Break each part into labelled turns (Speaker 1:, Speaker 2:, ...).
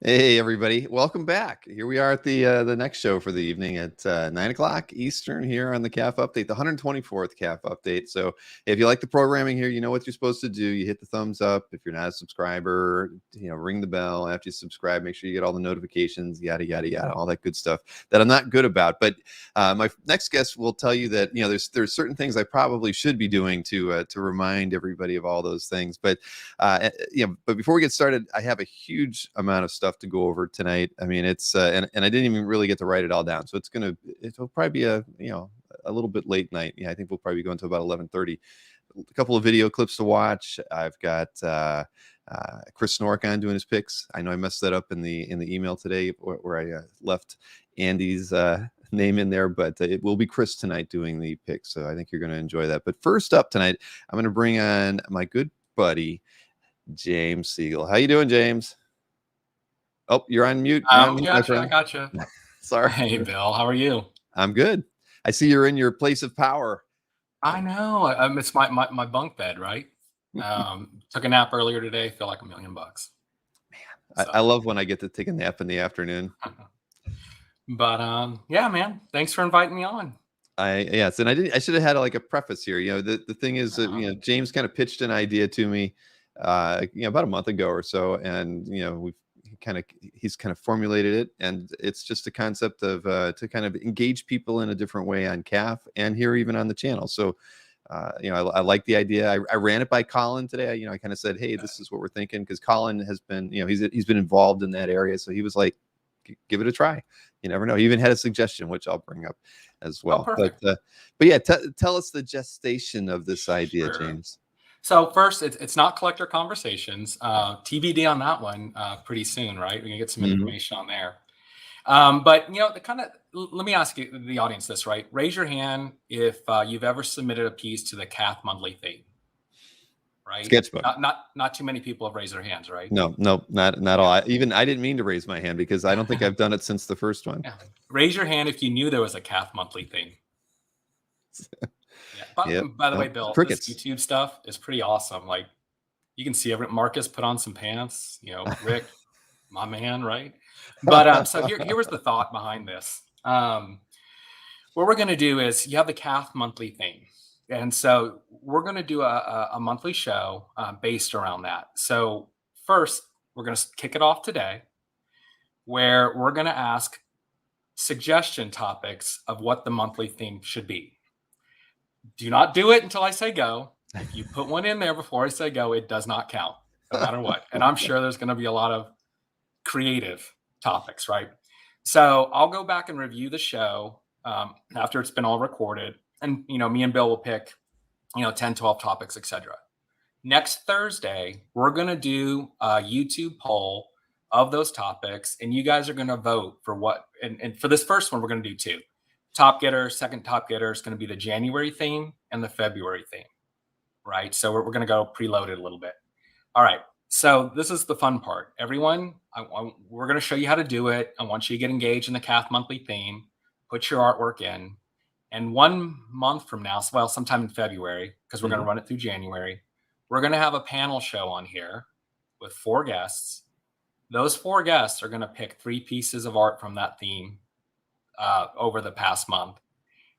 Speaker 1: Hey everybody, welcome back. Here we are at the next show for the evening at 9 o'clock Eastern here on the CAF Update, the 124th CAF Update. So if you like the programming here, you know what you're supposed to do. You hit the thumbs up. If you're not a subscriber, ring the bell after you subscribe. Make sure you get all the notifications, yada yada yada, all that good stuff that I'm not good about. But my next guest will tell you that there's certain things I probably should be doing to remind everybody of all those things. But but before we get started, I have a huge amount of stuff to go over tonight. I mean, it's and I didn't even really get to write it all down, so it'll probably be a little bit late night. I think we'll probably go into about 11:30. A couple of video clips to watch. I've got Chris Snork on doing his picks. I know I messed that up in the email today where I left Andy's name in there, but it will be Chris tonight doing the picks. So I think you're going to enjoy that. But first up tonight, I'm going to bring on my good buddy James Siegel. How you doing, James? Oh, you're on mute.
Speaker 2: Gotcha, I gotcha.
Speaker 1: Sorry.
Speaker 2: Hey, Bill. How are you?
Speaker 1: I'm good. I see you're in your place of power.
Speaker 2: I know. It's my bunk bed, right? Took a nap earlier today. Feel like $1 million.
Speaker 1: Man, so. I love when I get to take a nap in the afternoon.
Speaker 2: But yeah, man. Thanks for inviting me on.
Speaker 1: Yes, and I should have had like a preface here. The thing is that James kind of pitched an idea to me about a month ago or so, and he's kind of formulated it, and it's just a concept of to kind of engage people in a different way on CAF and here even on the channel. So I like the idea. I ran it by Colin today. I kind of said, hey, this is what we're thinking, because Colin has been he's been involved in that area, so he was like, give it a try. You never know. He even had a suggestion, which I'll bring up as well.
Speaker 2: Oh,
Speaker 1: but yeah, tell us the gestation of this idea, sure. James.
Speaker 2: So first, it's not collector conversations. TBD on that one pretty soon, right? We're gonna get some information on there. But let me ask you, the audience, this, right? Raise your hand if you've ever submitted a piece to the CAF monthly theme. Right?
Speaker 1: Sketchbook.
Speaker 2: Not too many people have raised their hands, right?
Speaker 1: No, not all. I didn't mean to raise my hand because I don't think I've done it since the first one.
Speaker 2: Yeah. Raise your hand if you knew there was a CAF monthly theme. Yeah. By the way, Bill,
Speaker 1: crickets.
Speaker 2: This YouTube stuff is pretty awesome. Like, you can see Marcus put on some pants. Rick, my man, right? But so here was the thought behind this. What we're going to do is you have the CAF monthly theme. And so we're going to do a monthly show based around that. So first, we're going to kick it off today, where we're going to ask suggestion topics of what the monthly theme should be. Do not do it until I say go. If you put one in there before I say go, it does not count, no matter what. And I'm sure there's going to be a lot of creative topics, right? So I'll go back and review the show after it's been all recorded. And, me and Bill will pick, 10, 12 topics, etc. Next Thursday, we're going to do a YouTube poll of those topics. And you guys are going to vote for what. And for this first one, we're going to do 2. Top getter, second top getter is going to be the January theme and the February theme, right? So we're going to go preloaded a little bit. All right. So this is the fun part. Everyone, we're going to show you how to do it. I want you to get engaged in the CAF monthly theme. Put your artwork in. And 1 month from now, well, sometime in February, because we're going to run it through January, we're going to have a panel show on here with 4 guests. Those 4 guests are going to pick 3 pieces of art from that theme over the past month.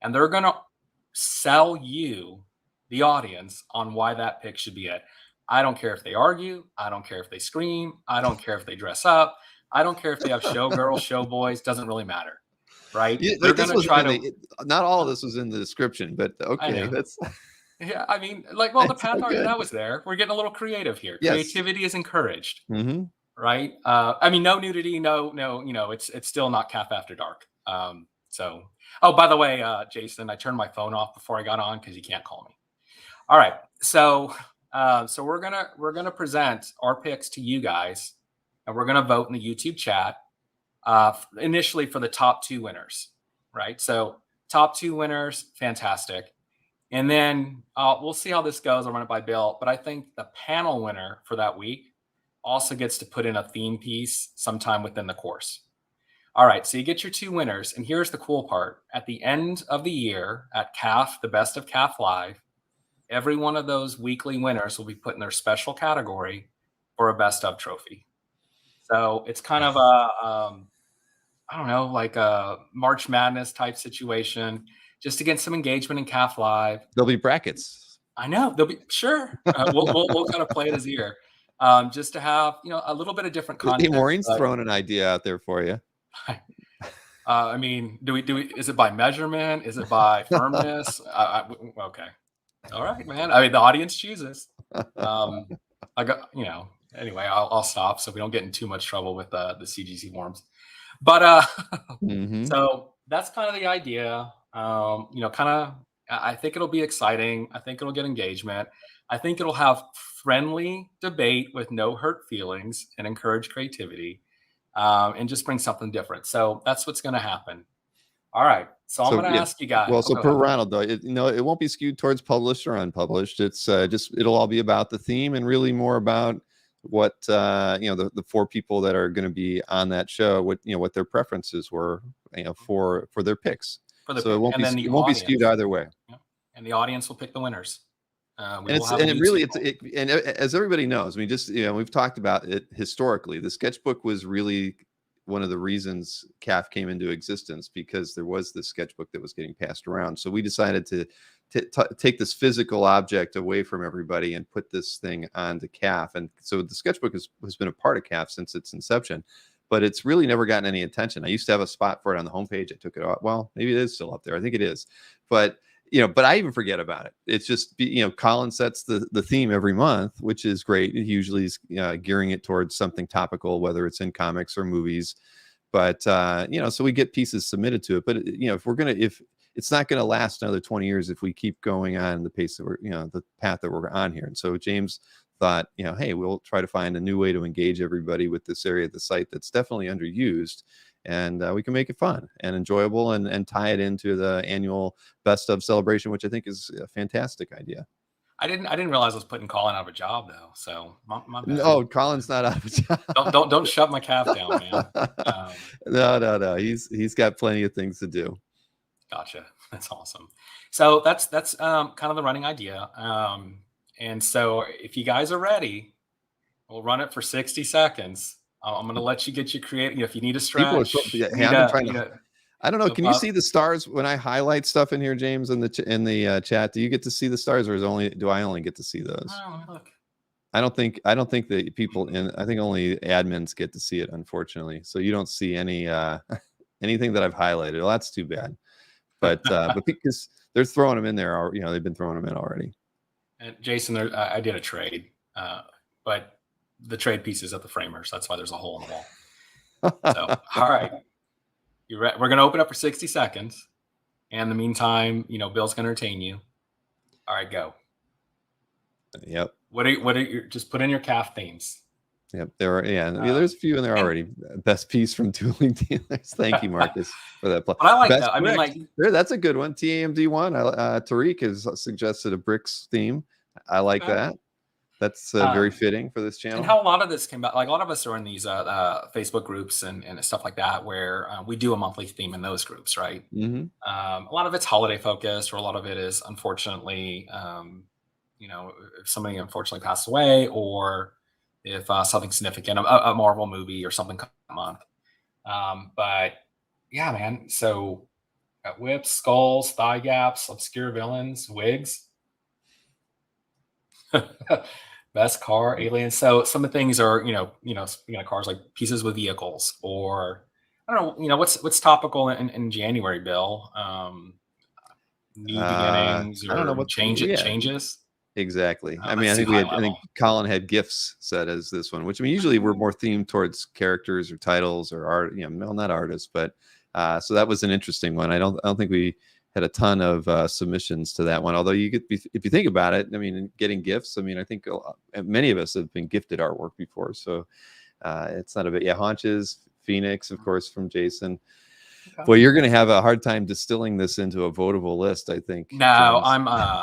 Speaker 2: And they're going to sell you, the audience, on why that pick should be it. I don't care if they argue. I don't care if they scream. I don't care if they dress up. I don't care if they have showgirls, showboys. Doesn't really matter. Right?
Speaker 1: Yeah, they're going to try to. Not all of this was in the description, but okay, that's.
Speaker 2: Yeah, I mean, the path art that was there. We're getting a little creative here. Yes. Creativity is encouraged, right? I mean, no nudity, no. It's still not CAF after dark. So, oh, by the way, Jason, I turned my phone off before I got on because you can't call me. All right, so we're gonna present our picks to you guys, and we're gonna vote in the YouTube chat. Initially for the top 2 winners, right? So top 2 winners, fantastic. And then we'll see how this goes. I'll run it by Bill, but I think the panel winner for that week also gets to put in a theme piece sometime within the course. All right, so you get your 2 winners, and here's the cool part. At the end of the year at CAF, the Best of CAF Live, every one of those weekly winners will be put in their special category for a Best of trophy. So it's kind of a, I don't know, like a March Madness type situation, just to get some engagement in CAF Live.
Speaker 1: There'll be brackets.
Speaker 2: I know they'll be sure. We'll kind of play it as ear, just to have a little bit of different
Speaker 1: Hey,
Speaker 2: content.
Speaker 1: Maureen's throwing an idea out there for you.
Speaker 2: I mean, do we? Is it by measurement? Is it by firmness? Okay, all right, man. I mean, the audience chooses. I got Anyway, I'll stop so we don't get in too much trouble with the CGC forums. But so that's kind of the idea. I think it'll be exciting. I think it'll get engagement. I think it'll have friendly debate with no hurt feelings and encourage creativity, and just bring something different. So that's what's going to happen. All right. So I'm going to ask you guys.
Speaker 1: Well, so per Ronald, though, it won't be skewed towards published or unpublished. It's it'll all be about the theme and really more about what the 4 people that are going to be on that show, what their preferences were, for their picks. So it won't be skewed either way.
Speaker 2: Yeah. And the audience will pick the winners.
Speaker 1: And as everybody knows, we've talked about it historically. The sketchbook was really one of the reasons CAF came into existence, because there was this sketchbook that was getting passed around. So we decided to take this physical object away from everybody and put this thing onto CAF. And so the sketchbook has been a part of CAF since its inception, but it's really never gotten any attention. I used to have a spot for it on the homepage. I took it off. Well, maybe it is still up there. I think it is. But I even forget about it. It's just, Colin sets the theme every month, which is great. It usually is gearing it towards something topical, whether it's in comics or movies. But, so we get pieces submitted to it. But, if it's not going to last another 20 years if we keep going on the pace that the path that we're on here. And so James thought, hey, we'll try to find a new way to engage everybody with this area of the site that's definitely underused. And we can make it fun and enjoyable and tie it into the annual Best of celebration, which I think is a fantastic idea.
Speaker 2: I didn't realize I was putting Colin out of a job, though. So my bad.
Speaker 1: No, Colin's not out of a job.
Speaker 2: Don't shove my calf down, man.
Speaker 1: No. He's got plenty of things to do.
Speaker 2: Gotcha. That's awesome. So that's kind of the running idea. And so if you guys are ready, we'll run it for 60 seconds. I'm going to let you get your creative. If you need a stretch,
Speaker 1: I don't know. Can you see the stars when I highlight stuff in here, James, in the chat? Do you get to see the stars, or do I only get to see those?
Speaker 2: Oh, look.
Speaker 1: I don't think that people I think only admins get to see it, unfortunately. So you don't see any anything that I've highlighted. Well, that's too bad. But because they're throwing them in there, they've been throwing them in already.
Speaker 2: And Jason, I did a trade, but the trade piece is at the framers. That's why there's a hole in the wall. So, all right. We're going to open up for 60 seconds. And in the meantime, Bill's going to entertain you. All right, go.
Speaker 1: Yep.
Speaker 2: What are you just put in your CAF themes?
Speaker 1: Yep. There's a few in there already. Best piece from Dueling Dealers. Thank you, Marcus, for that.
Speaker 2: But I like that. I mean,
Speaker 1: that's a good one. TAMD1. Tariq has suggested a bricks theme. I like that. That's very fitting for this channel. And
Speaker 2: how a lot of this came about, like a lot of us are in these Facebook groups and stuff like that, where we do a monthly theme in those groups, right?
Speaker 1: Mm-hmm.
Speaker 2: A lot of it's holiday focused, or a lot of it is, unfortunately, if somebody unfortunately passed away, or if something significant, a Marvel movie or something come month. But yeah, man. So whips, skulls, thigh gaps, obscure villains, wigs. Best car, aliens. So some of the things are, speaking of cars, like pieces with vehicles, or I don't know, what's topical in January, Bill? New beginnings, or I don't know what changes.
Speaker 1: Exactly. I mean, I think Colin had gifts set as this one, which usually we're more themed towards characters or titles or art, not artists, but so that was an interesting one. I don't think we had a ton of submissions to that one. Although if you think about it, getting gifts, I think many of us have been gifted artwork before. So it's not a bit. Yeah, Haunches, Phoenix, of course, from Jason. Okay. Well, you're going to have a hard time distilling this into a votable list, I think.
Speaker 2: No,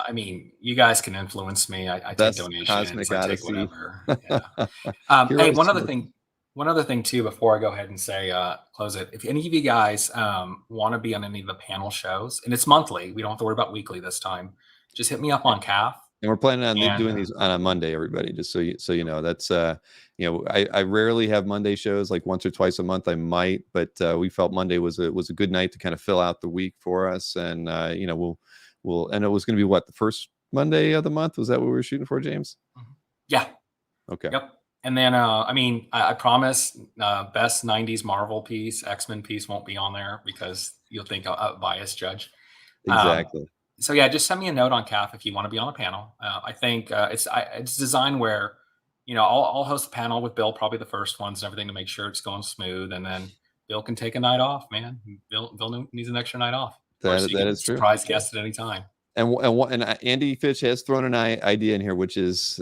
Speaker 2: James. You guys can influence me. I take donations.
Speaker 1: Cosmic
Speaker 2: I take whatever. Yeah. Hey, one other thing too, before I go ahead and say close it. If any of you guys want to be on any of the panel shows, and it's monthly, we don't have to worry about weekly this time. Just hit me up on CAF.
Speaker 1: And we're planning on
Speaker 2: And
Speaker 1: doing these on a Monday, everybody. Just so you know, that's I rarely have Monday shows, like once or twice a month. I might, but we felt Monday was a good night to kind of fill out the week for us, and we'll and it was going to be what, the first Monday of the month. Was that what we were shooting for, James?
Speaker 2: yeah,
Speaker 1: Okay.
Speaker 2: yep. And then I promise best 90s Marvel piece, X-Men piece won't be on there because you'll think a biased judge.
Speaker 1: Exactly.
Speaker 2: So yeah, just send me a note on CAF if you want to be on a panel. I think it's designed where, I'll host a panel with Bill, probably the first ones and everything, to make sure it's going smooth, and then Bill can take a night off, man. Bill needs an extra night off.
Speaker 1: That is true.
Speaker 2: Surprise guest at any time.
Speaker 1: And Andy Fitch has thrown an idea in here, which is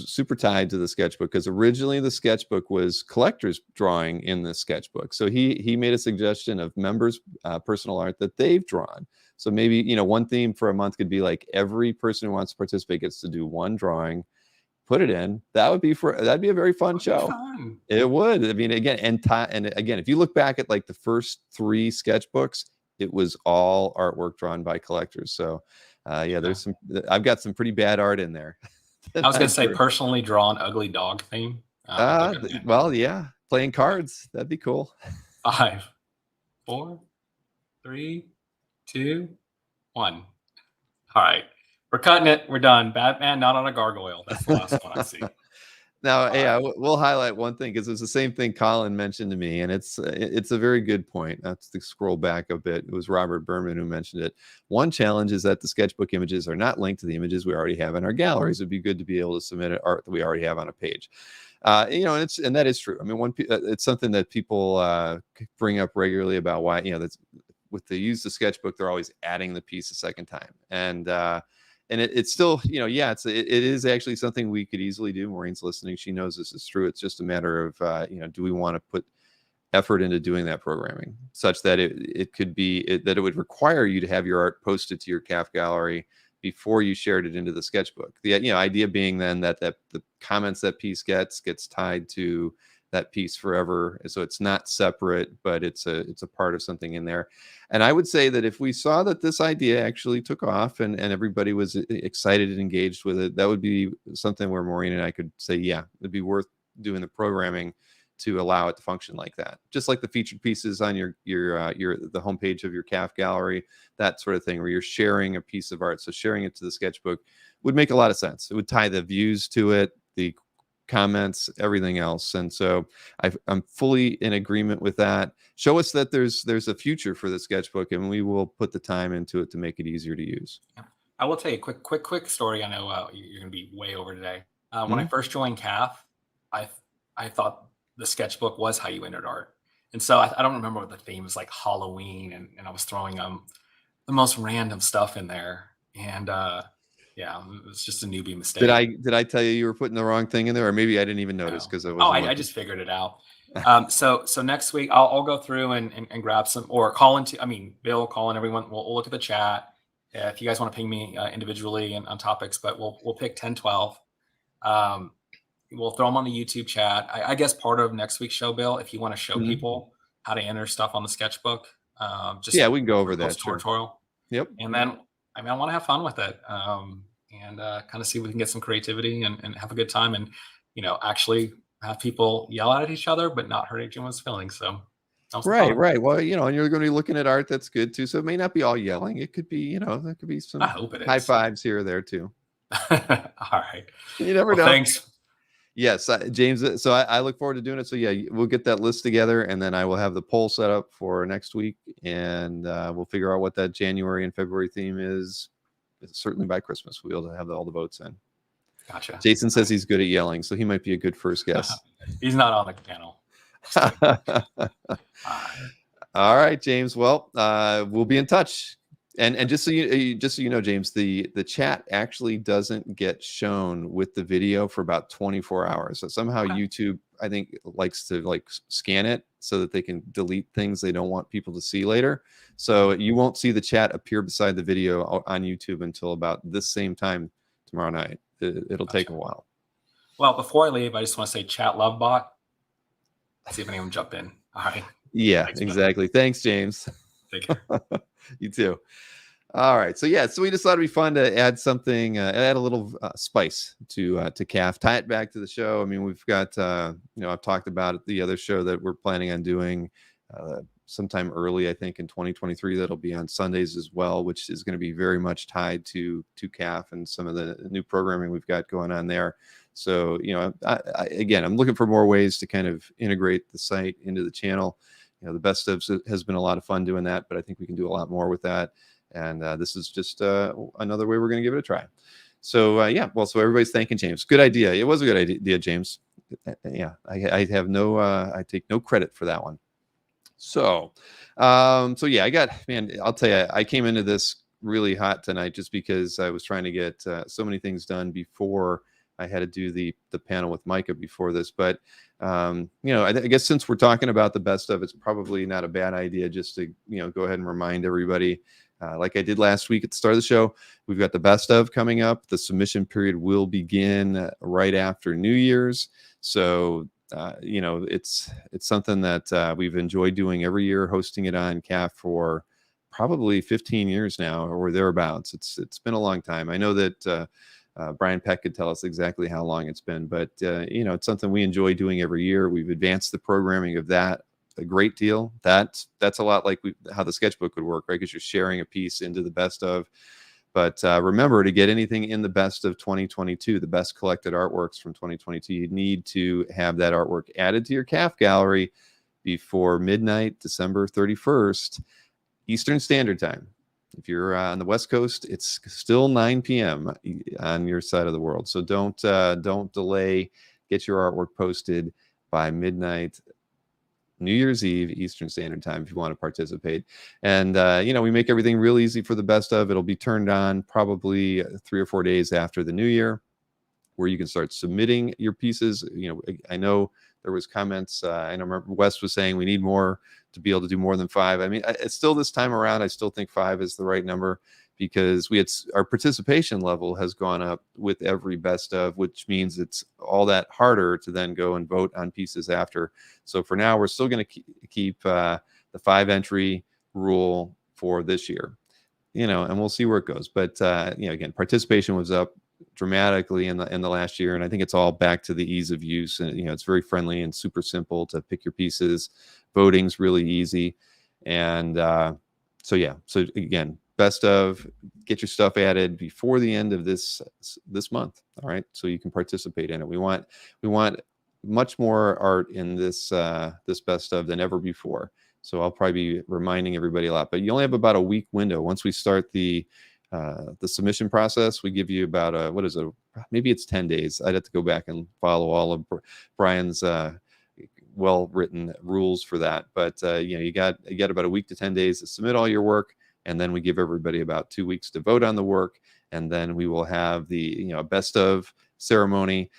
Speaker 1: super tied to the sketchbook, because originally the sketchbook was collectors drawing in the sketchbook. So he made a suggestion of members' personal art that they've drawn. So maybe one theme for a month could be like every person who wants to participate gets to do one drawing, put it in. That'd be a very fun show.
Speaker 2: Fun.
Speaker 1: It would. I mean, again, and again, if you look back at like the first 3 sketchbooks, it was all artwork drawn by collectors. So there's I've got some pretty bad art in there.
Speaker 2: I was going to say personally drawn ugly dog theme.
Speaker 1: Well, yeah, playing cards. That'd be cool.
Speaker 2: 5, 4, 3, 2, 1. All right. We're cutting it. We're done. Batman not on a gargoyle. That's the last one I see.
Speaker 1: Now, we'll highlight one thing, because it's the same thing Colin mentioned to me, and it's a very good point. That's to scroll back a bit. It was Robert Berman who mentioned it. One challenge is that the sketchbook images are not linked to the images we already have in our galleries. It'd be good to be able to submit art that we already have on a page. And that is true. I mean, it's something that people bring up regularly about why that's with the use of sketchbook, they're always adding the piece a second time, and it's still, it is actually something we could easily do. Maureen's listening. She knows this is true. It's just a matter of, do we want to put effort into doing that programming such that it could be that it would require you to have your art posted to your CAF gallery before you shared it into the sketchbook. The idea being then that the comments that piece gets tied to that piece forever, so it's not separate, but it's a part of something in there. And I would say that if we saw that this idea actually took off and everybody was excited and engaged with it, that would be something where Maureen and I could say, yeah, it'd be worth doing the programming to allow it to function like that. Just like the featured pieces on the homepage of your CAF gallery, that sort of thing, where you're sharing a piece of art. So sharing it to the sketchbook would make a lot of sense. It would tie the views to it, the comments, everything else. And so I'm fully in agreement with that. Show us that there's a future for the sketchbook, and we will put the time into it to make it easier to use.
Speaker 2: I will tell you a quick story. I know you're going to be way over today. When I first joined CAF, I thought the sketchbook was how you entered art. And so I don't remember what the theme was, like Halloween, and I was throwing the most random stuff in there. And yeah, it was just a newbie mistake.
Speaker 1: Did I tell you were putting the wrong thing in there, or maybe I didn't even notice because
Speaker 2: I just figured it out. So next week I'll go through and grab some, or Bill, Colin, everyone. We'll look at the chat. If you guys want to ping me individually and on topics, but we'll pick 10, 12. We'll throw them on the YouTube chat. I guess part of next week's show, Bill, if you want to show people how to enter stuff on the sketchbook, we can go over that tutorial.
Speaker 1: Yep.
Speaker 2: And then I want to have fun with it, and kind of see if we can get some creativity and have a good time, and actually have people yell at each other, but not hurt anyone's feelings. So
Speaker 1: right. Well, and you're going to be looking at art that's good too. So it may not be all yelling. It could be, there could be some high fives here or there too.
Speaker 2: All right.
Speaker 1: You never know.
Speaker 2: Thanks.
Speaker 1: Yes, James. So I look forward to doing it. So yeah, we'll get that list together, and then I will have the poll set up for next week, and we'll figure out what that January and February theme is. Certainly by Christmas, we'll be able to have all the votes in.
Speaker 2: Gotcha.
Speaker 1: Jason says he's good at yelling, so he might be a good first guess.
Speaker 2: He's not on the panel.
Speaker 1: All right, James. Well, we'll be in touch. And just so you know, James, the chat actually doesn't get shown with the video for about 24 hours. So somehow YouTube, I think, likes to scan it so that they can delete things they don't want people to see later. So you won't see the chat appear beside the video on YouTube until about this same time tomorrow night. It'll take a while.
Speaker 2: Well, before I leave, I just want to say chat love bot. See if anyone jump in. All right.
Speaker 1: Yeah, exactly. Thanks, James.
Speaker 2: Take care.
Speaker 1: You too. All right. So yeah, so we just thought it'd be fun to add something, add a little spice to CAF, tie it back to the show. I mean, we've got, I've talked about the other show that we're planning on doing sometime early, I think, in 2023. That'll be on Sundays as well, which is going to be very much tied to CAF and some of the new programming we've got going on there. So, again, I'm looking for more ways to kind of integrate the site into the channel. The best of has been a lot of fun doing that, but I think we can do a lot more with that. And this is just another way we're going to give it a try. So so everybody's thanking James. Good idea. It was a good idea, James. Yeah, I have no, I take no credit for that one. So, I'll tell you, I came into this really hot tonight just because I was trying to get so many things done before I had to do the panel with Micah before this. But I guess since we're talking about the best of, it's probably not a bad idea just to go ahead and remind everybody. Like I did last week at the start of the show, we've got the best of coming up. The submission period will begin right after New Year's. So, it's something that we've enjoyed doing every year, hosting it on CAF for probably 15 years now or thereabouts. It's been a long time. I know that Brian Peck could tell us exactly how long it's been, but it's something we enjoy doing every year. We've advanced the programming of that a great deal. That's a lot like how the sketchbook would work, right? Because you're sharing a piece into the best of. But remember, to get anything in the best of 2022, the best collected artworks from 2022, you need to have that artwork added to your CAF gallery before midnight, December 31st, Eastern Standard Time. If you're on the West Coast, it's still 9 p.m. on your side of the world. So don't delay. Get your artwork posted by midnight, New Year's Eve, Eastern Standard Time, if you want to participate. And, we make everything real easy for the best of. It'll be turned on probably 3 or 4 days after the new year, where you can start submitting your pieces. I know there was comments. I remember Wes was saying we need more to be able to do more than 5. I mean, it's still this time around, I still think 5 is the right number, because our participation level has gone up with every best of, which means it's all that harder to then go and vote on pieces after. So for now, we're still going to keep the 5 entry rule for this year, and we'll see where it goes. But again, participation was up dramatically in the last year, and I think it's all back to the ease of use. And it's very friendly and super simple to pick your pieces. Voting's really easy, and so again, best of, get your stuff added before the end of this month. All right, so you can participate in it. We want much more art in this best of than ever before. So I'll probably be reminding everybody a lot, but you only have about a week window. Once we start the submission process, we give you about maybe it's 10 days. I'd have to go back and follow all of Brian's well-written rules for that. But you got about a week to 10 days to submit all your work. And then we give everybody about 2 weeks to vote on the work. And then we will have the best of ceremony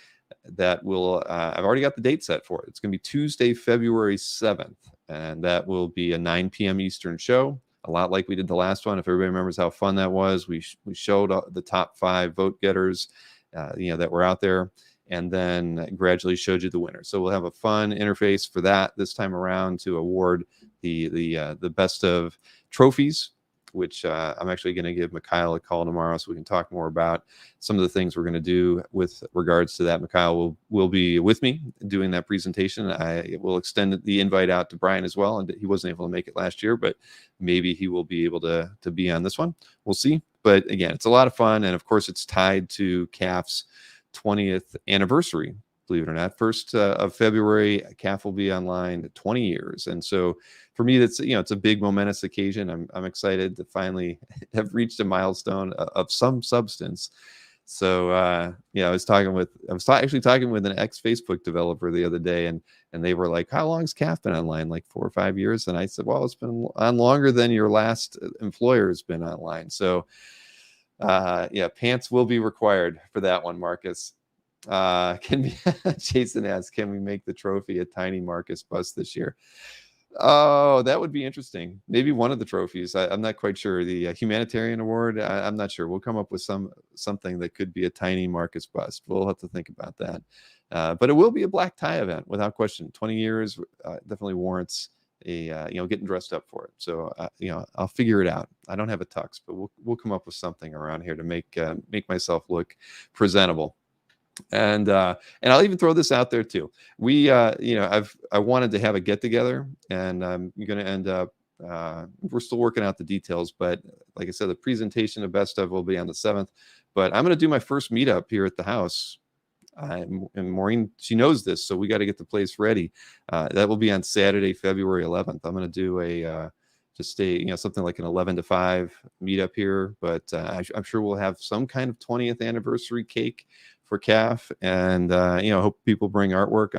Speaker 1: that will, I've already got the date set for it. It's going to be Tuesday, February 7th. And that will be a 9 p.m. Eastern show, a lot like we did the last one. If everybody remembers how fun that was, we showed the top 5 vote getters, that were out there, and then gradually showed you the winner. So we'll have a fun interface for that this time around to award the best of trophies, which I'm actually going to give Mikhail a call tomorrow so we can talk more about some of the things we're going to do with regards to that. Mikhail will be with me doing that presentation. I will extend the invite out to Brian as well, and he wasn't able to make it last year, but maybe he will be able to be on this one. We'll see. But again, it's a lot of fun, and of course, it's tied to CAF's 20th anniversary. Believe it or not, 1st of February, CAF will be online 20 years. And so for me, that's, it's a big momentous occasion. I'm excited to finally have reached a milestone of some substance. So, I was actually talking with an ex-Facebook developer the other day, and they were like, how long has CAF been online? Like 4 or 5 years. And I said, well, it's been on longer than your last employer has been online. So, pants will be required for that one, Marcus. Jason asks, can we make the trophy a tiny Marcus bust this year? Oh, that would be interesting. Maybe one of the trophies. I'm not quite sure. The humanitarian award. I'm not sure. We'll come up with something that could be a tiny Marcus bust. We'll have to think about that. But it will be a black tie event without question. 20 years definitely warrants getting dressed up for it. So I'll figure it out. I don't have a tux, but we'll come up with something around here to make myself look presentable. And I'll even throw this out there too. I wanted to have a get together, and I'm going to end up. We're still working out the details, but like I said, the presentation of Best Of will be on the 7th. But I'm going to do my first meetup here at the house. And Maureen, she knows this, so we got to get the place ready. That will be on Saturday, February 11th. I'm going to do something like an 11 to 5 meetup here, but I'm sure we'll have some kind of 20th anniversary cake for CAF, and hope people bring artwork.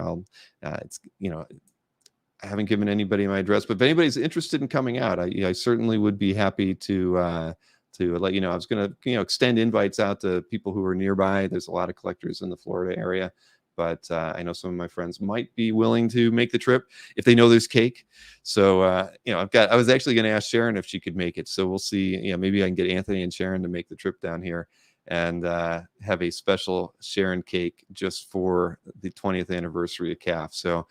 Speaker 1: I haven't given anybody my address, but if anybody's interested in coming out, I certainly would be happy to let you know. I was going to extend invites out to people who are nearby. There's a lot of collectors in the Florida area, but I know some of my friends might be willing to make the trip if they know there's cake. So I was actually going to ask Sharon if she could make it. So we'll see. Maybe I can get Anthony and Sharon to make the trip down here and have a special Sharon cake just for the 20th anniversary of CAF. So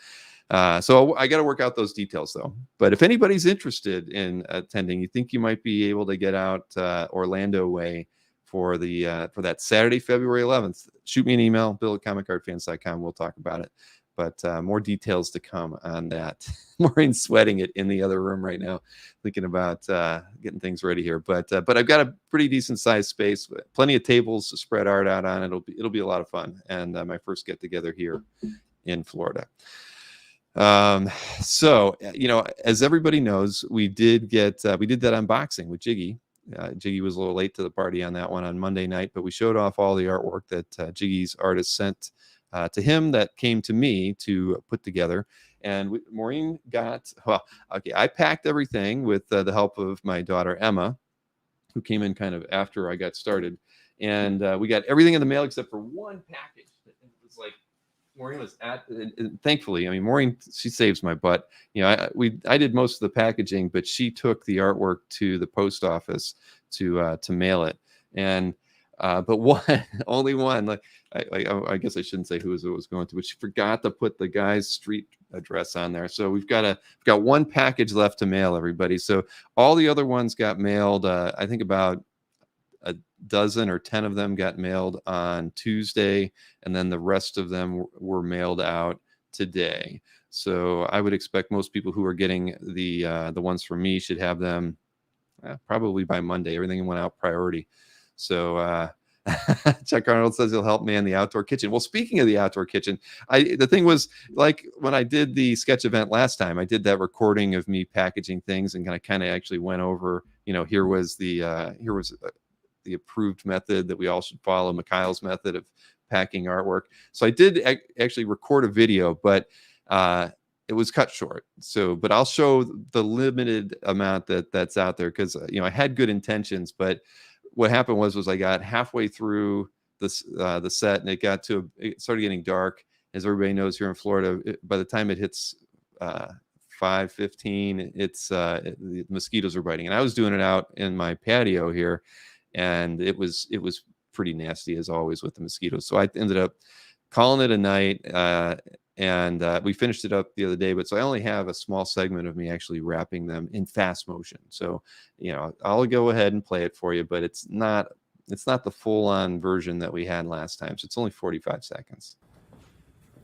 Speaker 1: I got to work out those details though. But if anybody's interested in attending, you think you might be able to get out Orlando way for that Saturday, February 11th, shoot me an email, bill@comicartfans.com. We'll talk about it. But more details to come on that. Maureen's sweating it in the other room right now, thinking about getting things ready here. But I've got a pretty decent sized space, plenty of tables to spread art out on. It'll be a lot of fun, and my first get together here in Florida. So as everybody knows, we did that unboxing with Jiggy. Jiggy was a little late to the party on that one on Monday night, but we showed off all the artwork that Jiggy's artist sent to him that came to me to put together. And Maureen I packed everything with the help of my daughter Emma, who came in kind of after I got started. And we got everything in the mail except for one package. It was like Maureen was thankfully, Maureen, she saves my butt. I did most of the packaging, but she took the artwork to the post office to mail it. And but only one, like I guess I shouldn't say who it was going to, but she forgot to put the guy's street address on there. So we've got one package left to mail, everybody. So all the other ones got mailed. I think about a dozen or 10 of them got mailed on Tuesday, and then the rest of them were mailed out today. So I would expect most people who are getting the ones from me should have them probably by Monday. Everything went out priority. So Chuck Arnold says he'll help man the outdoor kitchen. Well, speaking of the outdoor kitchen, the thing was, like when I did the sketch event last time, I did that recording of me packaging things, and I kind of actually went over, here was the approved method that we all should follow, Mikhail's method of packing artwork. So I did actually record a video, but it was cut short. So, but I'll show the limited amount that's out there, because I had good intentions, but what happened was I got halfway through the set, and it started getting dark. As everybody knows, here in Florida, by the time it hits 5:15, the mosquitoes are biting, and I was doing it out in my patio here, and it was pretty nasty as always with the mosquitoes. So I ended up calling it a night, and we finished it up the other day. But so I only have a small segment of me actually wrapping them in fast motion. So I'll go ahead and play it for you, but it's not the full-on version that we had last time. So it's only 45 seconds.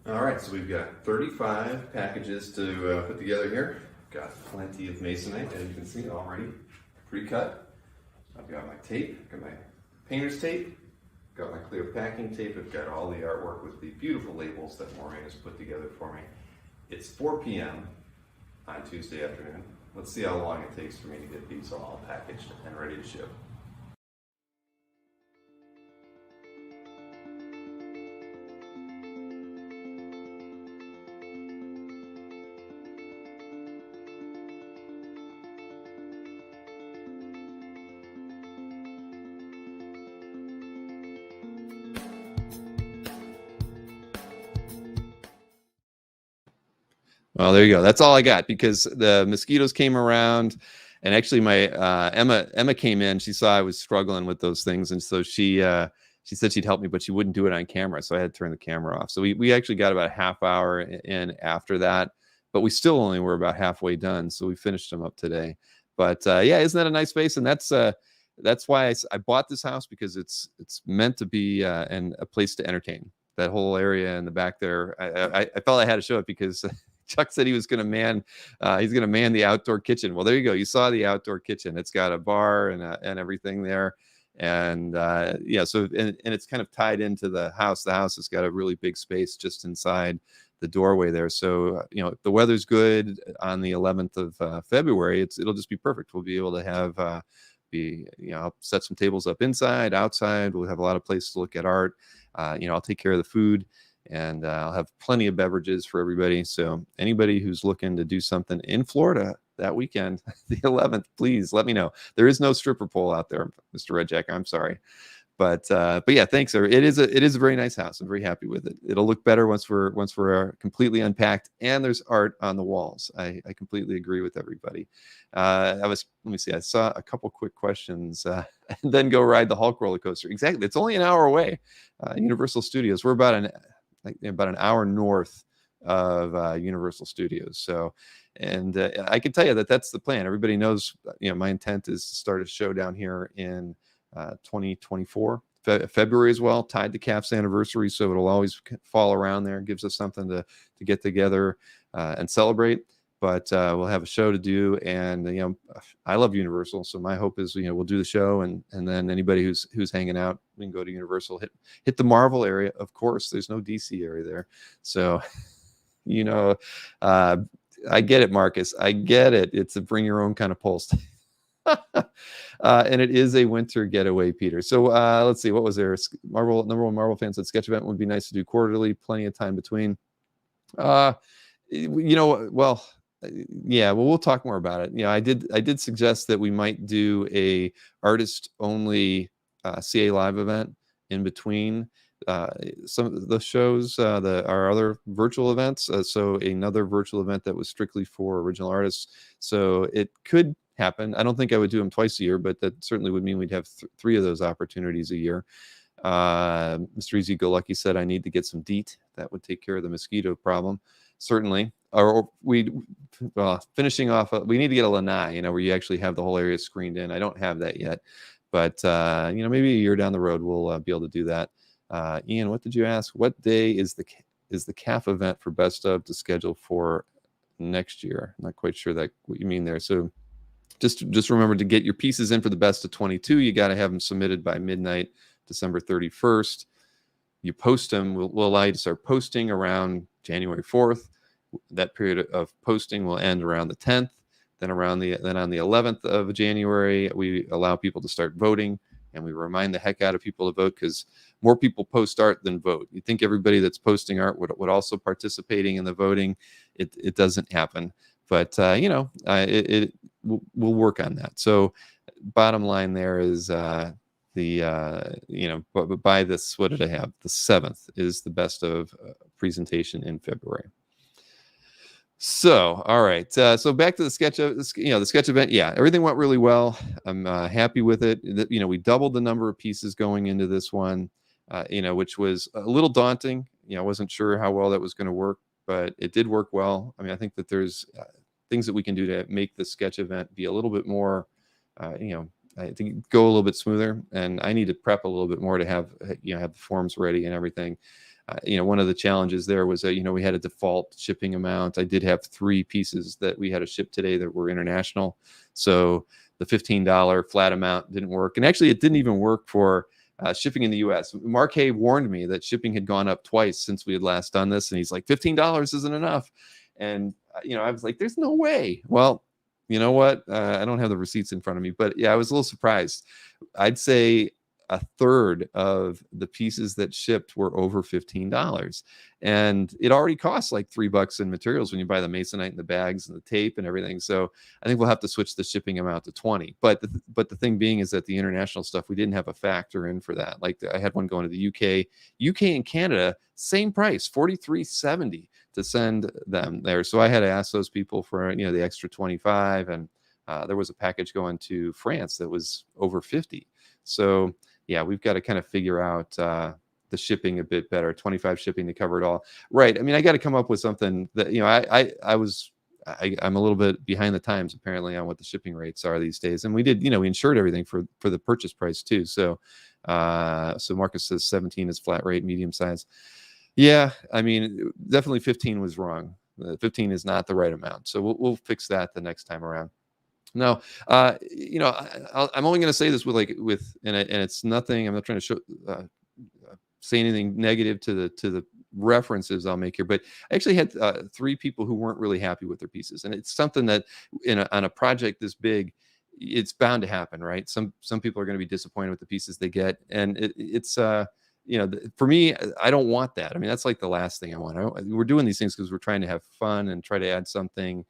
Speaker 1: All right, so we've got 35 packages to put together here. Got plenty of masonite, as you can see, already pre-cut. I've got my tape, got my painter's tape, got my clear packing tape. I've got all the artwork with the beautiful labels that Maureen has put together for me. It's 4 p.m. on Tuesday afternoon. Let's see how long it takes for me to get these all packaged and ready to ship. Well, there you go. That's all I got, because the mosquitoes came around, and actually my Emma came in. She saw I was struggling with those things, and so she said she'd help me, but she wouldn't do it on camera, so I had to turn the camera off. So we actually got about a half hour in after that, but we still only were about halfway done. So we finished them up today. But yeah, isn't that a nice space? And that's why I bought this house, because it's meant to be and a place to entertain. That whole area in the back there, I felt I had to show it, because Chuck said he was going to he's going to man the outdoor kitchen. Well, there you go. You saw the outdoor kitchen. It's got a bar and everything there. And yeah, so and it's kind of tied into the house. The house has got a really big space just inside the doorway there. So if the weather's good on the 11th of February, it'll just be perfect. We'll be able to have I'll set some tables up inside, outside. We'll have a lot of places to look at art. I'll take care of the food, and I'll have plenty of beverages for everybody. So anybody who's looking to do something in Florida that weekend, the 11th, please let me know. There is no stripper pole out there, Mr. Redjack. I'm sorry. But yeah, thanks, sir. It is a very nice house. I'm very happy with it. It'll look better once we're completely unpacked and there's art on the walls. I completely agree with everybody. Let me see. I saw a couple quick questions. And then go ride the Hulk roller coaster. Exactly. It's only an hour away. Universal Studios. We're about an hour north of Universal Studios. So, and I can tell you that's the plan. Everybody knows. My intent is to start a show down here in 2024 February as well, tied to CAF's anniversary, so it'll always fall around there. It gives us something to get together and celebrate. But we'll have a show to do, and I love Universal, so my hope is we'll do the show, and then anybody who's hanging out, we can go to Universal, hit the Marvel area. Of course, there's no DC area there, so I get it, Marcus. I get it. It's a bring your own kind of pulse. And it is a winter getaway, Peter. So let's see, what was there? Number one Marvel fan said sketch event would be nice to do quarterly, plenty of time between. Well, yeah, well, we'll talk more about it. I did suggest that we might do a artist only CA live event in between some of the shows, our other virtual events. So another virtual event that was strictly for original artists. So it could happen. I don't think I would do them twice a year, but that certainly would mean we'd have 3 of those opportunities a year. Mr. Easy Go Lucky said I need to get some DEET. That would take care of the mosquito problem. Certainly. Or finishing off, we need to get a lanai, where you actually have the whole area screened in. I don't have that yet, but maybe a year down the road we'll be able to do that. Ian, what did you ask? What day is the CAF event for Best of to schedule for next year? I'm not quite sure what you mean there. So just remember to get your pieces in for the Best of 22. You got to have them submitted by midnight, December 31st. You post them. We'll allow you to start posting around January 4th. That period of posting will end around the 10th. Then on the 11th of January, we allow people to start voting, and we remind the heck out of people to vote, because more people post art than vote. You think everybody that's posting art would also participating in the voting? It doesn't happen. But we'll work on that. So bottom line there is by this, what did I have? The 7th is the Best of presentation in February. So, all right. So back to the sketch event. Yeah, everything went really well. I'm happy with it. We doubled the number of pieces going into this one, which was a little daunting. I wasn't sure how well that was going to work, but it did work well. I mean, I think that there's things that we can do to make the sketch event be a little bit more, I think go a little bit smoother. And I need to prep a little bit more to have the forms ready and everything. One of the challenges there was that, we had a default shipping amount. I did have 3 pieces that we had to ship today that were international. So the $15 flat amount didn't work. And actually, it didn't even work for shipping in the U.S. Mark Hay warned me that shipping had gone up twice since we had last done this. And he's like, $15 isn't enough. And, I was like, there's no way. Well, you know what? I don't have the receipts in front of me. But yeah, I was a little surprised. I'd say a third of the pieces that shipped were over $15, and it already costs like $3 in materials when you buy the masonite and the bags and the tape and everything. So I think we'll have to switch the shipping amount to 20. But the thing being is that the international stuff, we didn't have a factor in for that. Like I had one going to the UK and Canada, same price, $43.70 to send them there. So I had to ask those people for the extra 25, and there was a package going to France that was over 50. So yeah, we've got to kind of figure out the shipping a bit better, 25 shipping to cover it all. Right. I mean, I got to come up with something that, you know, I'm a little bit behind the times apparently on what the shipping rates are these days. And we did, you know, we insured everything for the purchase price too. So, so Marcus says 17 is flat rate, medium size. Yeah. I mean, definitely 15 was wrong. 15 is not the right amount. So we'll fix that the next time around. No, you know, I'm only going to say this and it's nothing. I'm not trying to show, say anything negative to the references I'll make here, but I actually had 3 people who weren't really happy with their pieces, and it's something that on a project this big, it's bound to happen, right? Some people are going to be disappointed with the pieces they get, and it's you know, for me, I don't want that. I mean, that's like the last thing I want. We're doing these things because we're trying to have fun and try to add something,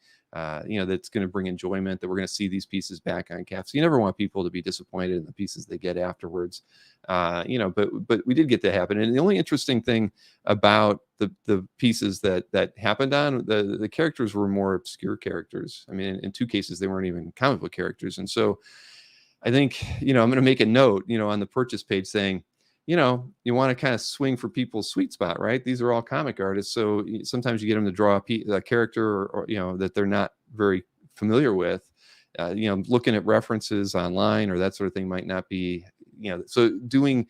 Speaker 1: you know, that's going to bring enjoyment, that we're going to see these pieces back on CAF. So you never want people to be disappointed in the pieces they get afterwards, you know, but we did get that happen. And the only interesting thing about the pieces that happened on, the characters were more obscure characters. I mean, in 2 cases, they weren't even comic book characters. And so I think, you know, I'm going to make a note, you know, on the purchase page saying, you know, you want to kind of swing for people's sweet spot, right? These are all comic artists. So sometimes you get them to draw a character or, you know, that they're not very familiar with. You know, looking at references online or that sort of thing might not be, you know, so doing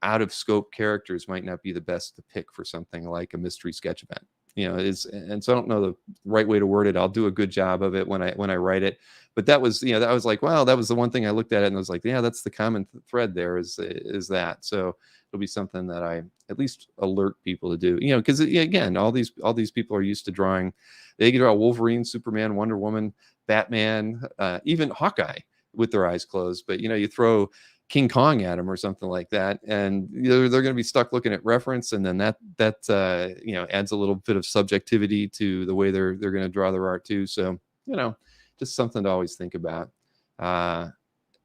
Speaker 1: out of scope characters might not be the best to pick for something like a mystery sketch event. You know, and so I don't know the right way to word it. I'll do a good job of it when I write it. But that was, you know, that was like, wow, that was the one thing I looked at it and I was like, yeah, that's the common thread there is that. So it'll be something that I at least alert people to do, you know, because again, all these people are used to drawing. They can draw Wolverine, Superman, Wonder Woman, Batman, even Hawkeye with their eyes closed. But, you know, you throw King Kong at them or something like that, and they're going to be stuck looking at reference, and then that you know, adds a little bit of subjectivity to the way they're going to draw their art too. So, you know, just something to always think about.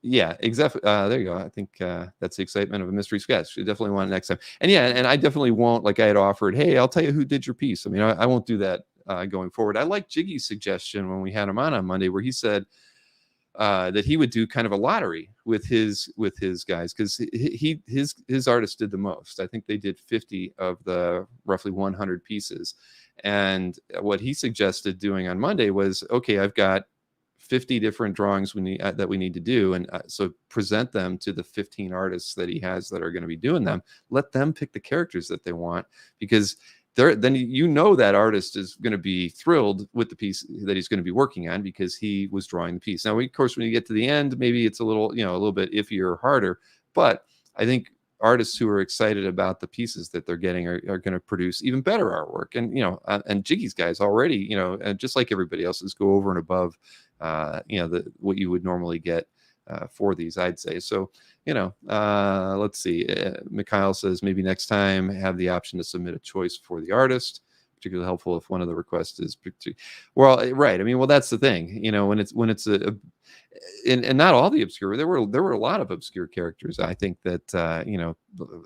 Speaker 1: Yeah, exactly. There you go. I think that's the excitement of a mystery sketch. You definitely want it next time. And yeah, and I definitely won't, like I had offered, hey, I'll tell you who did your piece. I mean, I won't do that going forward. I like Jiggy's suggestion when we had him on Monday, where he said that he would do kind of a lottery with his guys, because his artist did the most. I think they did 50 of the roughly 100 pieces, and what he suggested doing on Monday was, okay, I've got 50 different drawings that we need to do, and so present them to the 15 artists that he has that are going to be doing them. Let them pick the characters that they want, because then you know that artist is going to be thrilled with the piece that he's going to be working on because he was drawing the piece. Now, of course, when you get to the end, maybe it's a little, you know, a little bit iffier or harder, but I think artists who are excited about the pieces that they're getting are going to produce even better artwork. And, you know, and Jiggy's guys already, you know, and just like everybody else's, go over and above, you know, what you would normally get for these, I'd say. So, you know, let's see. Mikhail says maybe next time have the option to submit a choice for the artist. Particularly helpful if one of the requests is well, right. I mean, well, that's the thing. You know, when it's and not all the obscure. There were a lot of obscure characters, I think, that you know,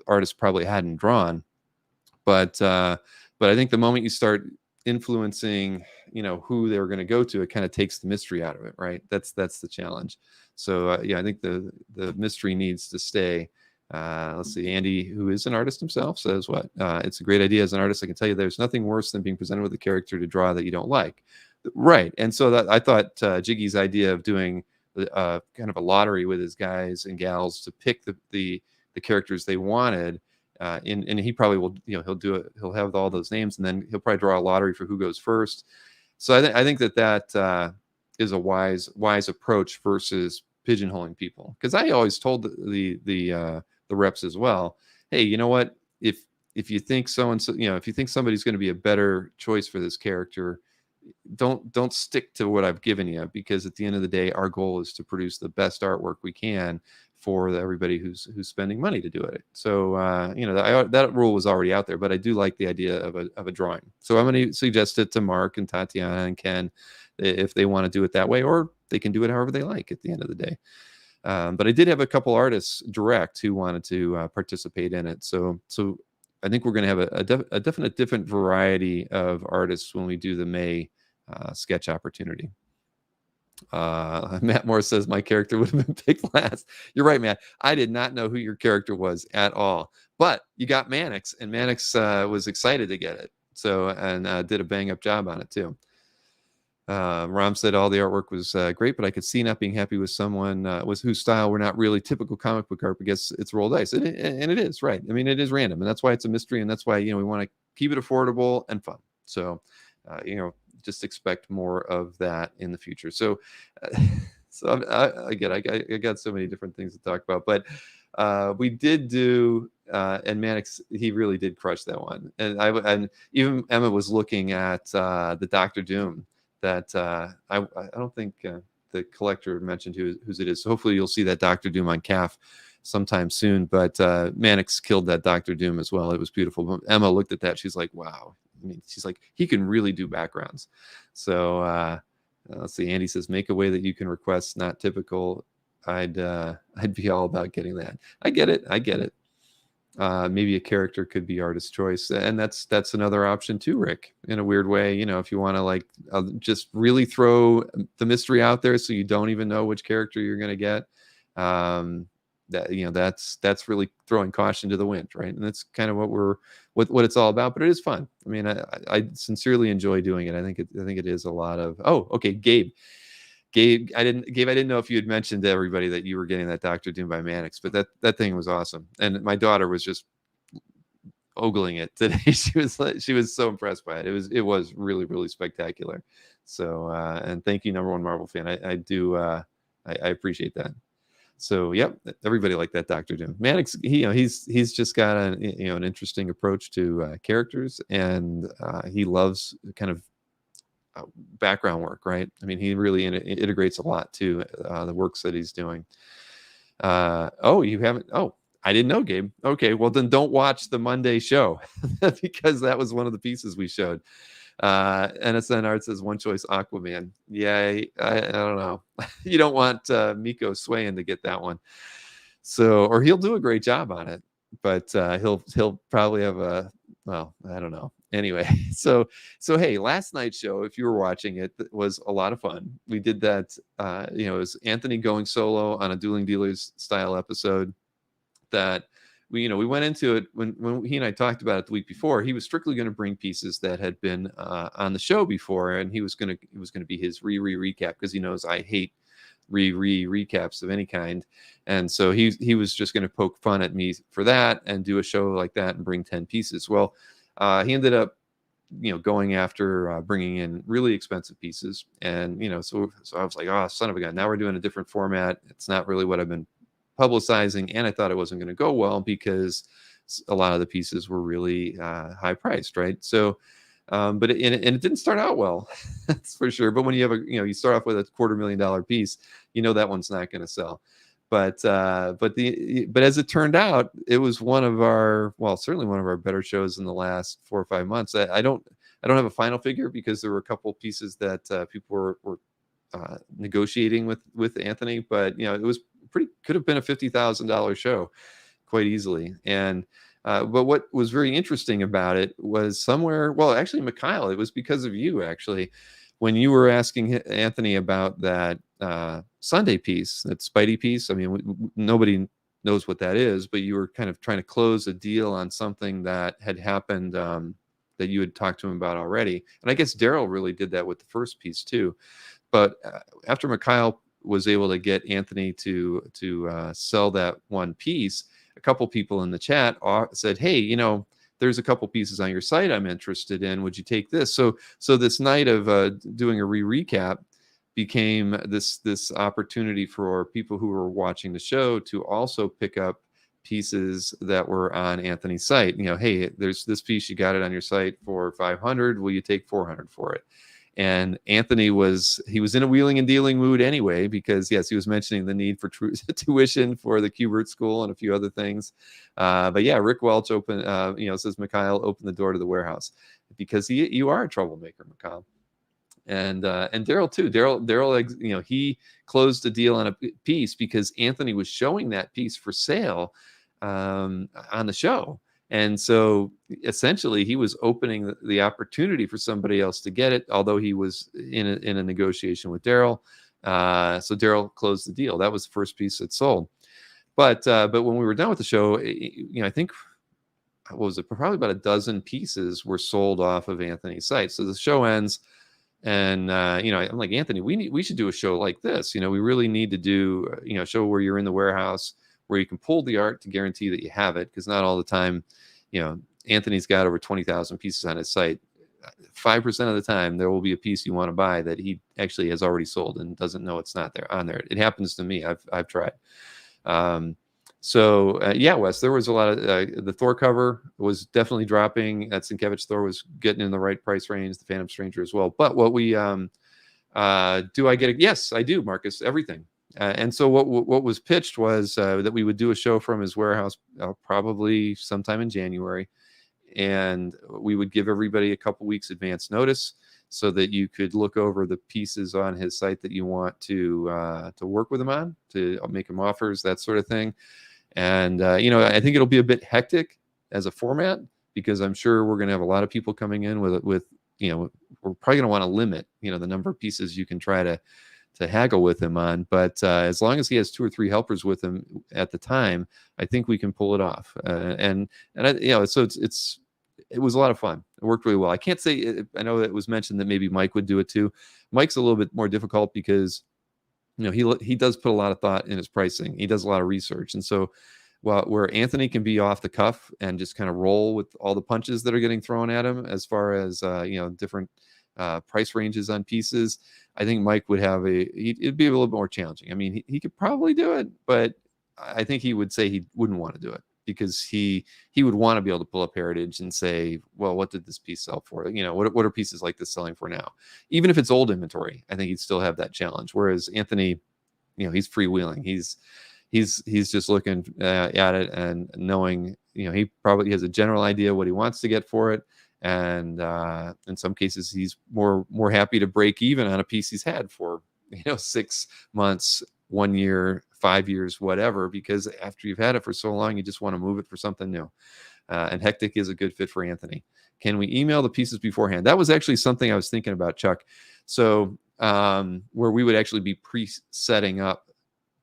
Speaker 1: artists probably hadn't drawn, but I think the moment you start influencing, you know, who they were going to go to, it kind of takes the mystery out of it, right? That's the challenge. So yeah, I think the mystery needs to stay. Let's see. Andy, who is an artist himself, says what? It's a great idea as an artist. I can tell you there's nothing worse than being presented with a character to draw that you don't like. Right. And so that I thought Jiggy's idea of doing kind of a lottery with his guys and gals to pick the characters they wanted. And he probably will, you know, he'll do it. He'll have all those names, and then he'll probably draw a lottery for who goes first. So I think that is a wise approach versus pigeonholing people. Because I always told the reps as well, hey, you know what? If you think so and so, you know, if you think somebody's going to be a better choice for this character, don't stick to what I've given you, because at the end of the day, our goal is to produce the best artwork we can for everybody who's spending money to do it. So you know, that rule was already out there, but I do like the idea of a drawing. So I'm going to suggest it to Mark and Tatiana and Ken if they want to do it that way, or they can do it however they like at the end of the day. But I did have a couple artists direct who wanted to participate in it. So I think we're going to have a definite different variety of artists when we do the May sketch opportunity. Matt Moore says my character would have been picked last. You're right, Matt. I did not know who your character was at all, but you got Mannix, and Mannix was excited to get it. So, and did a bang up job on it too. Rom said all the artwork was great, but I could see not being happy with someone was whose style were not really typical comic book art because it's rolled dice, and it is, right. I mean, it is random, and that's why it's a mystery, and that's why we want to keep it affordable and fun. So, just expect more of that in the future. So, so I got so many different things to talk about, but we did do. And Mannix, he really did crush that one, and even Emma was looking at the Doctor Doom that I don't think the collector mentioned whose it is. So hopefully you'll see that Doctor Doom on CAF sometime soon. But Mannix killed that Doctor Doom as well. It was beautiful. But Emma looked at that. She's like, wow. I mean, she's like, he can really do backgrounds. So let's see. Andy says, make a way that you can request not typical. I'd be all about getting that. I get it. Maybe a character could be artist choice, and that's another option too, Rick, in a weird way. If you want to like just really throw the mystery out there so you don't even know which character you're going to get, that's really throwing caution to the wind, right? And that's kind of what it's all about. But it is fun. I mean, I sincerely enjoy doing it. I think it is a lot of. Oh, okay, Gabe, I didn't know if you had mentioned to everybody that you were getting that Doctor Doom by Mannix, but that thing was awesome, and my daughter was just ogling it today. she was so impressed by it. It was really, really spectacular. So and thank you, number one Marvel fan. I do I appreciate that. So yep, everybody liked that Doctor Doom. Mannix, he's just got an interesting approach to characters, and he loves kind of background work, right? I mean, he really integrates a lot to the works that he's doing. You haven't? Oh, I didn't know, Gabe. Okay, well then don't watch the Monday show because that was one of the pieces we showed. NSN Art says one choice Aquaman. Yeah, I don't know. You don't want Miko Swain to get that one. So, or he'll do a great job on it, but he'll probably have I don't know. Anyway, so hey, last night's show, if you were watching it, was a lot of fun. We did that. It was Anthony going solo on a Dueling Dealers style episode. That we went into it when he and I talked about it the week before. He was strictly going to bring pieces that had been on the show before, and it was going to be his recap because he knows I hate recaps of any kind, and so he was just going to poke fun at me for that and do a show like that and bring 10 pieces. Well, he ended up going after bringing in really expensive pieces, and so I was like, oh, son of a gun, now we're doing a different format. It's not really what I've been publicizing, and I thought it wasn't going to go well because a lot of the pieces were really high priced, right? So but it didn't start out well. That's for sure. But when you have you start off with a $250,000 piece, that one's not going to sell. But as it turned out, it was certainly one of our better shows in the last 4 or 5 months. I don't have a final figure because there were a couple pieces that people were negotiating with Anthony, but it was could have been a $50,000 show quite easily. And but what was very interesting about it was actually, Mikhail, it was because of you, actually, when you were asking Anthony about that Sunday piece, that Spidey piece. I mean, nobody knows what that is, but you were kind of trying to close a deal on something that had happened that you had talked to him about already. And I guess Daryl really did that with the first piece too. But after Mikhail was able to get Anthony to sell that one piece, a couple people in the chat said, hey, there's a couple pieces on your site I'm interested in. Would you take this? So this night of doing a recap became this opportunity for people who were watching the show to also pick up pieces that were on Anthony's site. Hey, there's this piece, you got it on your site for 500. Will you take 400 for it? And Anthony was in a wheeling and dealing mood anyway, because yes, he was mentioning the need for tuition for the Kubert School and a few other things. But yeah, Rick Welch says Mikhail opened the door to the warehouse because you are a troublemaker, Mikhail. And Daryl too. Daryl, he closed a deal on a piece because Anthony was showing that piece for sale on the show. And so essentially he was opening the opportunity for somebody else to get it, although he was in a negotiation with Daryl. So Daryl closed the deal. That was the first piece that sold. But when we were done with the show, I think, what was it? Probably about a dozen pieces were sold off of Anthony's site. So the show ends, and I'm like, Anthony, we should do a show like this. We really need to do a show where you're in the warehouse, where you can pull the art to guarantee that you have it, because not all the time, Anthony's got over 20,000 pieces on his site. 5% of the time, there will be a piece you want to buy that he actually has already sold and doesn't know it's not there on there. It happens to me. I've tried. Wes, there was a lot of the Thor cover was definitely dropping. That Sienkiewicz Thor was getting in the right price range. The Phantom Stranger as well. But what we do I get it? Yes, I do, Marcus. Everything. And so what was pitched was that we would do a show from his warehouse probably sometime in January, and we would give everybody a couple weeks advance notice so that you could look over the pieces on his site that you want to work with him on, to make him offers, that sort of thing. And I think it'll be a bit hectic as a format, because I'm sure we're going to have a lot of people coming in with we're probably going to want to limit the number of pieces you can try to haggle with him on. But as long as he has 2 or 3 helpers with him at the time, I think we can pull it off. So it was a lot of fun. It worked really well. I can't say, I know that it was mentioned that maybe Mike would do it too. Mike's a little bit more difficult because he does put a lot of thought in his pricing. He does a lot of research. And so where Anthony can be off the cuff and just kind of roll with all the punches that are getting thrown at him as far as different price ranges on pieces, I think Mike would have it'd be a little bit more challenging. I mean, he could probably do it, but I think he would say he wouldn't want to do it, because he would want to be able to pull up Heritage and say, well, what did this piece sell for? What are pieces like this selling for now? Even if it's old inventory, I think he'd still have that challenge. Whereas Anthony, he's freewheeling. He's just looking at it and knowing, he probably has a general idea what he wants to get for it. And in some cases, he's more happy to break even on a piece he's had for 6 months, 1 year, 5 years, whatever, because after you've had it for so long, you just want to move it for something new. And hectic is a good fit for Anthony. Can we email the pieces beforehand? That was actually something I was thinking about, Chuck. So where we would actually be pre-setting up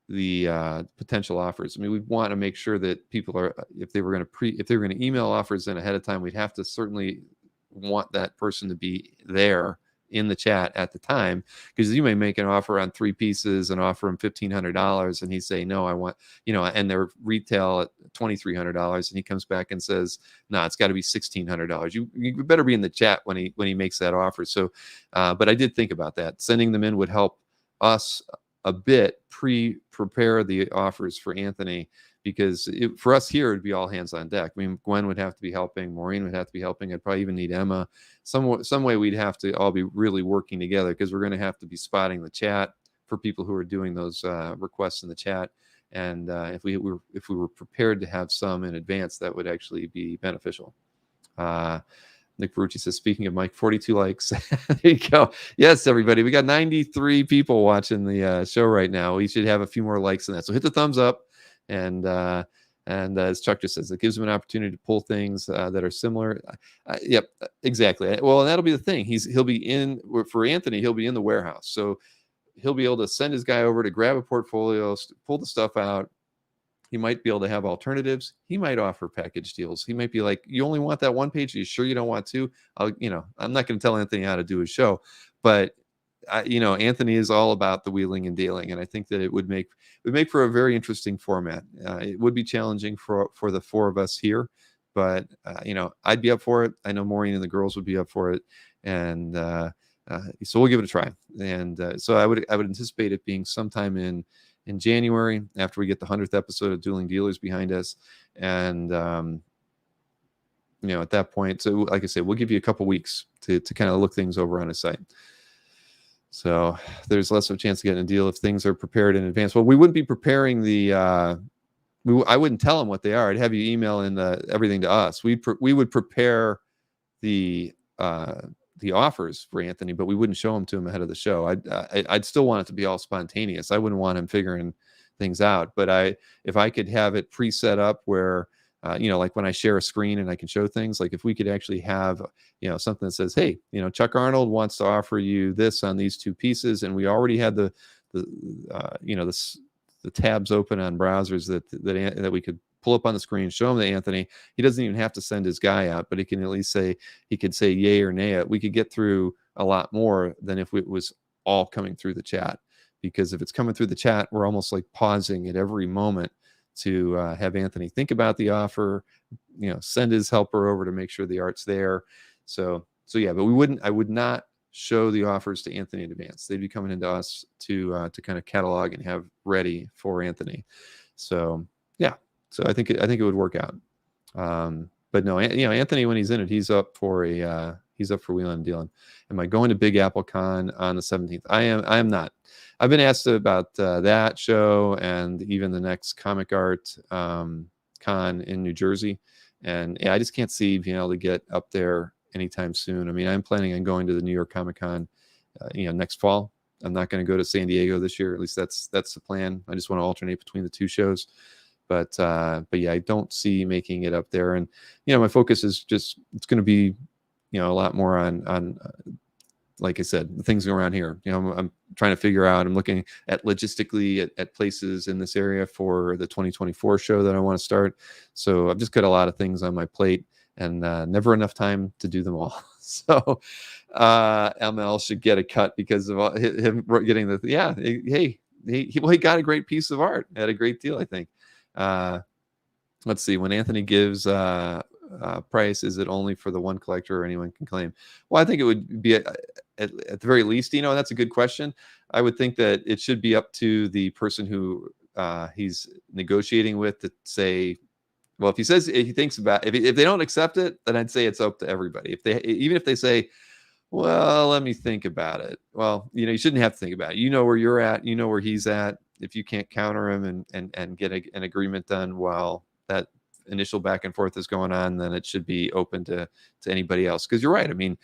Speaker 1: the potential offers. I mean, we want to make sure that people are, if they were going to email offers in ahead of time, we'd have to certainly want that person to be there in the chat at the time, because you may make an offer on 3 pieces and offer him $1,500, and he say, no, I want, and they're retail at $2,300, and he comes back and says, no, it's got to be $1,600. You better be in the chat when he makes that offer. So, but I did think about that. Sending them in would help us a bit prepare the offers for Anthony, because for us here, it'd be all hands on deck. I mean, Gwen would have to be helping, Maureen would have to be helping. I'd probably even need Emma. Some way we'd have to all be really working together, because we're going to have to be spotting the chat for people who are doing those requests in the chat. And if we were prepared to have some in advance, that would actually be beneficial. Nick Ferrucci says, speaking of Mike, 42 likes. There you go. Yes, everybody. We got 93 people watching the show right now. We should have a few more likes than that. So hit the thumbs up. And as Chuck just says, it gives him an opportunity to pull things that are similar. Yep, exactly. Well, and that'll be the thing. He'll be in, for Anthony, he'll be in the warehouse. So he'll be able to send his guy over to grab a portfolio, pull the stuff out. He might be able to have alternatives. He might offer package deals. He might be like, you only want that one page? Are you sure you don't want 2? I'm not going to tell Anthony how to do his show, but Anthony is all about the wheeling and dealing, and I think that it would make for a very interesting format. It would be challenging for the 4 of us here, but I'd be up for it. I know Maureen and the girls would be up for it, and so we'll give it a try. And so I would anticipate it being sometime in January, after we get the 100th episode of Dueling Dealers behind us, and at that point, so like I said, we'll give you a couple weeks to kind of look things over on his site. So there's less of a chance of getting a deal if things are prepared in advance. Well, we wouldn't be preparing I wouldn't tell them what they are. I'd have you email in everything to us. We would prepare the offers for Anthony, but we wouldn't show them to him ahead of the show. I'd still want it to be all spontaneous. I wouldn't want him figuring things out. But if I could have it pre-set up where, like when I share a screen and I can show things, like if we could actually have, something that says, hey, Chuck Arnold wants to offer you this on these 2 pieces, and we already had the the tabs open on browsers that we could pull up on the screen, show him to Anthony. He doesn't even have to send his guy out, but he can at least say, he could say yay or nay it. We could get through a lot more than if it was all coming through the chat, because if it's coming through the chat, we're almost like pausing at every moment to have Anthony think about the offer, send his helper over to make sure the art's there. So yeah, but I would not show the offers to Anthony in advance. They'd be coming into us to kind of catalog and have ready for Anthony. So yeah, so I think it would work out. But no, Anthony, when he's in it, he's up for wheeling and dealing. Am I going to Big Apple Con on the 17th? I am not. I've been asked about that show and even the next comic art con in New Jersey, and I just can't see being able to get up there anytime soon. I mean, I'm planning on going to the New York Comic Con, next fall. I'm not going to go to San Diego this year. At least that's the plan. I just want to alternate between the two shows. But yeah, I don't see making it up there. And my focus is just, it's going to be a lot more on like I said, the things around here. I'm trying to figure out. I'm looking at logistically at places in this area for the 2024 show that I want to start. So I've just got a lot of things on my plate, and never enough time to do them all. So ML should get a cut because of him getting the he got a great piece of art at a great deal, I think. Let's see, when Anthony gives price, is it only for the one collector or anyone can claim? Well, I think it would be at the very least, that's a good question. I would think that it should be up to the person who he's negotiating with to say, well, if he thinks about, if they don't accept it, then I'd say it's up to everybody. Even if they say, well, let me think about it. Well, you shouldn't have to think about it. You know where you're at. You know where he's at. If you can't counter him and get an agreement done while that initial back and forth is going on, then it should be open to anybody else. Because you're right. I mean,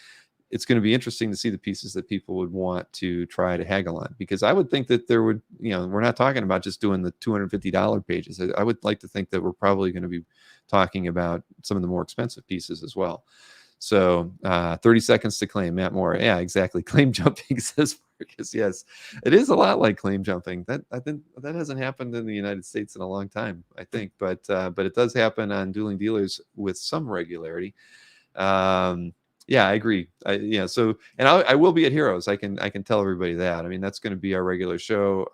Speaker 1: it's going to be interesting to see the pieces that people would want to try to haggle on, because I would think that there would, we're not talking about just doing the $250 pages. I would like to think that we're probably going to be talking about some of the more expensive pieces as well. So 30 seconds to claim, Matt Moore. Yeah, exactly. Claim jumping, says Marcus. Yes, it is a lot like claim jumping. I think that hasn't happened in the United States in a long time, I think, but it does happen on Dueling Dealers with some regularity. Yeah, I agree. So, and I will be at Heroes. I can tell everybody that. I mean, that's going to be our regular show.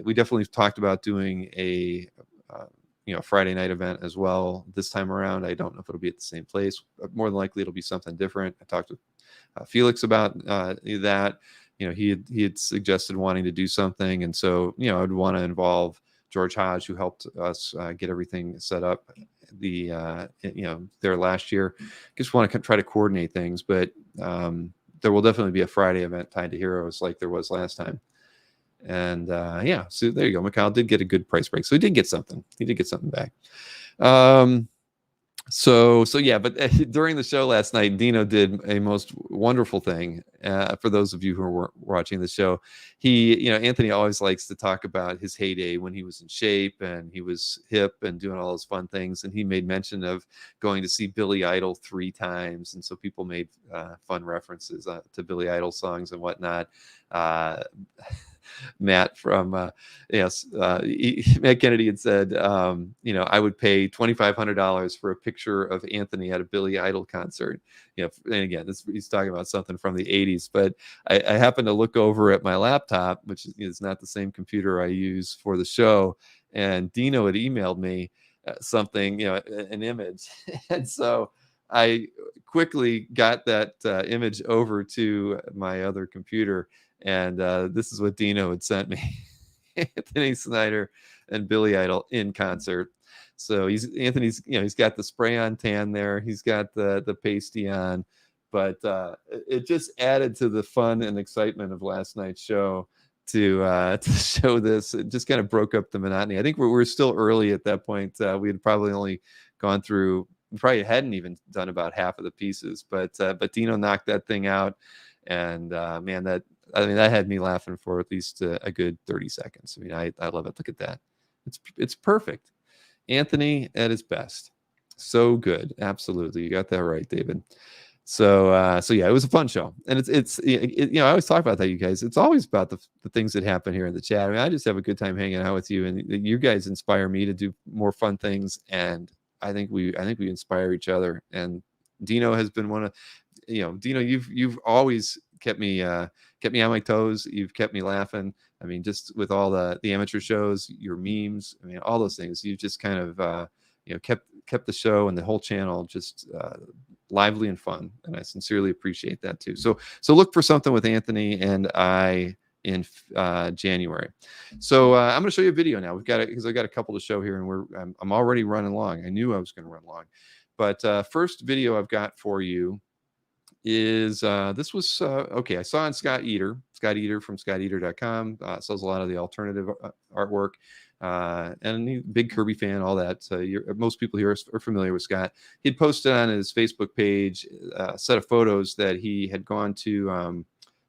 Speaker 1: We definitely talked about doing a Friday night event as well this time around. I don't know if it'll be at the same place. More than likely, it'll be something different. I talked with Felix about that. He had suggested wanting to do something, and so I'd want to involve George Hodge, who helped us get everything set up there last year. Just want to try to coordinate things, but there will definitely be a Friday event tied to Heroes like there was last time. And so there you go. Mikhail did get a good price break, so he did get something. He did get something back. So yeah, but during the show last night, Dino did a most wonderful thing. For those of you who are watching the show, Anthony always likes to talk about his heyday when he was in shape and he was hip and doing all those fun things. And he made mention of going to see Billy Idol 3 times, and so people made fun references to Billy Idol songs and whatnot. Matt from Matt Kennedy had said, I would pay $2,500 for a picture of Anthony at a Billy Idol concert. And again, he's talking about something from the 80s. But I happened to look over at my laptop, which is not the same computer I use for the show, and Dino had emailed me something, an image, and so I quickly got that image over to my other computer. And this is what Dino had sent me. Anthony Snyder and Billy Idol in concert. So Anthony's got the spray on tan there. He's got the pasty on, but it just added to the fun and excitement of last night's show to show this. It just kind of broke up the monotony. I think we're still early at that point. We had probably only gone through, probably hadn't even done about half of the pieces, but Dino knocked that thing out. And man, that had me laughing for at least a good 30 seconds. I mean, I love it. Look at that. It's perfect. Anthony at his best. So good. Absolutely. You got that right, David. So yeah, it was a fun show, and I always talk about that, you guys. It's always about the things that happen here in the chat. I mean, I just have a good time hanging out with you, and you guys inspire me to do more fun things, and I think we inspire each other. And Dino has been one of, Dino, you've always kept me on my toes. You've kept me laughing. I mean, just with all the amateur shows, your memes, I mean, all those things. You've just kind of kept the show and the whole channel just lively and fun, and I sincerely appreciate that too. So look for something with Anthony and I in January. So I'm going to show you a video now. We've got it because I got a couple to show here, and I'm already running long. I knew I was going to run long, but first video I've got for you is this was okay. I saw on Scott Eater from scotteater.com. Sells a lot of the alternative artwork, and he's a big Kirby fan, all that. So most people here are familiar with Scott. He'd posted on his Facebook page a set of photos that he had gone to.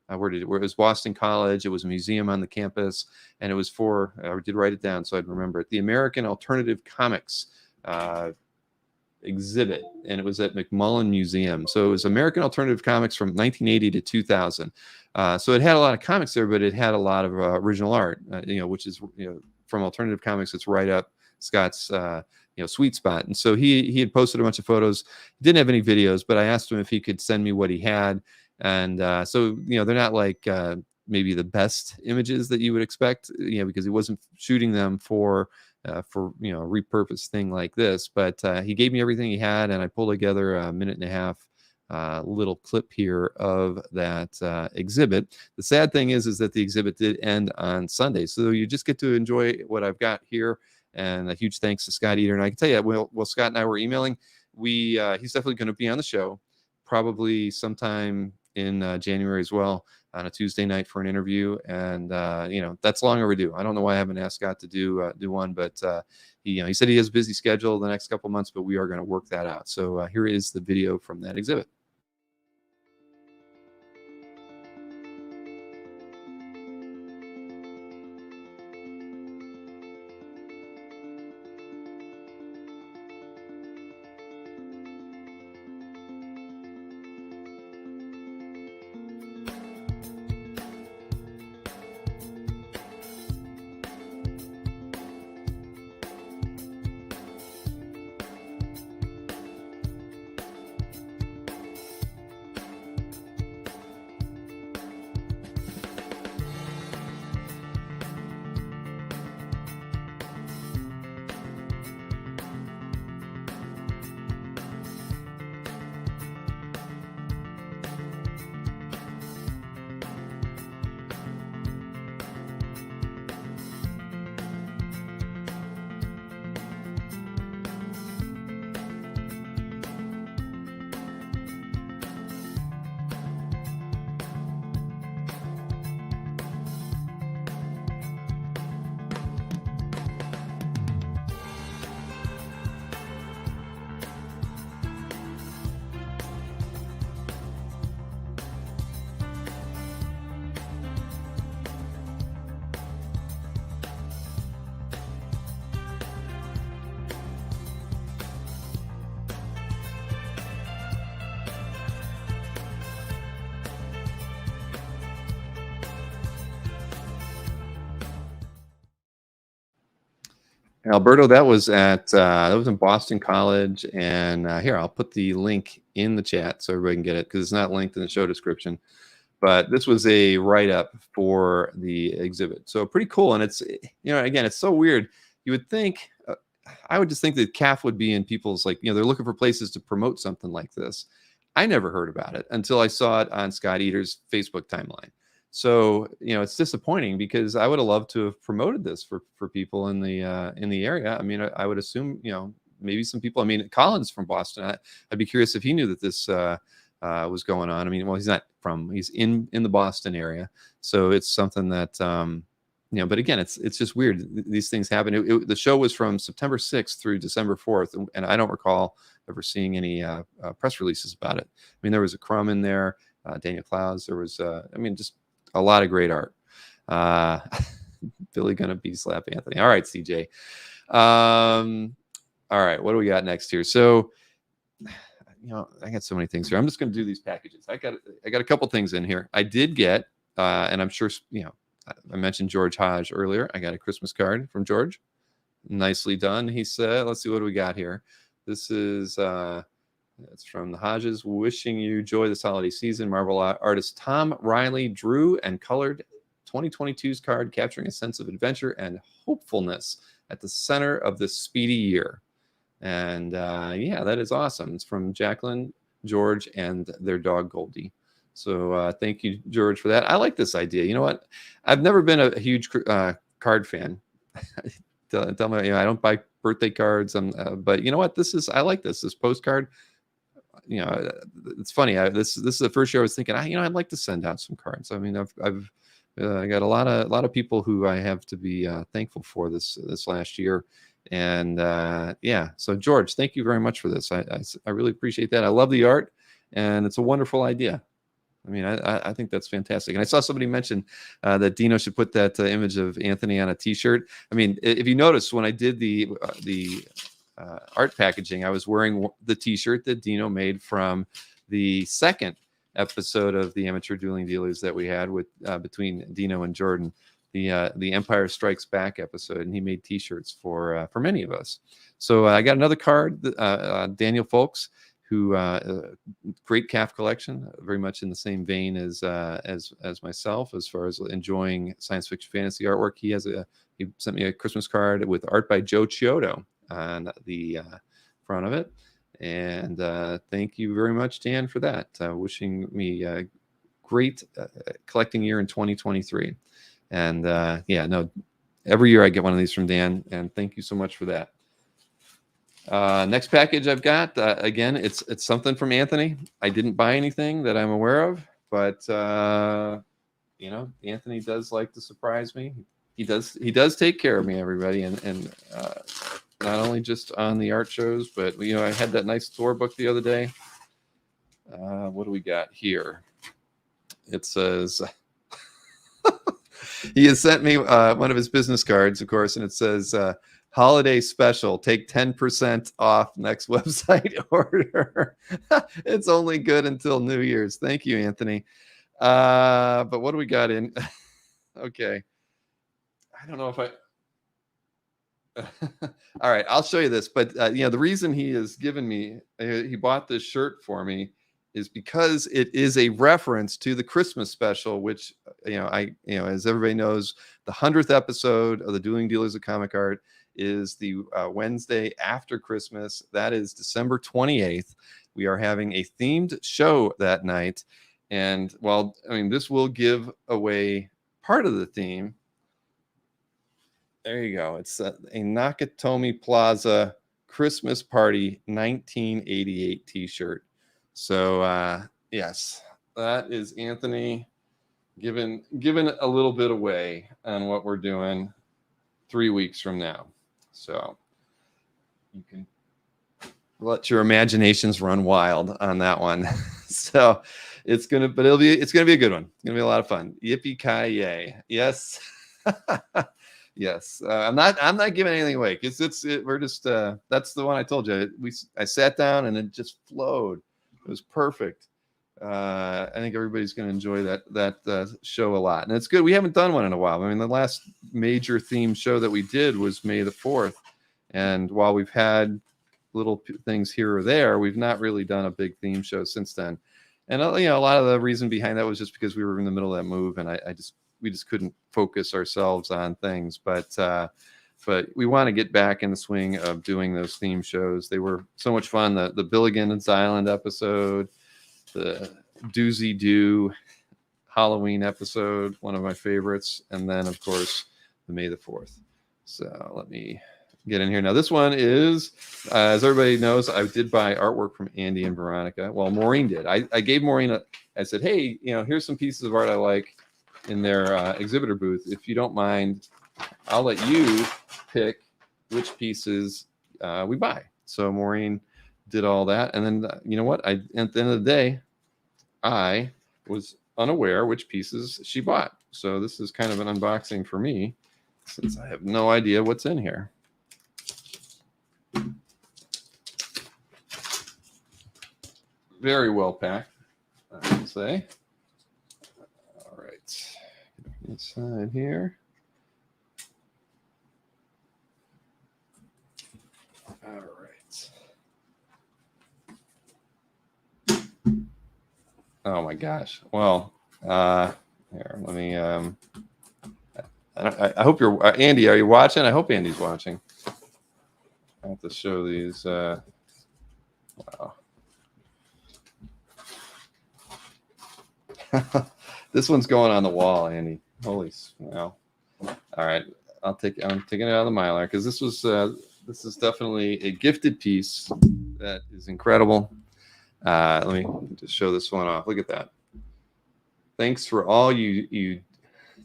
Speaker 1: Where it was Boston College. It was a museum on the campus, and it was for, I did write it down so I'd remember it, the American Alternative Comics exhibit, and it was at McMullen Museum. So it was American Alternative Comics from 1980 to 2000. So it had a lot of comics there, but it had a lot of original art, which is, from alternative comics, it's right up Scott's sweet spot. And so he had posted a bunch of photos. He didn't have any videos, but I asked him if he could send me what he had. And so they're not like maybe the best images that you would expect, because he wasn't shooting them for a repurposed thing like this. But he gave me everything he had, and I pulled together a 1.5 minute little clip here of that exhibit. The sad thing is that the exhibit did end on Sunday, so you just get to enjoy what I've got here. And a huge thanks to Scott Eater. And I can tell you, while Scott and I were emailing, he's definitely going to be on the show, probably sometime in January as well, on a Tuesday night for an interview. And that's long overdue. I don't know why I haven't asked Scott to do one, but he said he has a busy schedule the next couple months, but we are going to work that out. So here is the video from that exhibit. Alberto, that was in Boston College, and here I'll put the link in the chat so everybody can get it, because it's not linked in the show description. But this was a write-up for the exhibit, so pretty cool. And it's again, it's so weird. You would think, I would just think that CAF would be in people's, like, they're looking for places to promote something like this. I never heard about it until I saw it on Scott Eater's Facebook timeline. So it's disappointing, because I would have loved to have promoted this for people in the area. I mean, I would assume maybe some people. I mean, Colin's from Boston. I'd be curious if he knew that this was going on. I mean, well, he's in the Boston area, so it's something that but again, it's just weird. These things happen. The show was from September 6th through December 4th, and I don't recall ever seeing any press releases about it. I mean, there was a Crumb in there, Daniel Clowes. There was just a lot of great art. Billy gonna be slap Anthony. All right, CJ. All right, what do we got next here? So I got so many things here. I'm just going to do these packages. I got a couple things in here. I did get, and I'm sure, I mentioned George Hodge earlier. I got a Christmas card from George. Nicely done. He said, let's see what do we got here. This is, it's from the Hodges. Wishing you joy this holiday season. Marvel artist Tom Riley drew and colored 2022's card, capturing a sense of adventure and hopefulness at the center of this speedy year. And yeah, that is awesome. It's from Jacqueline, George, and their dog Goldie. So thank you, George, for that. I like this idea. You know what? I've never been a huge card fan. Tell me, I don't buy birthday cards. But you know what? I like this postcard. It's funny. This is the first year I was thinking, I'd like to send out some cards. I mean, I've got a lot of people who I have to be thankful for this last year. And yeah, so George, thank you very much for this. I really appreciate that. I love the art, and it's a wonderful idea. I mean, I think that's fantastic. And I saw somebody mention that Dino should put that image of Anthony on a T-shirt. I mean, if you notice, when I did the art packaging, I was wearing the T-shirt that Dino made from the second episode of the Amateur Dueling Dealers that we had with between Dino and Jordan, the Empire Strikes Back episode, and he made T-shirts for many of us. So I got another card, Daniel Folks, who great calf collection, very much in the same vein as myself as far as enjoying science fiction fantasy artwork. He sent me a Christmas card with art by Joe Chiodo on the front of it. And thank you very much, Dan, for that. Wishing me a great collecting year in 2023. And yeah, no, every year I get one of these from Dan, and thank you so much for that. Next package I've got, again, it's something from Anthony. I didn't buy anything that I'm aware of, but Anthony does like to surprise me. He does take care of me, everybody, and not only just on the art shows, but I had that nice tour book the other day. What do we got here? It says he has sent me one of his business cards, of course, and it says holiday special, take 10% off next website order. It's only good until New Year's. Thank you, Anthony. But what do we got in? Okay. I don't know if all right, I'll show you this. But the reason he has given me, he bought this shirt for me, is because it is a reference to the Christmas special, which as everybody knows, the 100th episode of the Dueling Dealers of Comic Art is the Wednesday after Christmas. That is December 28th. We are having a themed show that night, and this will give away part of the theme. There you go. It's a Nakatomi Plaza Christmas Party 1988 T-shirt. So yes, that is Anthony giving a little bit away on what we're doing 3 weeks from now. So you can let your imaginations run wild on that one. So it's gonna be a good one. It's gonna be a lot of fun. Yippee-ki-yay! Yes. Yes, I'm not giving anything away. We're just that's the one I told you. I sat down and it just flowed. It was perfect. I think everybody's going to enjoy that show a lot, and it's good. We haven't done one in a while. I mean, the last major theme show that we did was May the 4th, and while we've had little things here or there, we've not really done a big theme show since then. And a lot of the reason behind that was just because we were in the middle of that move, and we just couldn't focus ourselves on things. But we want to get back in the swing of doing those theme shows. They were so much fun. The Billigan's Island episode, the Doozy Doo Halloween episode, one of my favorites. And then, of course, the May the 4th. So let me get in here. Now, this one is, as everybody knows, I did buy artwork from Andy and Veronica. Well, Maureen did. I gave Maureen I said, hey, here's some pieces of art I like in their exhibitor booth. If you don't mind, I'll let you pick which pieces we buy. So Maureen did all that. And then, you know what? At the end of the day, I was unaware which pieces she bought. So this is kind of an unboxing for me, since I have no idea what's in here. very well packed, I would say. All right, inside here. All right. Oh my gosh. Well, here, let me. I hope you're Andy. Are you watching? I hope Andy's watching. I have to show these. Wow. This one's going on the wall, Andy. Holy smell! All right, I'm taking it out of the Mylar because this is definitely a gifted piece that is incredible. Let me just show this one off. Look at that. Thanks for all you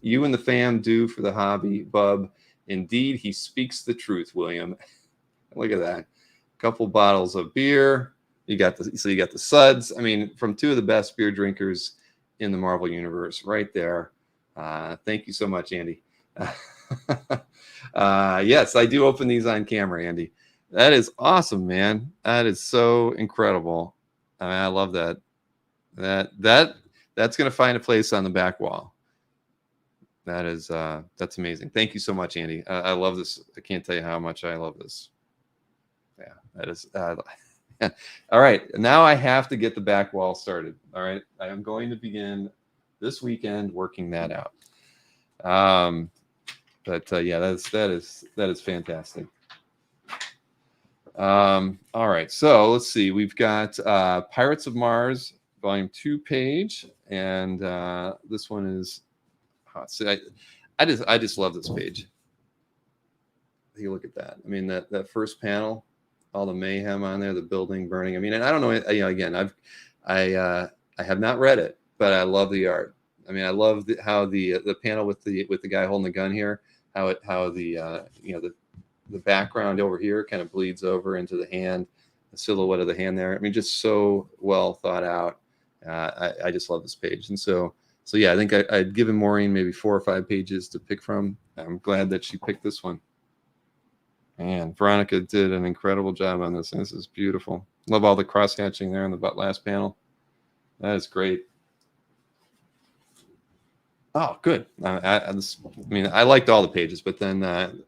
Speaker 1: and the fam do for the hobby, Bub. Indeed, he speaks the truth, William. Look at that. A couple bottles of beer. You got the suds. I mean, from two of the best beer drinkers in the Marvel universe, right there. Thank you so much, Andy. Yes, I do open these on camera, Andy. That is awesome, man. That is so incredible. I mean, I love that. That's gonna find a place on the back wall. That's amazing. Thank you so much, Andy. I love this. I can't tell you how much I love this. Yeah, that is. All right, now I have to get the back wall started. All right, I am going to begin this weekend working that out. Yeah, that is fantastic. All right, so let's see. We've got Pirates of Mars, Volume 2 page, and this one is. So I just love this page. Take a look at that. I mean, that first panel, all the mayhem on there, the building burning. I mean, and I don't know, again, I have not read it, but I love the art. I mean, I love how the panel with the guy holding the gun here, how the background over here kind of bleeds over into the hand, the silhouette of the hand there. I mean, just so well thought out. I just love this page, and so yeah, I think I'd given Maureen maybe 4 or 5 pages to pick from. I'm glad that she picked this one. And Veronica did an incredible job on this. This is beautiful. Love all the cross hatching there in the last panel. That is great. Oh, good. I mean, I liked all the pages, but then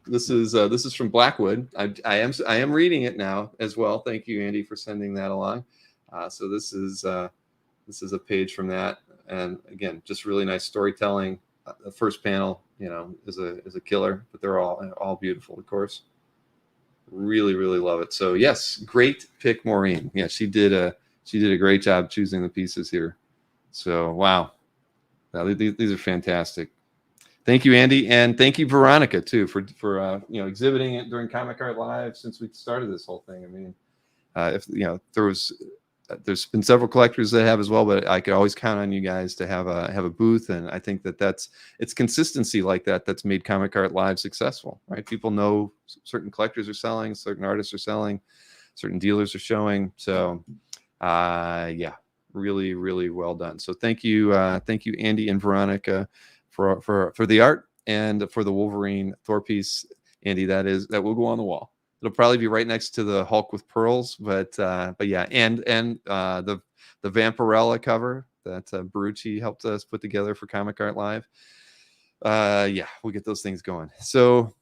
Speaker 1: this is from Blackwood. I am reading it now as well. Thank you, Andy, for sending that along. So this is a page from that, and again, just really nice storytelling. The first panel, is a killer, but they're all beautiful, of course. Really, really love it. So yes, great pick, Maureen. Yeah, she did a great job choosing the pieces here. So wow, these are fantastic. Thank you, Andy, and thank you, Veronica, too, for exhibiting it during Comic Art Live since we started this whole thing. I mean, there's been several collectors that have as well, but I could always count on you guys to have a booth, and I think it's consistency like that that's made Comic Art Live successful, right? People know certain collectors are selling, certain artists are selling, certain dealers are showing. So, yeah, really, really well done. So thank you, Andy and Veronica, for the art and for the Wolverine Thor piece, Andy. That will go on the wall. It'll probably be right next to the Hulk with pearls, but yeah, and the Vampirella cover that Barucci helped us put together for Comic Art Live. Yeah, we'll get those things going. So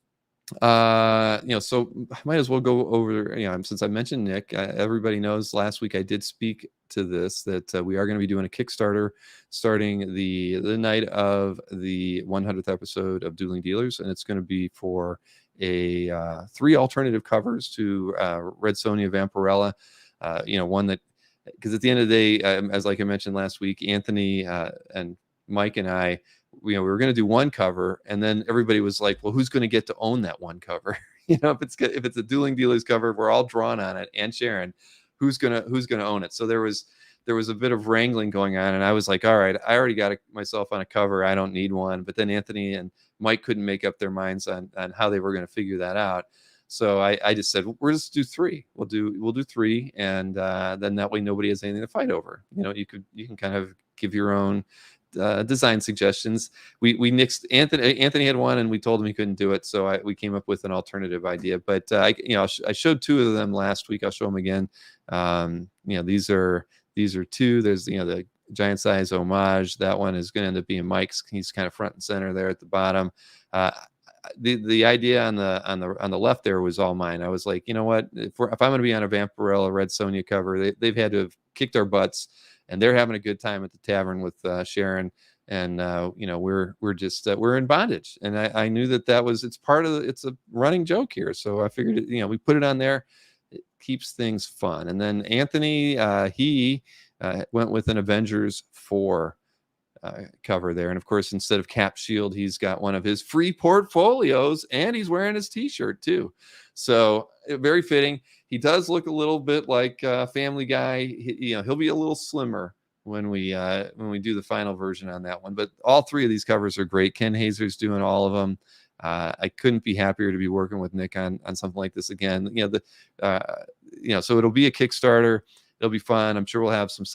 Speaker 1: so I might as well go over. Since I mentioned Nick, everybody knows last week I did speak to this that we are going to be doing a Kickstarter starting the night of the 100th episode of Dueling Dealers, and it's going to be for 3 alternative covers to Red Sonja Vampirella. One that, because at the end of the day, as like I mentioned last week, Anthony and Mike and I, we were going to do one cover, and then everybody was like, well, who's going to get to own that one cover? If it's a Dueling Dealers cover, we're all drawn on it, and Sharon, who's gonna own it? So there was a bit of wrangling going on, and I was like, all right, I already got myself on a cover, I don't need one. But then Anthony and Mike couldn't make up their minds on how they were going to figure that out. So I just said, we'll just do 3. We'll do 3, and then that way nobody has anything to fight over. You can kind of give your own design suggestions. We nixed Anthony had one, and we told him he couldn't do it, so we came up with an alternative idea. But I showed 2 of them last week. I'll show them again. These are these are two. There's the giant size homage. That one is going to end up being Mike's. He's kind of front and center there at the bottom. The idea on the left there was all mine. I was like, you know what, if I'm going to be on a Vampirella Red Sonja cover, they've had to have kicked our butts, and they're having a good time at the tavern with Sharon, and we're just we're in bondage, and I knew that was, it's a running joke here, so I figured we put it on there. It keeps things fun. And then Anthony, he went with an Avengers 4 cover there, and of course, instead of Cap Shield, he's got one of his free portfolios, and he's wearing his t-shirt too, so very fitting. He does look a little bit like Family Guy. He'll be a little slimmer when we do the final version on that one, but all three of these covers are great. Ken Hazer's doing all of them. I couldn't be happier to be working with Nick on something like this again. So it'll be a Kickstarter. It'll be fun. I'm sure we'll have some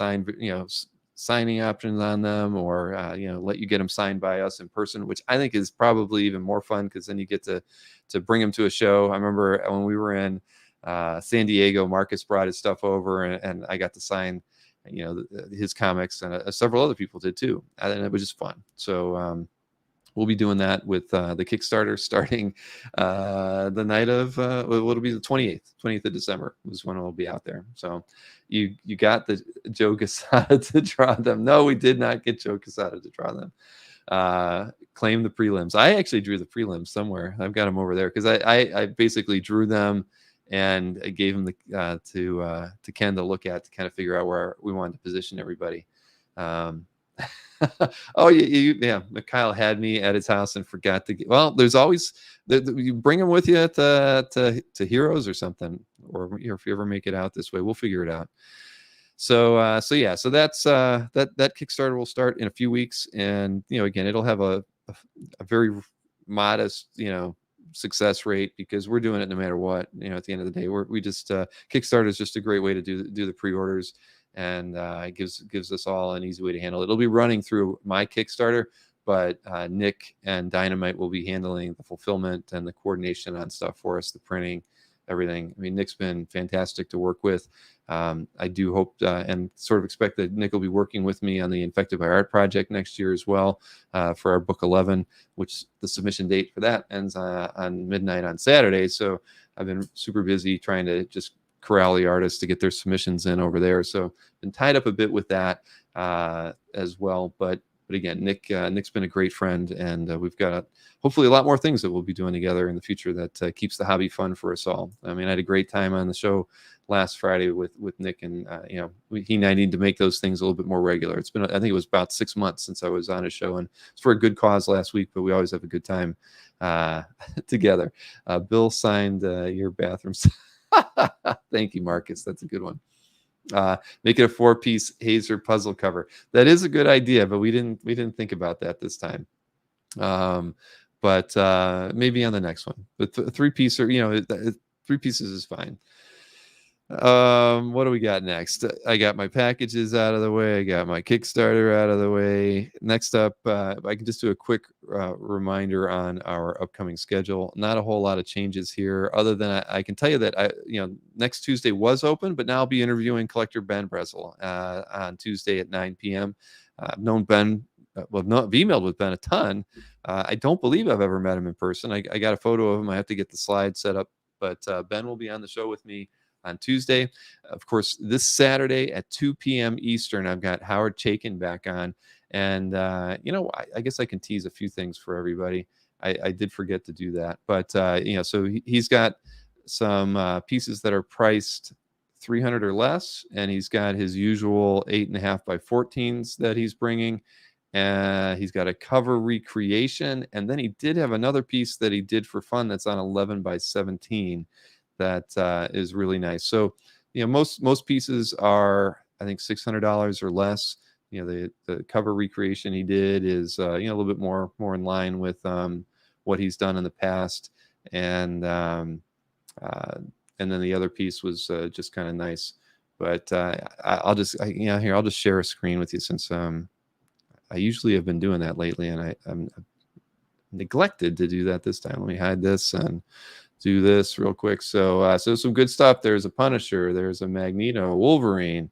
Speaker 1: signing options on them, or let you get them signed by us in person, which I think is probably even more fun, because then you get to bring them to a show. I remember when we were in San Diego, Marcus brought his stuff over, and I got to sign his comics, and several other people did too, and it was just fun. So we'll be doing that with the Kickstarter starting the night of it'll be the 28th of December is when it'll be out there. So you got the Joe Quesada to draw them. No, we did not get Joe Quesada to draw them. Claim the prelims. I actually drew the prelims somewhere. I've got them over there, because I basically drew them and I gave them to Ken to look at, to kind of figure out where we wanted to position everybody. Oh yeah, Kyle had me at his house and forgot to get, well, there's always you bring them with you to Heroes or something, or if you ever make it out this way, we'll figure it out. So that's that Kickstarter will start in a few weeks, and again, it'll have a very modest success rate, because we're doing it no matter what. At the end of the day, we just Kickstarter is just a great way to do the pre-orders, and it gives us all an easy way to handle it. It'll be running through my Kickstarter, but Nick and Dynamite will be handling the fulfillment and the coordination on stuff for us, the printing, everything. I mean, Nick's been fantastic to work with. I do hope and sort of expect that Nick will be working with me on the Infected by Art project next year as well, for our book 11, which the submission date for that ends on midnight on Saturday. So I've been super busy trying to just corral the artists to get their submissions in over there. So been tied up a bit with that as well. But again, Nick's been a great friend, and we've got hopefully a lot more things that we'll be doing together in the future that keeps the hobby fun for us all. I mean, I had a great time on the show last Friday with Nick, and he and I need to make those things a little bit more regular. It's been, I think it was about 6 months since I was on a show, and it's for a good cause last week, but we always have a good time together. Bill signed your bathroom. Thank you, Marcus. That's a good one. Make it a 4-piece Hazer puzzle cover. That is a good idea, but we didn't think about that this time. But maybe on the next one. But 3-piece, or 3 pieces is fine. What do we got next? I got my packages out of the way. I got my Kickstarter out of the way. Next up, I can just do a quick reminder on our upcoming schedule. Not a whole lot of changes here, other than I can tell you that next Tuesday was open, but now I'll be interviewing collector Ben Brezel on Tuesday at 9 p.m. I've known Ben. I've emailed with Ben a ton. I don't believe I've ever met him in person. I got a photo of him. I have to get the slide set up, but Ben will be on the show with me on Tuesday. Of course, this Saturday at 2 p.m. Eastern, I've got Howard Chaykin back on. And, I guess I can tease a few things for everybody. I did forget to do that. But, so he's got some pieces that are priced $300 or less. And he's got his usual 8.5 by 14s that he's bringing. He's got a cover recreation. And then he did have another piece that he did for fun that's on 11 by 17. That is really nice. So, most pieces are, I think, $600 or less. The cover recreation he did is, a little bit more in line with what he's done in the past, and then the other piece was just kind of nice. But I'll just share a screen with you, since I usually have been doing that lately, and I'm neglected to do that this time. Let me hide this and do this real quick. So some good stuff. There's a Punisher, there's a Magneto, Wolverine,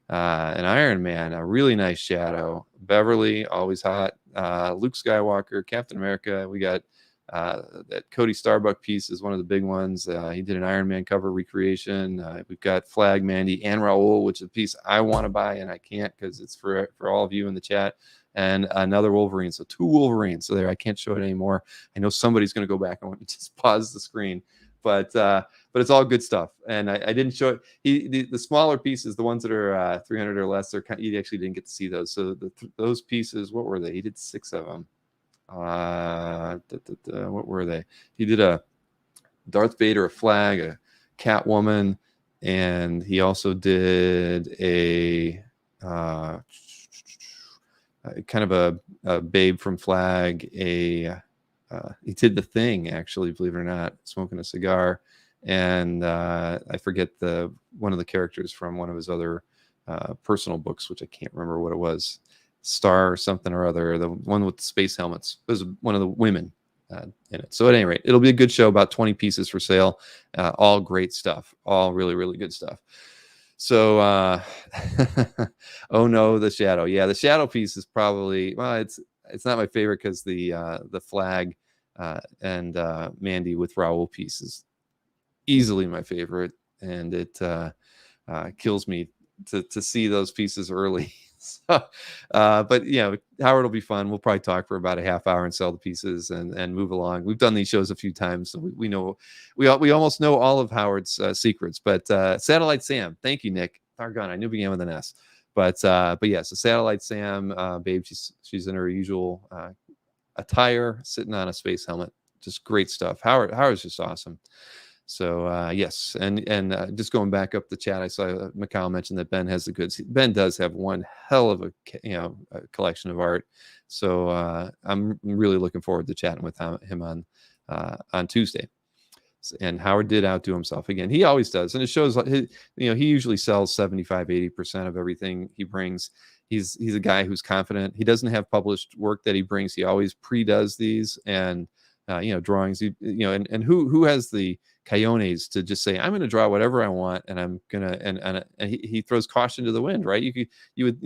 Speaker 1: an Iron Man, a really nice shadow. Beverly, always hot. Luke Skywalker, Captain America. We got that Cody Starbuck piece is one of the big ones. He did an Iron Man cover recreation. We've got Flag, Mandy, and Raul, which is a piece I want to buy and I can't because it's for all of you in the chat. And another Wolverine, so 2 Wolverines. So there, I can't show it anymore. I know somebody's going to go back and want to just pause the screen, but it's all good stuff. And I didn't show it. The smaller pieces, the ones that are 300 or less, you actually didn't get to see those. So those pieces, what were they? He did 6 of them. What were they? He did a Darth Vader, a Flag, a Catwoman, and he also did a kind of a Babe from Flag. He did The Thing, actually, believe it or not, smoking a cigar. And I forget one of the characters from one of his other personal books, which I can't remember what it was. Star or something or other, the one with the space helmets. It was one of the women in it. So at any rate, it'll be a good show. About 20 pieces for sale. All great stuff. All really, really good stuff. So, oh no, the shadow. Yeah, the shadow piece is probably, well, it's not my favorite because the Flag and Mandy with Raul piece is easily my favorite, and it kills me to see those pieces early. So, but Howard will be fun. We'll probably talk for about a half hour and sell the pieces and move along. We've done these shows a few times, so we know we almost know all of Howard's secrets. But Satellite Sam, thank you, Nick. Dargon, I knew it began with an S. But yeah, so Satellite Sam, babe, she's in her usual attire, sitting on a space helmet. Just great stuff. Howard's just awesome. So yes, and just going back up the chat, I saw Mikhail mentioned that Ben has the goods. Ben does have one hell of a collection of art. So I'm really looking forward to chatting with him on Tuesday. And Howard did outdo himself again. He always does, and it shows. He usually sells 75-80% of everything he brings. He's a guy who's confident. He doesn't have published work that he brings. He always pre-does these and drawings. And who has the cojones to just say, I'm going to draw whatever I want, and I'm gonna and he throws caution to the wind, right? You would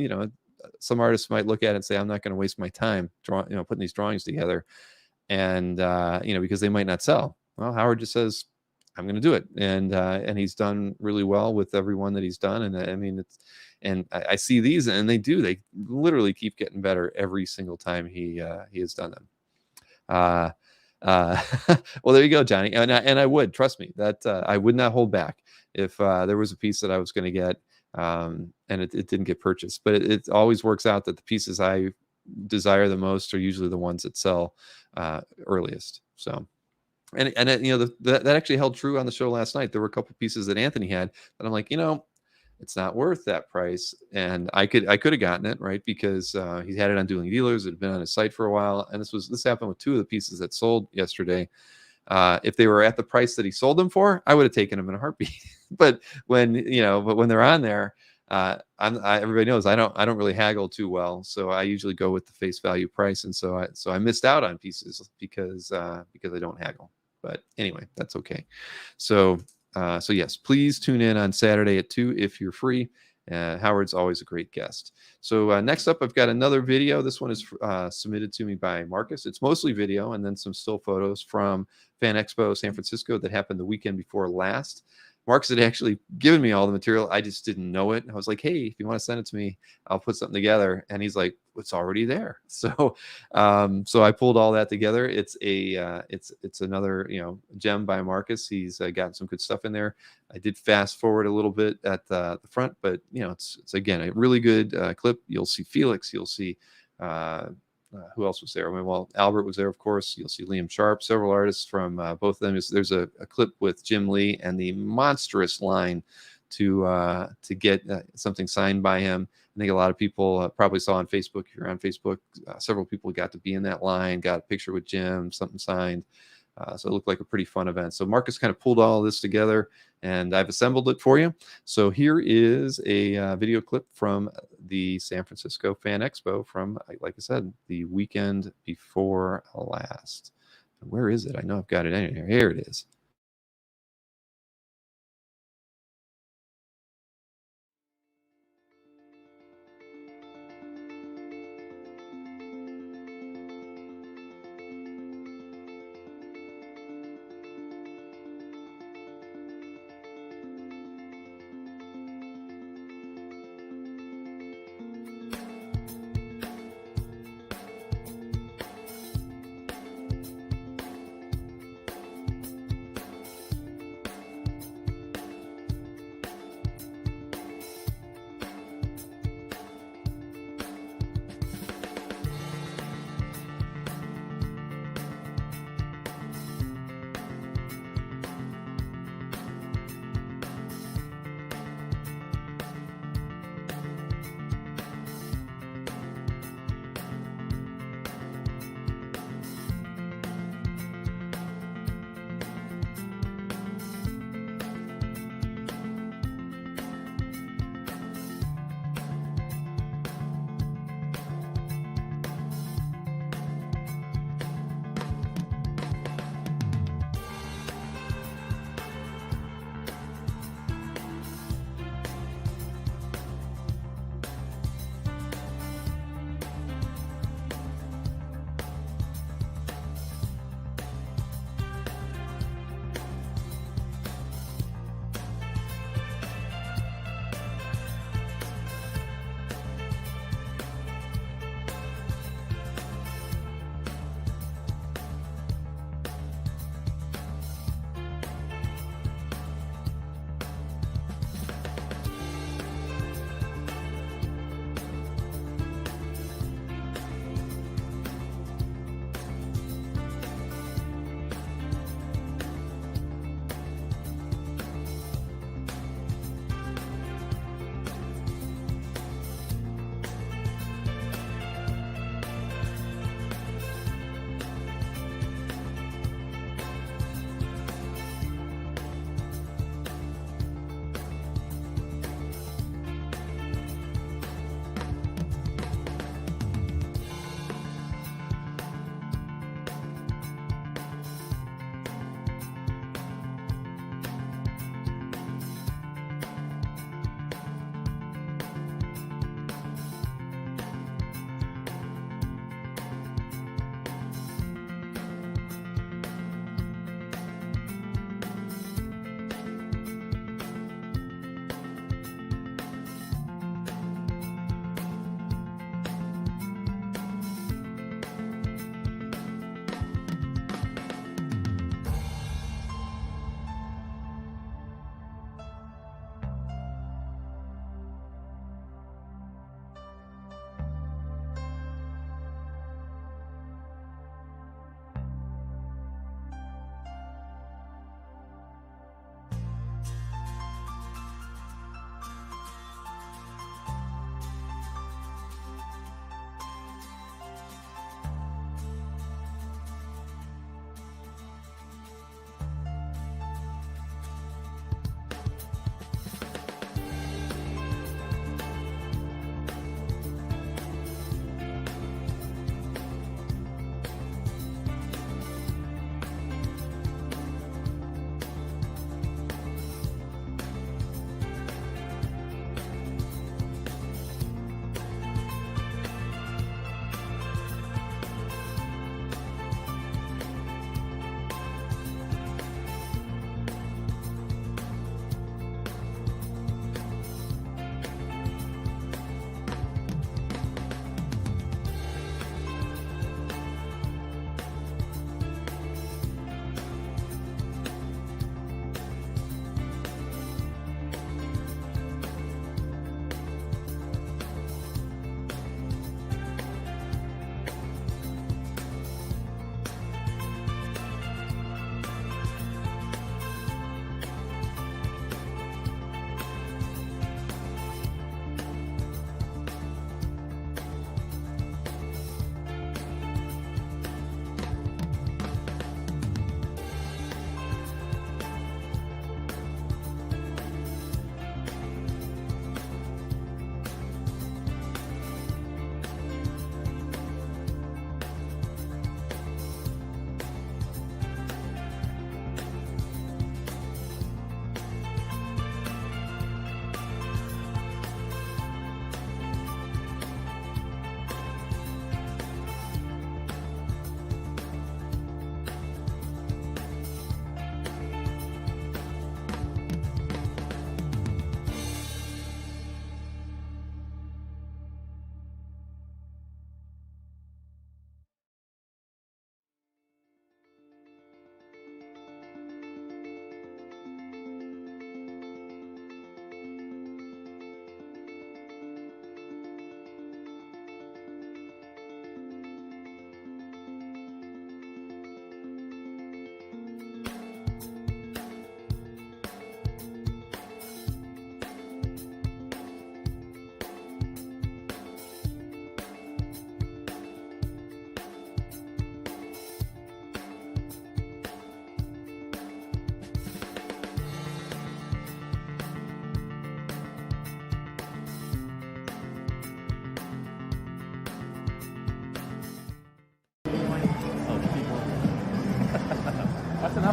Speaker 1: some artists might look at it and say, I'm not going to waste my time putting these drawings together, and because they might not sell. Well, Howard just says, I'm going to do it, and he's done really well with everyone that he's done, and I mean I see these, and they literally keep getting better every single time he has done them. Well, there you go, Johnny. And I would, trust me, that I would not hold back if there was a piece that I was going to get and it didn't get purchased. But it always works out that the pieces I desire the most are usually the ones that sell earliest. So, and that actually held true on the show last night. There were a couple pieces that Anthony had that I'm like, it's not worth that price, and I could have gotten it, right, because he had it on Dueling Dealers. It had been on his site for a while, and this happened with 2 of the pieces that sold yesterday. If they were at the price that he sold them for, I would have taken them in a heartbeat. but when they're on there, everybody knows I don't really haggle too well, so I usually go with the face value price, and so I missed out on pieces because I don't haggle. But anyway, that's okay. So yes, please tune in on Saturday at 2 if you're free. Howard's always a great guest. So next up, I've got another video. This one is submitted to me by Marcus. It's mostly video and then some still photos from Fan Expo San Francisco that happened the weekend before last. Marcus had actually given me all the material. I just didn't know it. I was like, hey, if you want to send it to me, I'll put something together. And he's like, it's already there. So I pulled all that together. It's another gem by Marcus. He's gotten some good stuff in there. I did fast forward a little bit at the front, but it's again a really good clip. You'll see Felix. You'll see who else was there? I mean, well, Albert was there, of course. You'll see Liam Sharp, several artists from both of them. There's a clip with Jim Lee and the monstrous line to get something signed by him. I think a lot of people probably saw on Facebook. If you're on Facebook, several people got to be in that line, got a picture with Jim, something signed. So it looked like a pretty fun event. So Marcus kind of pulled all this together, and I've assembled it for you. So here is a video clip from the San Francisco Fan Expo from, like I said, the weekend before last. Where is it? I know I've got it in here. Here it is.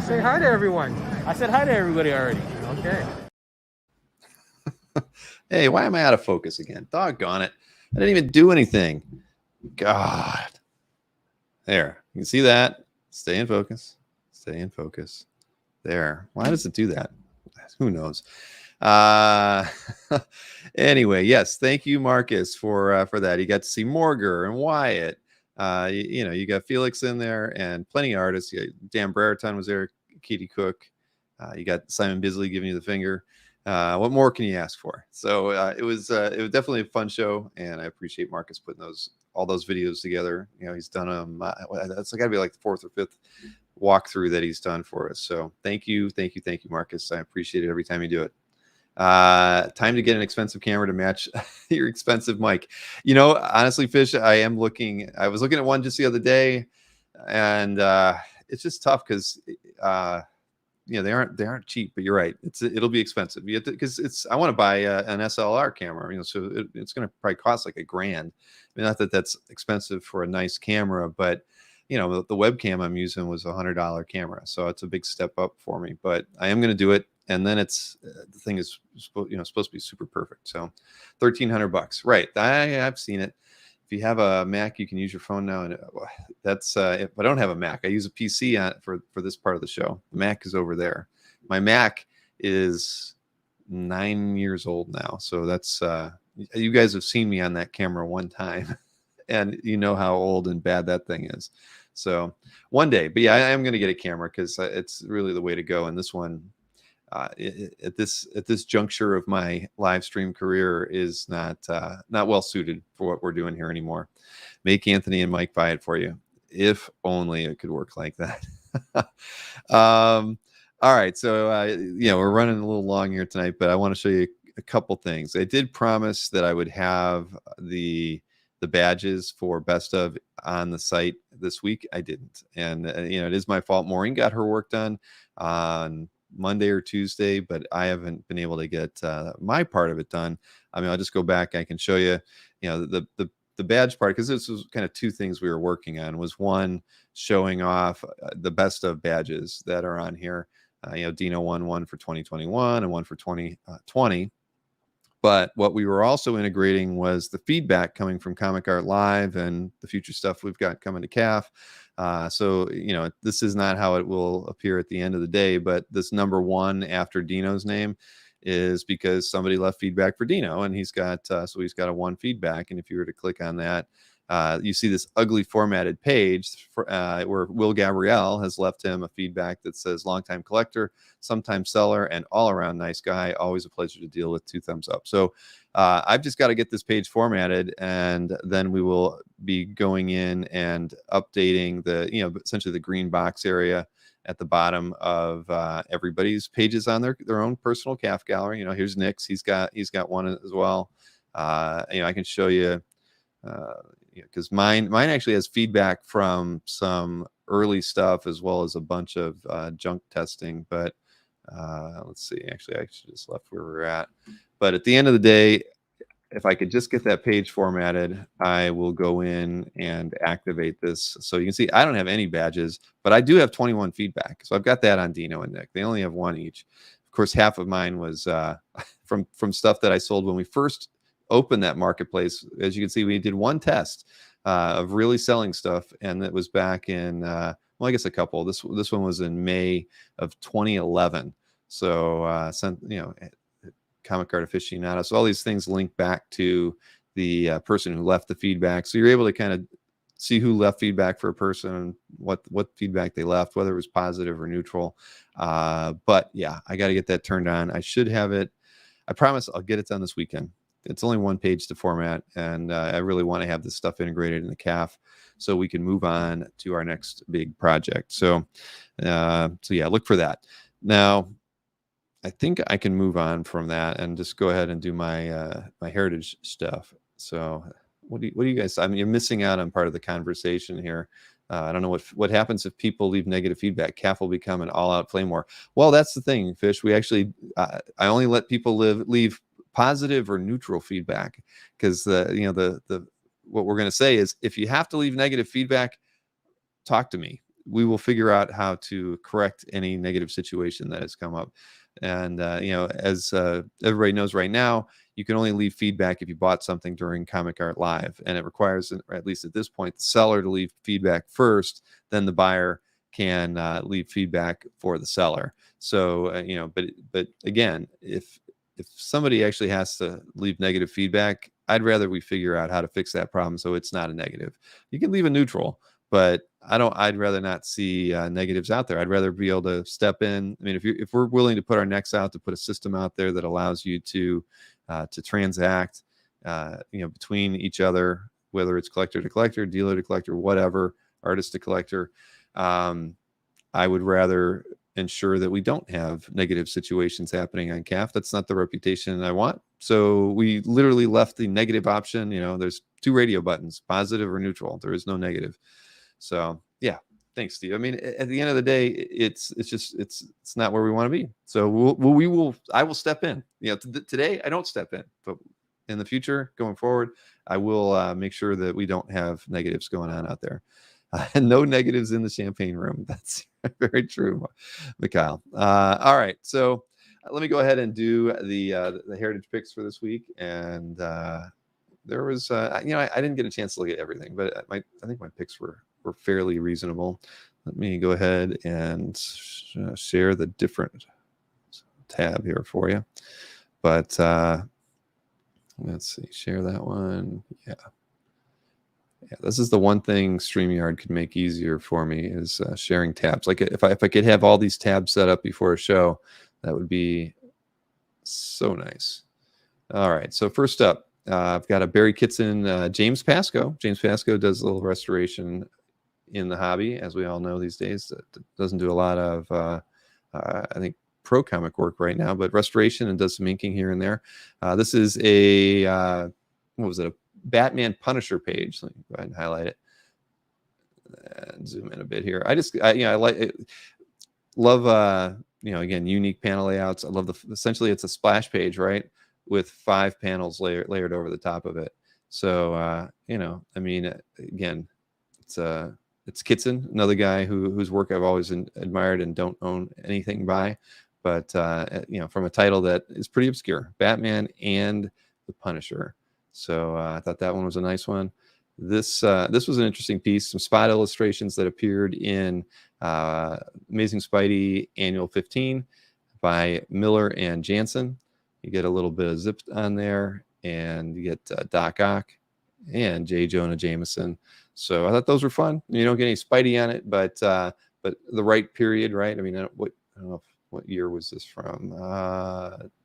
Speaker 3: Say hi to everyone. I said hi to everybody already. Okay.
Speaker 1: Hey, why am I out of focus again? Doggone it. I didn't even do anything. God. There. You can see that. Stay in focus. Stay in focus. There. Why does it do that? Who knows? Anyway, yes, thank you, Marcus, for that. You got to see Morger and Wyatt. You got Felix in there and plenty of artists. Dan Brereton was there, Katie Cook. You got Simon Bisley giving you the finger. What more can you ask for? So it was definitely a fun show, and I appreciate Marcus putting all those videos together. He's done them. That's got to be like the fourth or fifth walkthrough that he's done for us. So thank you, Marcus. I appreciate it every time you do it. Time to get an expensive camera to match your expensive mic. Honestly, Fish, I was looking at one just the other day, and it's just tough because they aren't cheap, but you're right. It'll be expensive because I want to buy an SLR camera, so it's going to probably cost like $1,000. I mean, not that that's expensive for a nice camera, but the webcam I'm using was $100 camera, so it's a big step up for me. But I am going to do it, and then the thing is supposed to be super perfect. So $1,300, right? I've seen it. If you have a Mac, you can use your phone now, and that's if I don't have a Mac, I use a PC for this part of the show. The Mac is over there. My Mac is 9 years old now, so that's you guys have seen me on that camera one time, and you know how old and bad that thing is. So one day, but yeah, I am going to get a camera because it's really the way to go. And this one, at this juncture of my live stream career, is not well suited for what we're doing here anymore. Make Anthony and Mike buy it for you. If only it could work like that. All right, so we're running a little long here tonight, but I want to show you a couple things. I did promise that I would have the badges for best of on the site this week. I didn't, and it is my fault. Maureen got her work done on Monday or Tuesday, but I haven't been able to get my part of it done. I mean, I'll just go back. I can show you, the badge part, because this was kind of two things we were working on. Was one, showing off the best of badges that are on here. Dino won one for 2021 and one for 2020. But what we were also integrating was the feedback coming from Comic Art Live and the future stuff we've got coming to CAF. So this is not how it will appear at the end of the day, but this number one after Dino's name is because somebody left feedback for Dino, and he's got a one feedback. And if you were to click on that, you see this ugly formatted page where Will Gabrielle has left him a feedback that says longtime collector, sometime seller, and all around nice guy. Always a pleasure to deal with. 2 thumbs up. So I've just got to get this page formatted, and then we will be going in and updating essentially the green box area at the bottom of everybody's pages on their own personal CAF gallery. Here's Nick's. He's got one as well. I can show you. Because mine actually has feedback from some early stuff as well as a bunch of junk testing. But let's see. Actually, I just left where we're at. But at the end of the day, if I could just get that page formatted, I will go in and activate this. So you can see I don't have any badges, but I do have 21 feedback. So I've got that on Dino and Nick. They only have one each. Of course, half of mine was from stuff that I sold when we first open that marketplace. As you can see, we did one test of really selling stuff, and it was back in I guess a couple. This one was in May of 2011. So Comic Art Aficionado. So all these things link back to the person who left the feedback. So you're able to kind of see who left feedback for a person and what feedback they left, whether it was positive or neutral. But yeah, I got to get that turned on. I should have it. I promise I'll get it done this weekend. It's only one page to format, and I really want to have this stuff integrated in the CAF so we can move on to our next big project. So yeah, look for that. Now, I think I can move on from that and just go ahead and do my my heritage stuff. So what do you guys? I mean, you're missing out on part of the conversation here. I don't know what happens if people leave negative feedback. CAF will become an all-out flame war. Well, that's the thing, Fish. We actually, I only let people leave positive or neutral feedback, because the what we're going to say is, if you have to leave negative feedback, talk to me. we will figure out how to correct any negative situation that has come up. And as everybody knows right now, you can only leave feedback if you bought something during Comic Art Live, and it requires, or at least at this point, the seller to leave feedback first, then the buyer can leave feedback for the seller. So but again, if somebody actually has to leave negative feedback, I'd rather we figure out how to fix that problem so it's not a negative. You can leave a neutral, but I'd rather not see negatives out there. I'd rather be able to step in. I mean, if we're willing to put our necks out to put a system out there that allows you to transact between each other, whether it's collector to collector, dealer to collector, whatever, artist to collector, I would rather ensure that we don't have negative situations happening on CAF. That's not the reputation I want. So we literally left the negative option. There's 2 radio buttons, positive or neutral. There is no negative. So yeah, thanks, Steve. I mean, at the end of the day, it's not where we want to be. So I will step in. Today I don't step in, but in the future, going forward, I will make sure that we don't have negatives going on out there. No negatives in the champagne room. That's very true, Mikhail. All right, so let me go ahead and do the heritage picks for this week. And there was, I didn't get a chance to look at everything, but I think my picks were fairly reasonable. Let me go ahead and share the different tab here for you. But let's see, share that one. Yeah, this is the one thing StreamYard could make easier for me is sharing tabs. Like if I could have all these tabs set up before a show, that would be so nice. All right, so first up, I've got a Barry Kitson, James Pasco. James Pasco does a little restoration in the hobby, as we all know these days. Doesn't do a lot of, I think, pro comic work right now, but restoration, and does some inking here and there. This is a, what was it, a Batman Punisher page. Let me go ahead and highlight it and zoom in a bit here. I like it. Love, again, unique panel layouts. I love essentially it's a splash page, right, with 5 panels layered over the top of it. So, I mean, again, it's Kitson, another guy whose work I've always admired and don't own anything by, but from a title that is pretty obscure, Batman and the Punisher. So I thought that one was a nice one. This was an interesting piece, some spot illustrations that appeared in Amazing Spidey Annual 15 by Miller and Jansen. You get a little bit of Zip on there, and you get Doc Ock and J. Jonah Jameson. So I thought those were fun. You don't get any Spidey on it, but the right period, right? I mean, I don't know what year was this from?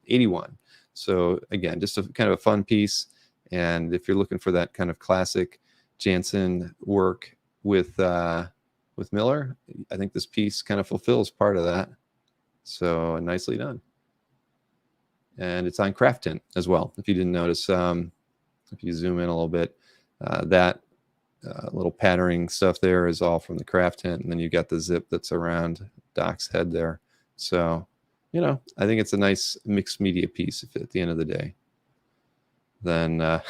Speaker 1: 81. So again, just a kind of a fun piece. And if you're looking for that kind of classic Jansen work with Miller, I think this piece kind of fulfills part of that. So nicely done. And it's on Craft Tint as well. If you didn't notice, if you zoom in a little bit, that little patterning stuff there is all from the Craft Tint, and then you got the zip that's around Doc's head there. So, I think it's a nice mixed media piece at the end of the day. Then I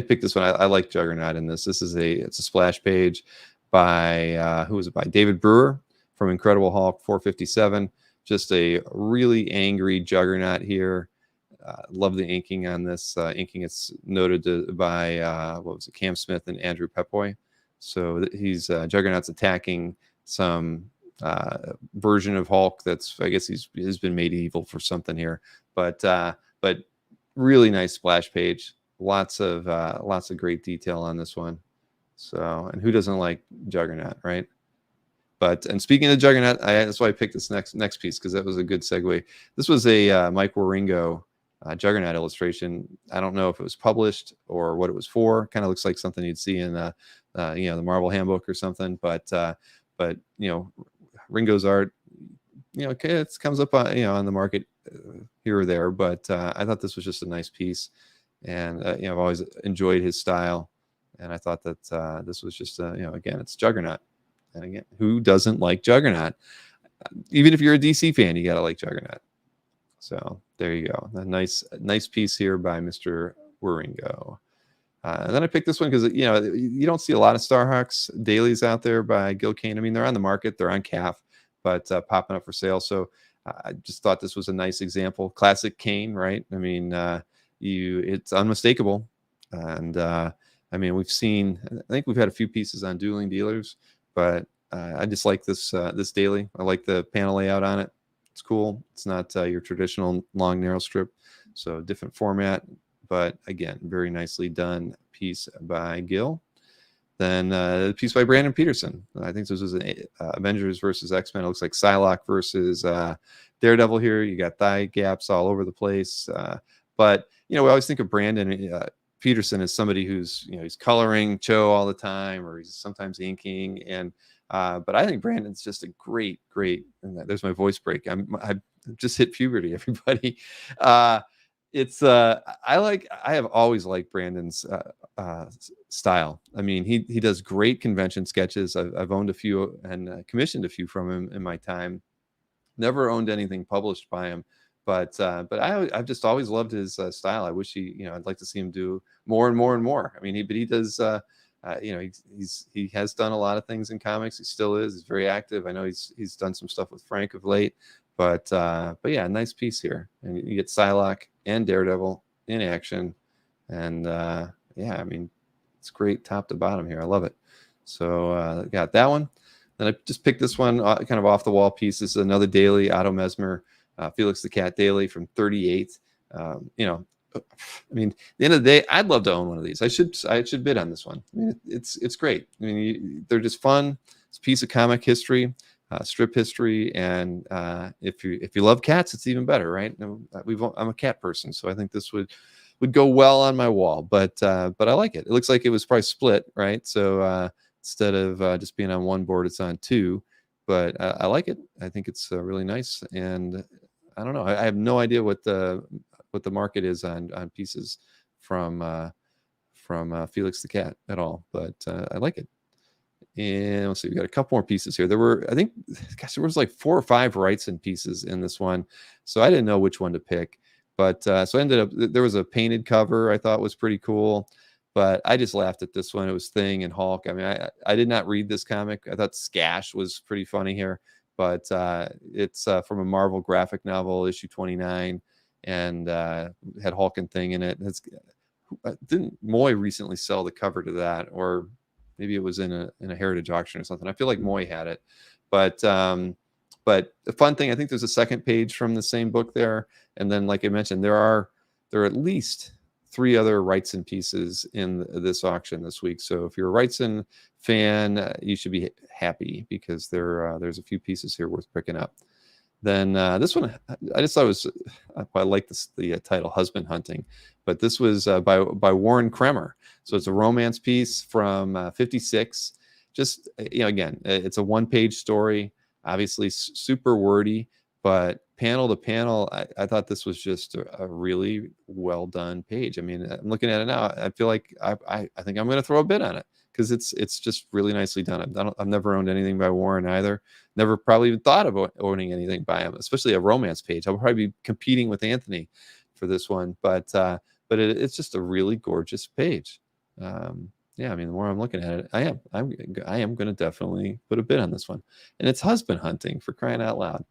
Speaker 1: picked this one. I like Juggernaut in this. It's a splash page by who was it by? David Brewer from Incredible Hulk 457. Just a really angry Juggernaut here. Love the inking on this. Inking it's noted by Cam Smith and Andrew Pepoy. So he's Juggernaut's attacking some version of Hulk that's, I guess he's been made evil for something here. But really nice splash page. Lots of great detail on this one. So, and who doesn't like Juggernaut, right? And speaking of Juggernaut, that's why I picked this next piece, because that was a good segue. This was a Mike Waringo Juggernaut illustration. I don't know if it was published or what it was for. Kind of looks like something you'd see in the Marvel Handbook or something. But Ringo's art, it comes up on the market here or there. But I thought this was just a nice piece, and I've always enjoyed his style, and I thought that this was just again, it's Juggernaut, and again, who doesn't like Juggernaut? Even if you're a DC fan, you gotta like Juggernaut. So there you go. A nice piece here by Mr. Waringo. And then I picked this one because, you know, you don't see a lot of Starhawks dailies out there by Gil Kane. I mean, they're on the market, they're on CAF, but popping up for sale. So I just thought this was a nice example. Classic Kane, right? I mean, it's unmistakable. And I mean, we've seen, I think we've had a few pieces on Dueling Dealers, but I just like this this daily. I like the panel layout on it. It's cool. It's not your traditional long narrow strip, so different format. But again, very nicely done piece by Gil. Then a piece by Brandon Peterson. I think this was an Avengers versus X-Men. It looks like Psylocke versus Daredevil here. You got thigh gaps all over the place. But, you know, we always think of Brandon Peterson as somebody who's, you know, he's coloring Cho all the time, or he's sometimes inking. And but I think Brandon's just a great, and there's my voice break. I just hit puberty, everybody. I have always liked Brandon's style. I mean, he does great convention sketches. I've owned a few and commissioned a few from him in my time. Never owned anything published by him, but I've just always loved his style. I wish I'd like to see him do more and more and more. I mean, he does. You know, he has done a lot of things in comics. He still is. He's very active. I know he's done some stuff with Frank of late. But yeah, nice piece here. And you get Psylocke and Daredevil in action. And yeah, I mean, it's great top to bottom here. I love it. So got that one. Then I just picked this one kind of off the wall piece. This is another daily, Otto Mesmer, Felix the Cat daily from 38. You know, I mean, at the end of the day, I'd love to own one of these. I should bid on this one. I mean, it's great. I mean, they're just fun. It's a piece of comic history. Strip history, and if you love cats, it's even better, right? I'm a cat person, so I think this would go well on my wall. But I like it. It looks like it was probably split, right? So instead of just being on one board, it's on two. But I like it. I think it's really nice, and I don't know. I have no idea what the market is on pieces from Felix the Cat at all, but I like it. And let's see, we got a couple more pieces here. There were, I think, gosh, there was like 4 or 5 Wrightson pieces in this one, so I didn't know which one to pick. But so I ended up, there was a painted cover I thought was pretty cool, but I just laughed at this one. It was Thing and Hulk. I mean, I did not read this comic. I thought Skash was pretty funny here, but it's from a Marvel graphic novel, issue 29, and had Hulk and Thing in it. Didn't Moy recently sell the cover to that, or maybe it was in a heritage auction or something. I feel like Moy had it, but the fun thing, I think there's a second page from the same book there, and then like I mentioned, there are at least 3 other Wrightson pieces in this auction this week. So if you're a Wrightson fan, you should be happy because there's a few pieces here worth picking up. Then this one, I just thought I like the title, Husband Hunting, but this was by Warren Kremer. So it's a romance piece from 56. Just, again, it's a 1-page story, obviously super wordy, but panel to panel, I thought this was just a really well done page. I mean, I'm looking at it now. I feel like I think I'm going to throw a bid on it because it's just really nicely done. I've never owned anything by Warren either. Never probably even thought about owning anything by him, especially a romance page. I'll probably be competing with Anthony for this one, but it's just a really gorgeous page. Yeah, I mean, the more I'm looking at it, I am going to definitely put a bid on this one, and it's Husband Hunting, for crying out loud.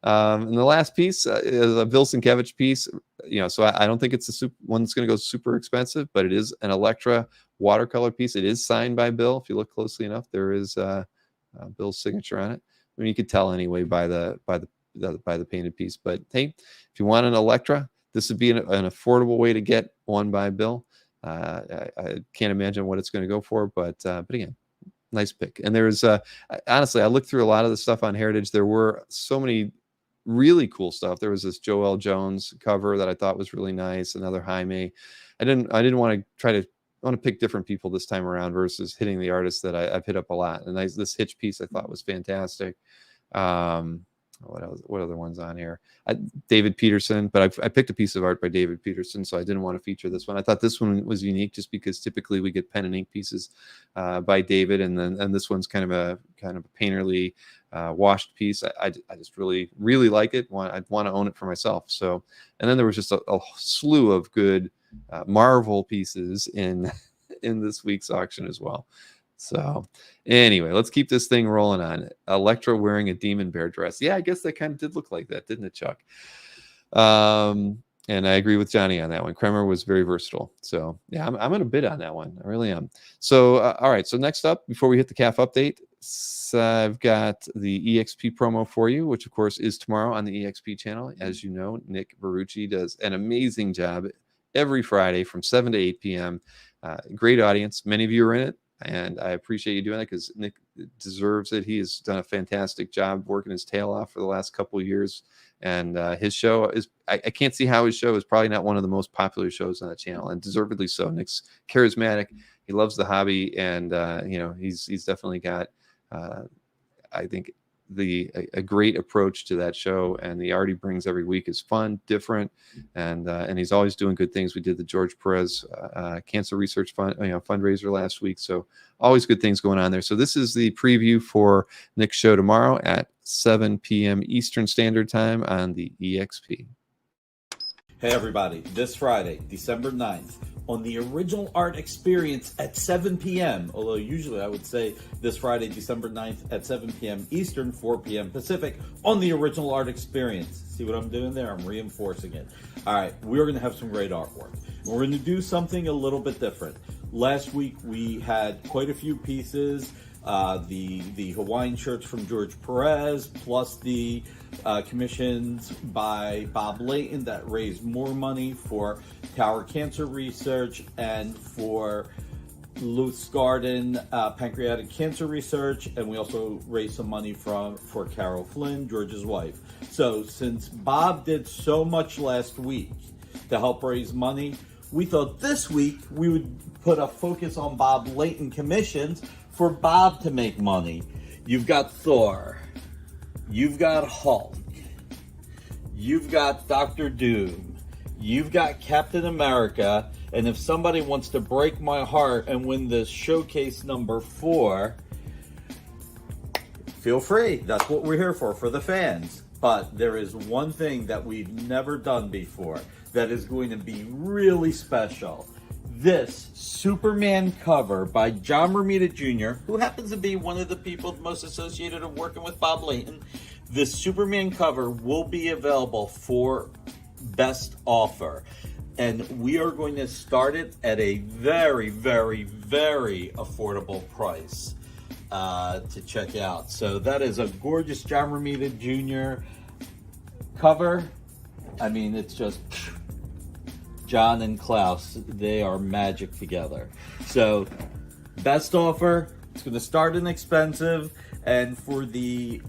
Speaker 1: And the last piece is a Bill Sienkiewicz piece. So I don't think it's one that's going to go super expensive, but it is an Electra watercolor piece. It is signed by Bill. If you look closely enough, there is Bill's signature on it. I mean, you could tell anyway by the painted piece. But hey, if you want an Electra, this would be an affordable way to get one by Bill. I can't imagine what it's going to go for, but again, nice pick. And there's honestly, I looked through a lot of the stuff on Heritage. There were so many really cool stuff. There was this Joel Jones cover that I thought was really nice. Another Jaime. I didn't want to pick different people this time around versus hitting the artists that I've hit up a lot. And this Hitch piece I thought was fantastic. What other ones on here? David Peterson, but I picked a piece of art by David Peterson, so I didn't want to feature this one. I thought this one was unique just because typically we get pen and ink pieces by David, and this one's kind of a painterly washed piece. I just really like it. I'd want to own it for myself. So, and then there was just a slew of good Marvel pieces in in this week's auction as well. So anyway, let's keep this thing rolling on. Electra wearing a demon bear dress. Yeah, I guess that kind of did look like that, didn't it, Chuck? And I agree with Johnny on that one. Kremer was very versatile. So yeah, I'm going to bid on that one. I really am. So, all right. So next up, before we hit the CAF update, I've got the EXP promo for you, which of course is tomorrow on the EXP channel. As you know, Nick Barucci does an amazing job every Friday from 7 to 8 p.m. Great audience. Many of you are in it. And I appreciate you doing that because Nick deserves it. He has done a fantastic job working his tail off for the last couple of years. And his show is, I can't see how his show is probably not one of the most popular shows on the channel, and deservedly so. Nick's charismatic. He loves the hobby. And, he's definitely got, I think, a great approach to that show, and the art he brings every week is fun, different, and he's always doing good things. We did the George Perez cancer research fund fundraiser last week, so always good things going on there. So this is the preview for Nick's show tomorrow at 7 p.m. Eastern Standard Time on the EXP.
Speaker 4: Hey everybody, this Friday, December 9th, on the Original Art Experience at 7 p.m. Although usually I would say this Friday, December 9th at 7 p.m. Eastern, 4 p.m. Pacific on the Original Art Experience. See what I'm doing there? I'm reinforcing it. All right, we're going to have some great artwork. We're going to do something a little bit different. Last week we had quite a few pieces. The Hawaiian shirts from George Perez, plus the commissions by Bob Layton that raised more money for Tower Cancer Research and for Luth's Garden pancreatic cancer research, and we also raised some money for Carol Flynn, George's wife. So since Bob did so much last week to help raise money, we thought this week we would put a focus on Bob Layton commissions for Bob to make money. You've got Thor, you've got Hulk, you've got Dr. Doom, you've got Captain America, and if somebody wants to break my heart and win this showcase number 4, feel free. That's what we're here for the fans. But there is one thing that we've never done before that is going to be really special. This Superman cover by John Romita Jr., who happens to be one of the people most associated with working with Bob Layton. This Superman cover will be available for best offer. And we are going to start it at a very, very, very affordable price to check out. So that is a gorgeous John Romita Jr. cover. I mean, it's just John and Klaus, they are magic together. So best offer, it's going to start inexpensive. And for the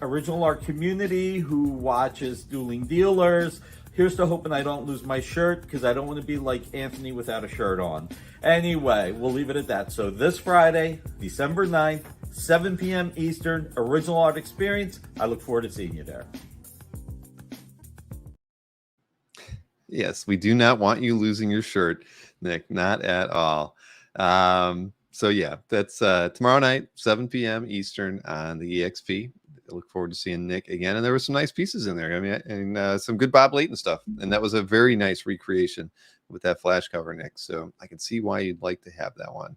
Speaker 4: original art community who watches Dueling Dealers, here's to hoping I don't lose my shirt, because I don't want to be like Anthony without a shirt on. Anyway, we'll leave it at that. So this Friday, December 9th, 7 p.m. Eastern, Original Art Experience. I look forward to seeing you there.
Speaker 1: Yes, we do not want you losing your shirt, Nick. Not at all. So yeah, that's tomorrow night, 7 p.m. Eastern on the EXP. I look forward to seeing Nick again. And there were some nice pieces in there. I mean, and some good Bob Layton stuff. And that was a very nice recreation with that flash cover, Nick. So I can see why you'd like to have that one.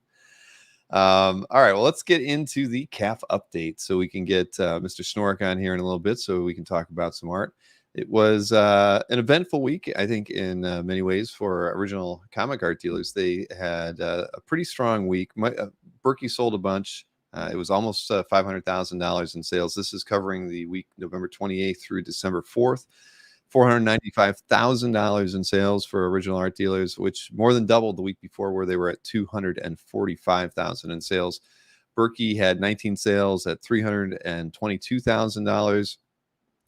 Speaker 1: All right, well, let's get into the CAF update so we can get Mr. Snork on here in a little bit so we can talk about some art. It was an eventful week, I think, in many ways for original comic art dealers. They had a pretty strong week. Berkey sold a bunch. It was almost $500,000 in sales. This is covering the week November 28th through December 4th. $495,000 in sales for original art dealers, which more than doubled the week before, where they were at $245,000 in sales. Berkey had 19 sales at $322,000.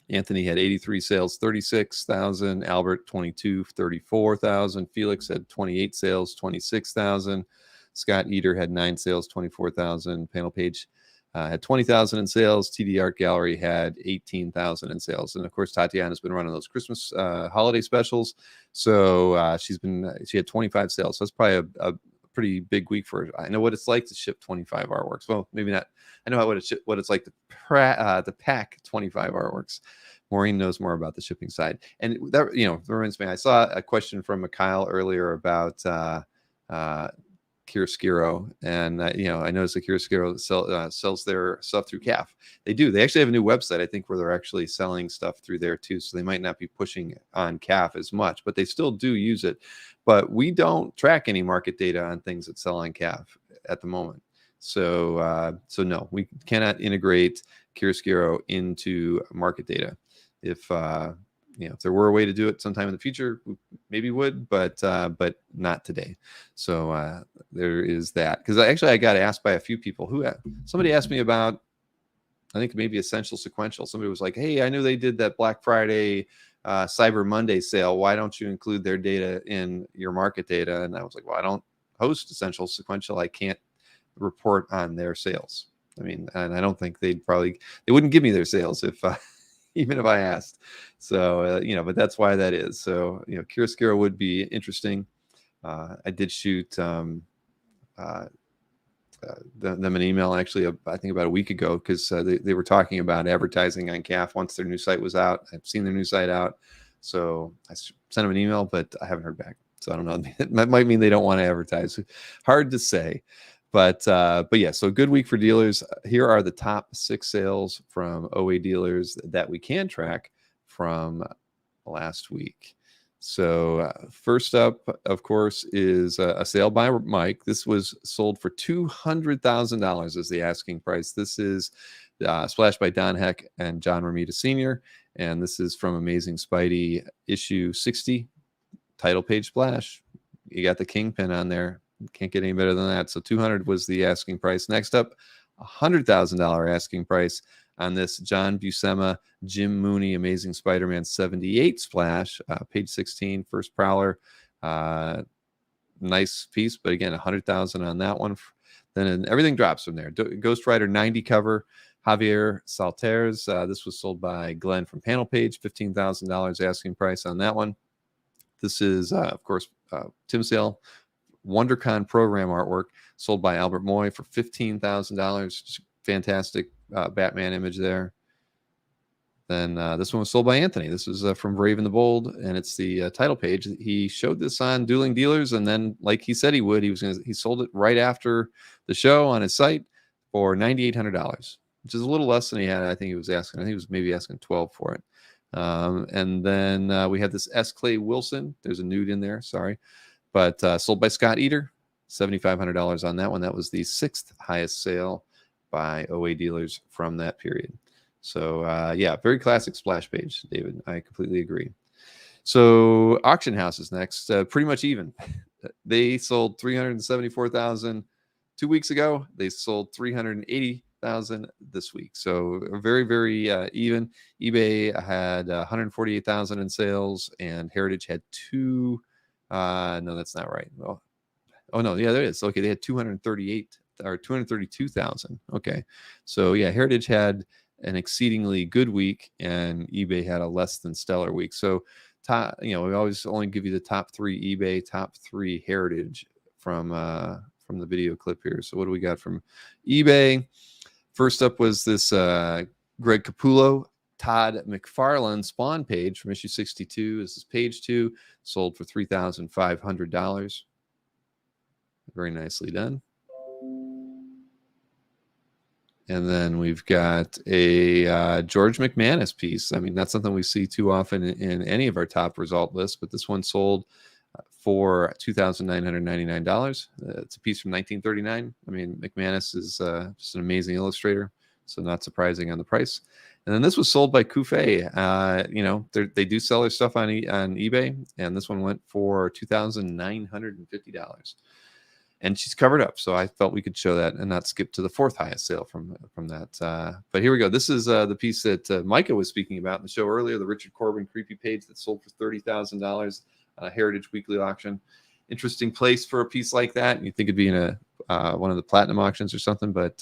Speaker 1: Anthony had 83 sales, 36,000. Albert 22, 34,000. Felix had 28 sales, 26,000. Scott Eater had 9 sales, 24,000. Panel Page had 20,000 in sales. TD Art Gallery had 18,000 in sales. And of course, Tatiana's been running those Christmas holiday specials. So she had 25 sales. So that's probably a pretty big week for her. I know what it's like to ship 25 artworks. Well, maybe not. I know what it's like to pack 25 artworks. Maureen knows more about the shipping side. And that reminds me, I saw a question from Mikhail earlier about Chiaroscuro, and I noticed that Chiaroscuro sells their stuff through CAF. They do. They actually have a new website, I think, where they're actually selling stuff through there too. So they might not be pushing on CAF as much, but they still do use it. But we don't track any market data on things that sell on CAF at the moment. So no, we cannot integrate Chiaroscuro into market data. If if there were a way to do it sometime in the future, we maybe would, but not today. So there is that. Because I got asked by a few people somebody asked me about, I think maybe Essential Sequential. Somebody was like, hey, I knew they did that Black Friday Cyber Monday sale. Why don't you include their data in your market data? And I was like, well, I don't host Essential Sequential. I can't report on their sales. I mean, and I don't think they wouldn't give me their sales if even if I asked. So but that's why that is. So Chiaroscuro would be interesting. I did shoot them an email actually, I think about a week ago, because they were talking about advertising on CAF once their new site was out. I've seen their new site out, so I sent them an email, but I haven't heard back. So I don't know. That might mean they don't want to advertise. Hard to say. But yeah, so good week for dealers. Here are the top 6 sales from OA dealers that we can track from last week. So first up, of course, is a sale by Mike. This was sold for $200,000 as the asking price. This is Splash by Don Heck and John Romita Sr. And this is from Amazing Spidey issue 60, title page splash. You got the Kingpin on there. Can't get any better than that. So 200 was the asking price. Next up, $100,000 asking price on this John Buscema, Jim Mooney, Amazing Spider-Man 78 splash, page 16, first Prowler. Nice piece, but again, 100,000 on that one. Then everything drops from there. Ghost Rider 90 cover, Javier Salters. This was sold by Glenn from Panel Page, $15,000 asking price on that one. This is, of course, Tim Sale. WonderCon program artwork sold by Albert Moy for $15,000. Fantastic Batman image there. Then this one was sold by Anthony. This was from Brave and the Bold, and it's the title page. He showed this on Dueling Dealers, and then, like he said he would, he sold it right after the show on his site for $9,800, which is a little less than he had. I think he was maybe asking $12 for it. And then we have this S. Clay Wilson. There's a nude in there. Sorry. But sold by Scott Eater, $7,500 on that one. That was the 6th highest sale by OA dealers from that period. So, yeah, very classic splash page, David. I completely agree. So Auction House is next. Pretty much even. They sold $374,000 2 weeks ago. They sold $380,000 this week. So very, very even. eBay had $148,000 in sales, and Heritage had no, that's not right. Well, oh no, yeah, there is. Okay, they had 232,000. Okay, so yeah, Heritage had an exceedingly good week, and eBay had a less than stellar week. So, we always only give you the top 3 eBay, top 3 Heritage from the video clip here. So what do we got from eBay? First up was this Greg Capullo, Todd McFarlane Spawn page from issue 62. This is page 2, sold for $3,500. Very nicely done. And then we've got a George McManus piece. I mean, not something we see too often in any of our top result lists, but this one sold for $2,999. It's a piece from 1939. I mean, McManus is just an amazing illustrator, so not surprising on the price. And then this was sold by Kufei. They do sell their stuff on eBay, and this one went for $2,950. And she's covered up, so I felt we could show that and not skip to the 4th highest sale from that. But here we go. This is the piece that Micah was speaking about in the show earlier, the Richard Corbin creepy page that sold for $30,000 on a Heritage Weekly auction. Interesting place for a piece like that. You'd think it'd be in one of the platinum auctions or something, but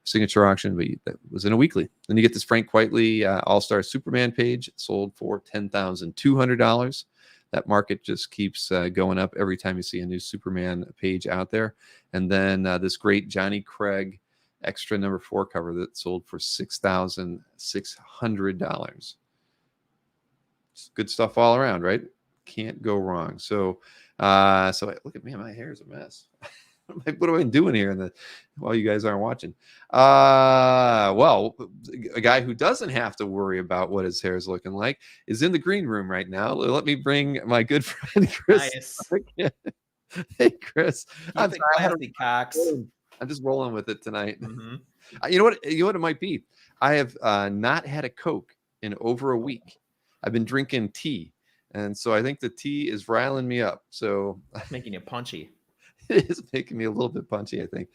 Speaker 1: signature auction, but that was in a weekly. Then you get this Frank Quitely All-Star Superman page, sold for $10,200. That market just keeps going up every time you see a new Superman page out there. And then this great Johnny Craig extra number 4 cover that sold for $6,600. Good stuff all around, right? Can't go wrong. So look at me, my hair is a mess. what am I doing here while you guys aren't watching? Well, a guy who doesn't have to worry about what his hair is looking like is in the green room right now. Let me bring my good friend Chris.
Speaker 5: Nice.
Speaker 1: Hey, Chris. I'm
Speaker 5: Keep it
Speaker 1: sorry,
Speaker 5: classy, Cox.
Speaker 1: I'm just rolling with it tonight.
Speaker 5: Mhm.
Speaker 1: You know what? You know what it might be. I have not had a Coke in over a week. I've been drinking tea, and so I think the tea is riling me up. So
Speaker 5: Making you punchy.
Speaker 1: it is making me a little bit punchy, I think.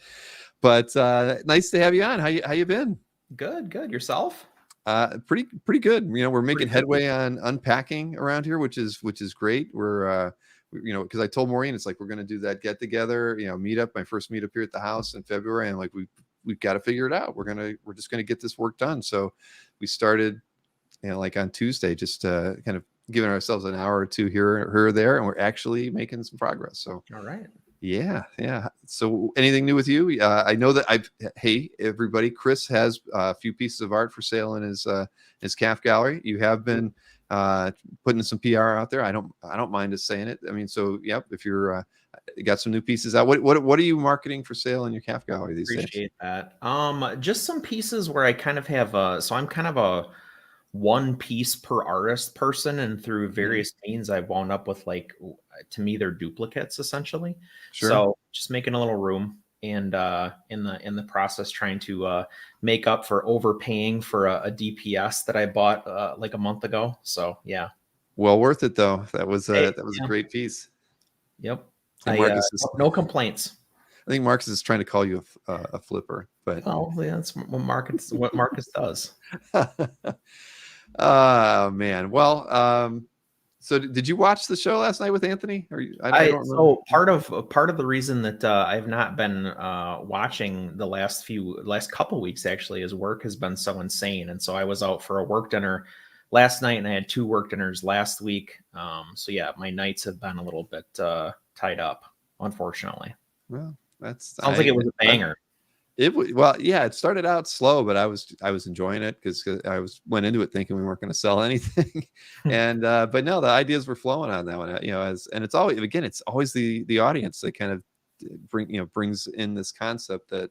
Speaker 1: But nice to have you on. How you been?
Speaker 5: Good. Yourself?
Speaker 1: Pretty good. You know, we're making
Speaker 5: Pretty
Speaker 1: headway on unpacking around here, which is great. You know, because I told Maureen, it's like we're going to do that get together, you know, meetup, my first meetup here at the house in February, and like we've got to figure it out. We're just gonna get this work done. So we started, you know, like on Tuesday, just kind of giving ourselves an hour or two here or there, and we're actually making some progress. So
Speaker 5: All right.
Speaker 1: yeah. So anything new with you? I know that hey, everybody, Chris has a few pieces of art for sale in his calf gallery. You have been putting some PR out there. I don't mind us saying it. I mean, so yep, if you're you got some new pieces out, what are you marketing for sale in your calf gallery these days?
Speaker 5: Appreciate that. Just some pieces where I kind of have so I'm kind of a one piece per artist person, and through various means I've wound up with, like, to me, they're duplicates essentially.
Speaker 1: Sure.
Speaker 5: So just making a little room, and in the process trying to make up for overpaying for a DPS that I bought like a month ago. So yeah.
Speaker 1: Well worth it though. That was
Speaker 5: Hey,
Speaker 1: a great piece.
Speaker 5: Yep.
Speaker 1: And Marcus is,
Speaker 5: no complaints.
Speaker 1: I think Marcus is trying to call you a flipper, but
Speaker 5: Well, yeah, that's what Marcus does.
Speaker 1: oh man. Well, so did you watch the show last night with Anthony? Or I don't remember.
Speaker 5: So part of the reason that I've not been watching the last couple weeks actually is work has been so insane, and so I was out for a work dinner last night, and I had 2 work dinners last week. So yeah, my nights have been a little bit tied up, unfortunately.
Speaker 1: Well,
Speaker 5: Sounds like it was a banger.
Speaker 1: Well, yeah, it started out slow, but I was enjoying it because I went into it thinking we weren't going to sell anything, and but no, the ideas were flowing on that one, you know. And it's always the audience that kind of brings in this concept that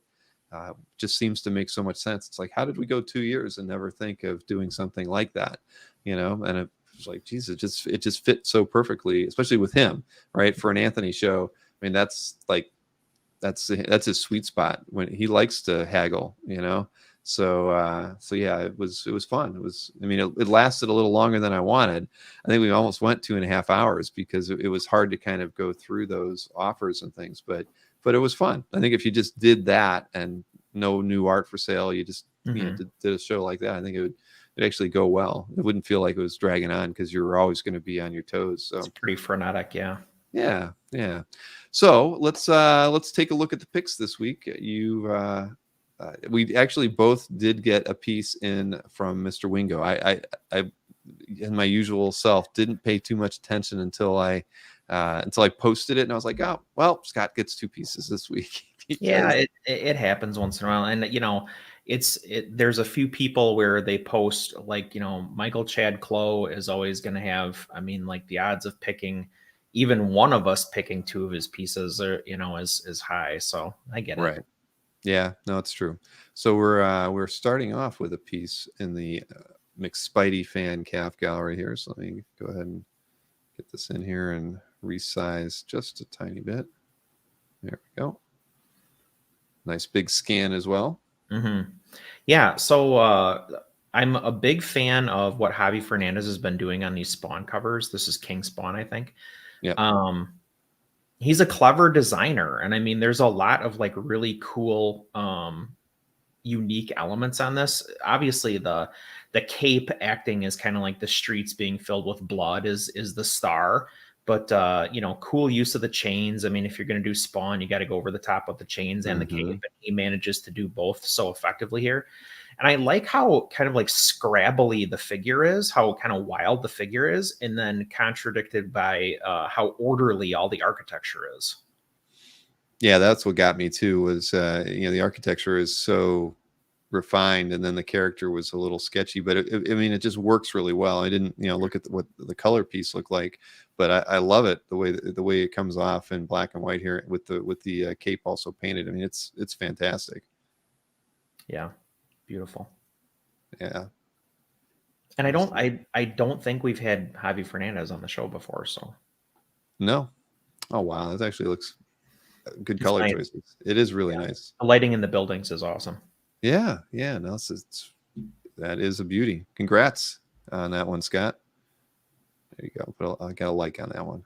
Speaker 1: just seems to make so much sense. It's like, how did we go 2 years and never think of doing something like that, you know? And it was like, geez, it just fit so perfectly, especially with him, right? For an Anthony show, I mean, that's his sweet spot, when he likes to haggle, you know. So yeah, it was fun. It lasted a little longer than I wanted. I think we almost went 2.5 hours because it was hard to kind of go through those offers and things, but it was fun. I think if you just did that and no new art for sale, you just did a show like that, I think it'd actually go well. It wouldn't feel like it was dragging on because you were always going to be on your toes. So
Speaker 5: it's pretty frenetic.
Speaker 1: Yeah. So let's take a look at the picks this week. We actually both did get a piece in from Mr. Wingo. I in my usual self didn't pay too much attention until I posted it, and I was like, oh well, Scott gets 2 pieces this week.
Speaker 5: Yeah, it happens once in a while, and you know, there's a few people where they post, like, you know, Michael Chad Clow is always going to have, I mean, like, the odds of picking even one of us picking 2 of his pieces are, you know, is high. So I get it.
Speaker 1: Right. Yeah, no, it's true. So we're starting off with a piece in the McSpidey fan calf gallery here. So let me go ahead and get this in here and resize just a tiny bit. There we go. Nice big scan as well.
Speaker 5: Yeah. So I'm a big fan of what Javi Fernandez has been doing on these Spawn covers. This is King Spawn, I think. Yeah. He's a clever designer, and I mean, there's a lot of, like, really cool unique elements on this. Obviously the cape acting is kind of like the streets being filled with blood is the star, but you know, cool use of the chains. I mean, if you're going to do Spawn, you got to go over the top of the chains and the cape, and he manages to do both so effectively here. And I like how kind of like scrabbly the figure is, how kind of wild the figure is, and then contradicted by how orderly all the architecture is.
Speaker 1: Yeah, that's what got me too, was you know, the architecture is so refined, and then the character was a little sketchy, but I mean, it just works really well. I didn't, look at what the color piece looked like, but I love it the way it comes off in black and white here with the cape also painted. I mean, it's fantastic.
Speaker 5: Yeah, beautiful.
Speaker 1: Yeah.
Speaker 5: And I don't think we've had Javi Fernandez on the show before, so
Speaker 1: No. Oh wow, that actually looks good color
Speaker 5: nice.
Speaker 1: choices. It is really nice.
Speaker 5: The lighting in the buildings is awesome.
Speaker 1: Yeah, no, that is a beauty. Congrats on that one, Scott. There you go. I got a like on that one.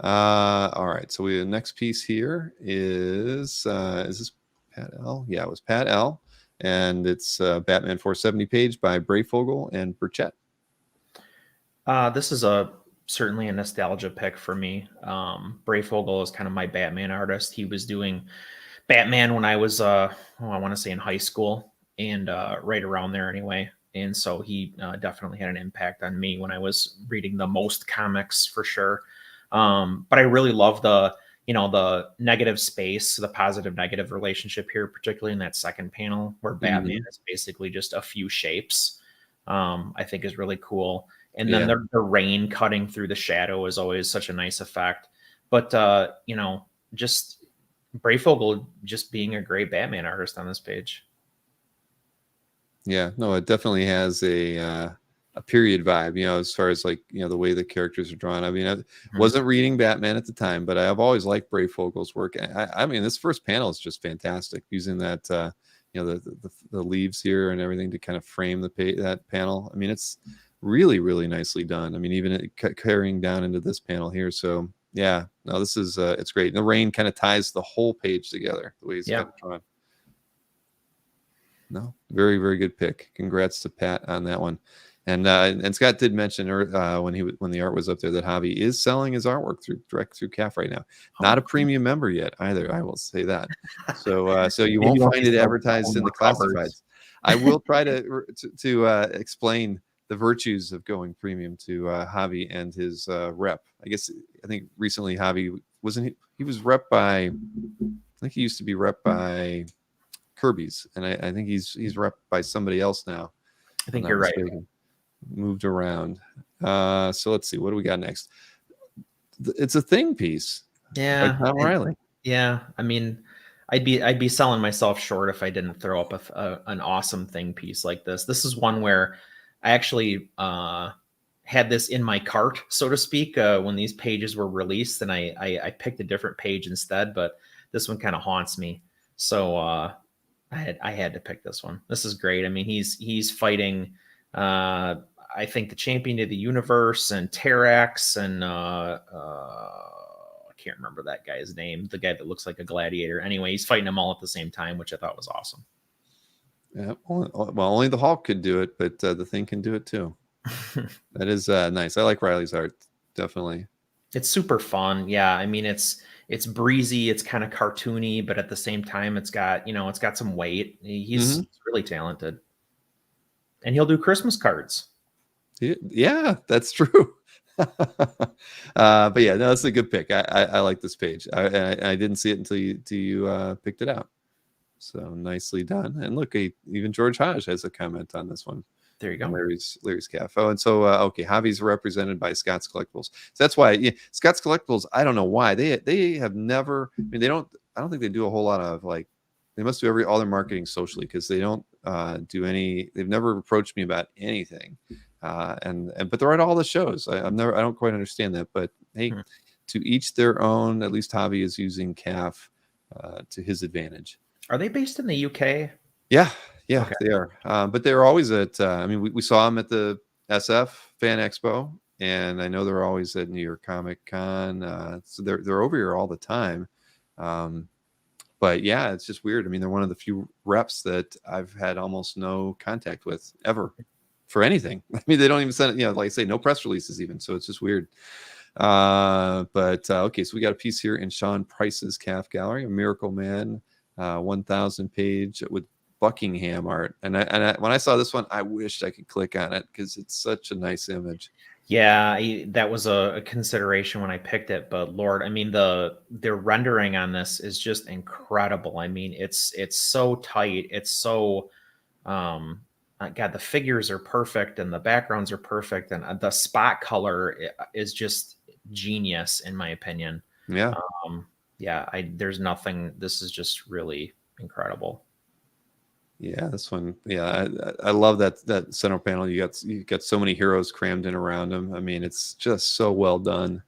Speaker 1: All right, so the next piece here is this Pat L? Yeah, it was Pat L, and it's Batman 470 page by Brayfogle and Burchett.
Speaker 5: This is certainly a nostalgia pick for me. Brayfogle is kind of my Batman artist. He was doing Batman when I was, I want to say in high school, and right around there anyway. And so he definitely had an impact on me when I was reading the most comics for sure. But I really love the negative space, the positive negative relationship here, particularly in that second panel where Batman is basically just a few shapes. I think is really cool. And then the rain cutting through the shadow is always such a nice effect. But just Brayfogle just being a great Batman artist on this page.
Speaker 1: Yeah, no, it definitely has a period vibe, as far as like, the way the characters are drawn. I mean, I wasn't reading Batman at the time, but I've always liked Brayfogle's work. I mean, this first panel is just fantastic, using that, the leaves here and everything to kind of frame that panel. I mean, it's really, really nicely done. I mean, even carrying down into this panel here. So yeah, no, this is, it's great. And the rain kind of ties the whole page together the way he's got it drawn. No, very, very good pick. Congrats to Pat on that one. And Scott did mention when the art was up there that Javi is selling his artwork direct through CAF right now. Not a premium member yet either. I will say that. So you won't find it advertised in the classifieds. I will try to explain the virtues of going premium to Javi and his rep. I think recently Javi he was rep by, I think he used to be rep by Kirby's, and I think he's rep by somebody else now.
Speaker 5: I think you're right.
Speaker 1: Moved around. So let's see, what do we got next? It's a Thing piece.
Speaker 5: Yeah,
Speaker 1: by Tom Riley.
Speaker 5: Yeah, I mean, I'd be selling myself short if I didn't throw up an awesome Thing piece like this. This is one where I actually had this in my cart, so to speak, when these pages were released, and I picked a different page instead. But this one kind of haunts me, so I had to pick this one. This is great. I mean, he's fighting. I think the champion of the universe and Terrax and I can't remember that guy's name, the guy that looks like a gladiator. Anyway, he's fighting them all at the same time, which I thought was awesome.
Speaker 1: Yeah, well, only the Hulk could do it, but the Thing can do it too. That is nice. I like Riley's art, definitely.
Speaker 5: It's super fun. Yeah, I mean, it's breezy, it's kind of cartoony, but at the same time, it's got some weight. He's really talented. And he'll do Christmas cards.
Speaker 1: Yeah, that's true. But yeah, no, that's a good pick. I like this page. I didn't see it until you picked it out. So nicely done. And look, even George Hodge has a comment on this one.
Speaker 5: There you go.
Speaker 1: Larry's CAF. Oh, and so okay, Javi's represented by Scott's Collectibles. So that's why Scott's Collectibles. I don't know why they have never. I mean, I don't think they do a whole lot of like. They must do all their marketing socially, because they don't do any. They've never approached me about anything, but they're at all the shows. I don't quite understand that, but hey, to each their own. At least Javi is using CAF to his advantage.
Speaker 5: Are they based in the UK?
Speaker 1: Yeah,
Speaker 5: Okay.
Speaker 1: They are. But they're always at. I mean, we saw them at the SF Fan Expo, and I know they're always at New York Comic Con. So they're over here all the time. But yeah, it's just weird. I mean, they're one of the few reps that I've had almost no contact with ever for anything. I mean, they don't even send it, like I say, no press releases even. So it's just weird. But okay, so we got a piece here in Sean Price's CAF gallery, a Miracle Man 1000 page with Buckingham art. And when I saw this one, I wished I could click on it because it's such a nice image.
Speaker 5: Yeah, that was a consideration when I picked it, but Lord, I mean, the rendering on this is just incredible. I mean, it's so tight, it's so God, the figures are perfect and the backgrounds are perfect, and the spot color is just genius in my opinion.
Speaker 1: Yeah.
Speaker 5: Yeah, there's nothing. This is just really incredible.
Speaker 1: Yeah, this one. Yeah, I love that center panel. You got so many heroes crammed in around him. I mean, it's just so well done.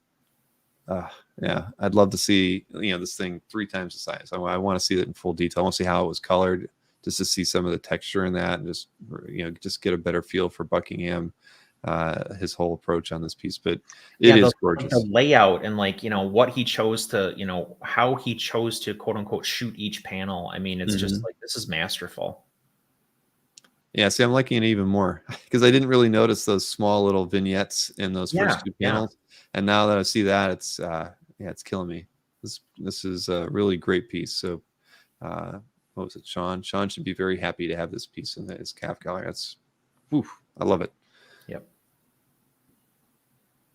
Speaker 1: Yeah, I'd love to see this thing 3 times the size. I want to see it in full detail. I want to see how it was colored, just to see some of the texture in that, and just get a better feel for Buckingham, his whole approach on this piece. But it is gorgeous.
Speaker 5: The layout and what he chose to how he chose to quote unquote shoot each panel. I mean, it's just like, this is masterful.
Speaker 1: Yeah, see, I'm liking it even more because I didn't really notice those small little vignettes in those first 2 panels, and now that I see that, it's killing me. This is a really great piece. So, what was it, Sean? Sean should be very happy to have this piece in his calf gallery. I love it.
Speaker 5: Yep.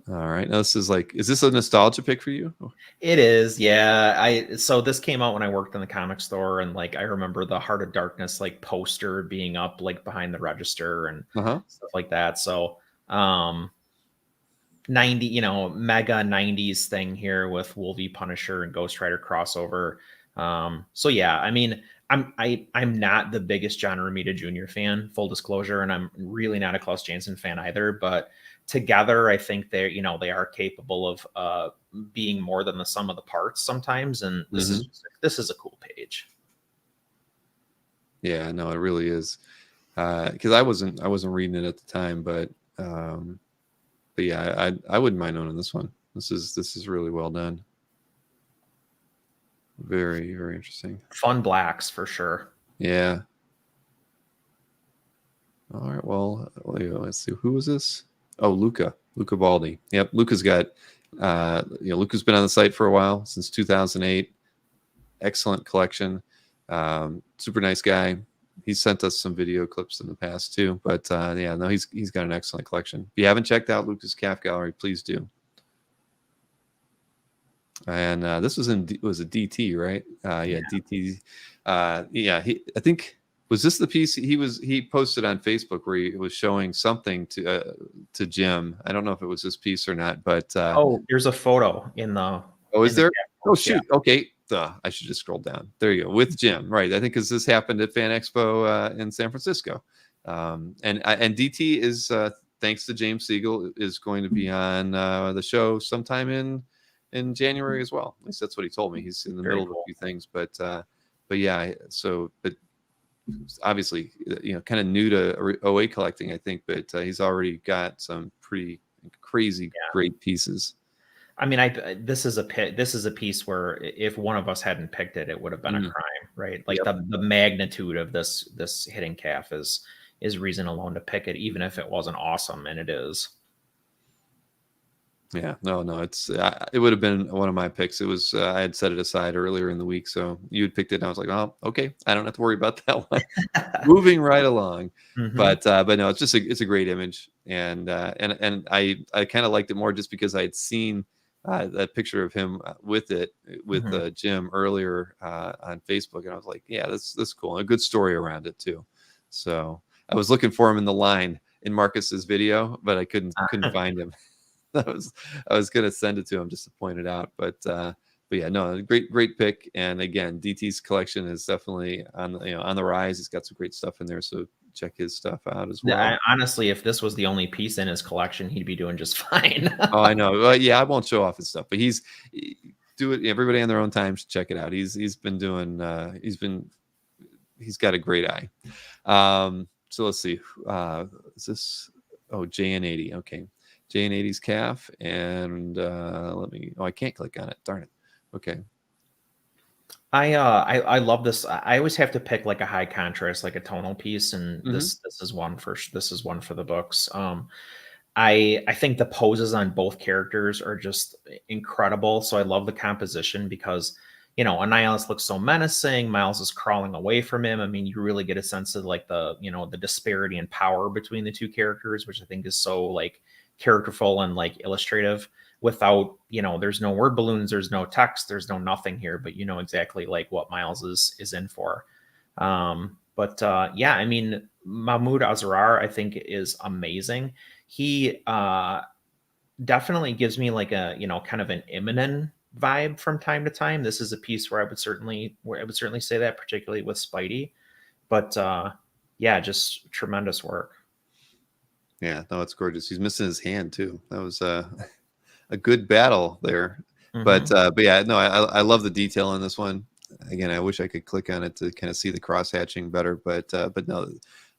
Speaker 1: All right. Now is this a nostalgia pick for you?
Speaker 5: It is. Yeah. So this came out when I worked in the comic store, and I remember the Heart of Darkness poster being up behind the register and stuff like that. So 90, mega 90s thing here with Wolvie, Punisher, and Ghost Rider crossover. So yeah, I mean, I'm not the biggest John Romita Jr. fan, full disclosure, and I'm really not a Klaus Janson fan either, but together I think they are capable of being more than the sum of the parts sometimes, and this is a cool page.
Speaker 1: Yeah, no, it really is. Because I wasn't reading it at the time, but yeah, I wouldn't mind owning this one. This is really well done. Very, very interesting.
Speaker 5: Fun blacks for sure.
Speaker 1: Yeah. All right. Well, let's see. Who was this? Oh, Luca Baldi. Yep. Luca's got, Luca's been on the site for a while, since 2008. Excellent collection. Super nice guy. He sent us some video clips in the past too, but yeah, no, he's got an excellent collection. If you haven't checked out Luca's calf gallery, please do. And this was was a DT, right? Yeah, DT. Yeah, I think, was this the piece he posted on Facebook where he was showing something to Jim? I don't know if it was this piece or not, but
Speaker 5: there's a photo in the.
Speaker 1: Oh, is there? Oh shoot.
Speaker 5: Yeah.
Speaker 1: Okay. I should just scroll down. There you go, with Jim, right? I think because this happened at Fan Expo in San Francisco, and DT is thanks to James Siegel is going to be on the show sometime in January as well. At least that's what he told me. He's in the middle of a few things, but yeah. So, but obviously, kind of new to OA collecting, I think, but he's already got some pretty crazy great pieces.
Speaker 5: I mean, this is a piece where if one of us hadn't picked it, it would have been a crime, right? The magnitude of this hitting calf is reason alone to pick it, even if it wasn't awesome, and it is.
Speaker 1: Yeah, no, it would have been one of my picks. It was I had set it aside earlier in the week, so you had picked it, and I was like, oh, okay, I don't have to worry about that one. Moving right along, but no, it's a great image, and I kind of liked it more just because I had seen that picture of him with Jim earlier on Facebook, and I was like, yeah, this is cool, and a good story around it too. So I was looking for him in the line in Marcus's video, but I couldn't find him. I was gonna send it to him just to point it out, but yeah, no, great pick. And again, DT's collection is definitely on the rise. He's got some great stuff in there, so check his stuff out as well.
Speaker 5: Yeah, honestly, if this was the only piece in his collection, he'd be doing just fine.
Speaker 1: Oh, I know. Well, yeah, I won't show off his stuff, but he's everybody on their own time should check it out. He's been doing he's got a great eye. So let's see. Is this JN80? Okay. JN80's calf, and I can't click on it. Darn it. Okay.
Speaker 5: I love this. I always have to pick a high contrast, a tonal piece, and this is one for the books. I think the poses on both characters are just incredible. So I love the composition because Annihilus looks so menacing. Miles is crawling away from him. I mean, you really get a sense of the disparity in power between the two characters, which I think is so characterful and illustrative without there's no word balloons, there's no text, there's no nothing here, but exactly what Miles is in for. Yeah, I mean, Mahmoud Azrar, I think, is amazing. He definitely gives me like a, kind of an Eminem vibe from time to time. This is a piece where I would certainly say that, particularly with Spidey. But yeah, just tremendous work.
Speaker 1: Yeah, no, it's gorgeous. He's missing his hand too. That was a good battle there. But yeah, no, I love the detail on this one. Again, I wish I could click on it to kind of see the cross hatching better, but no,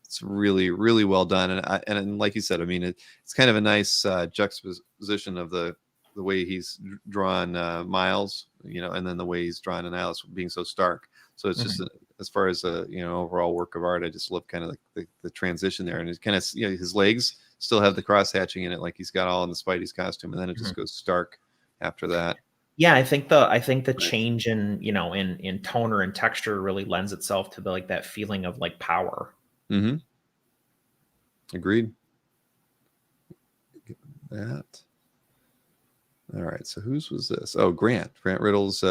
Speaker 1: it's really, really well done. And like you said, I mean, it's kind of a nice juxtaposition of the way he's drawn Miles, and then the way he's drawn Annihilus being so stark. So it's just as far as overall work of art, I just love kind of the transition there, and it's kind of his legs still have the cross hatching in it, like he's got all in the Spidey's costume, and then it just goes stark after that.
Speaker 5: Yeah, I think the change in in toner and texture really lends itself to that feeling of like power.
Speaker 1: Mm-hmm. Agreed. That. All right. So whose was this? Oh, Grant Riddle's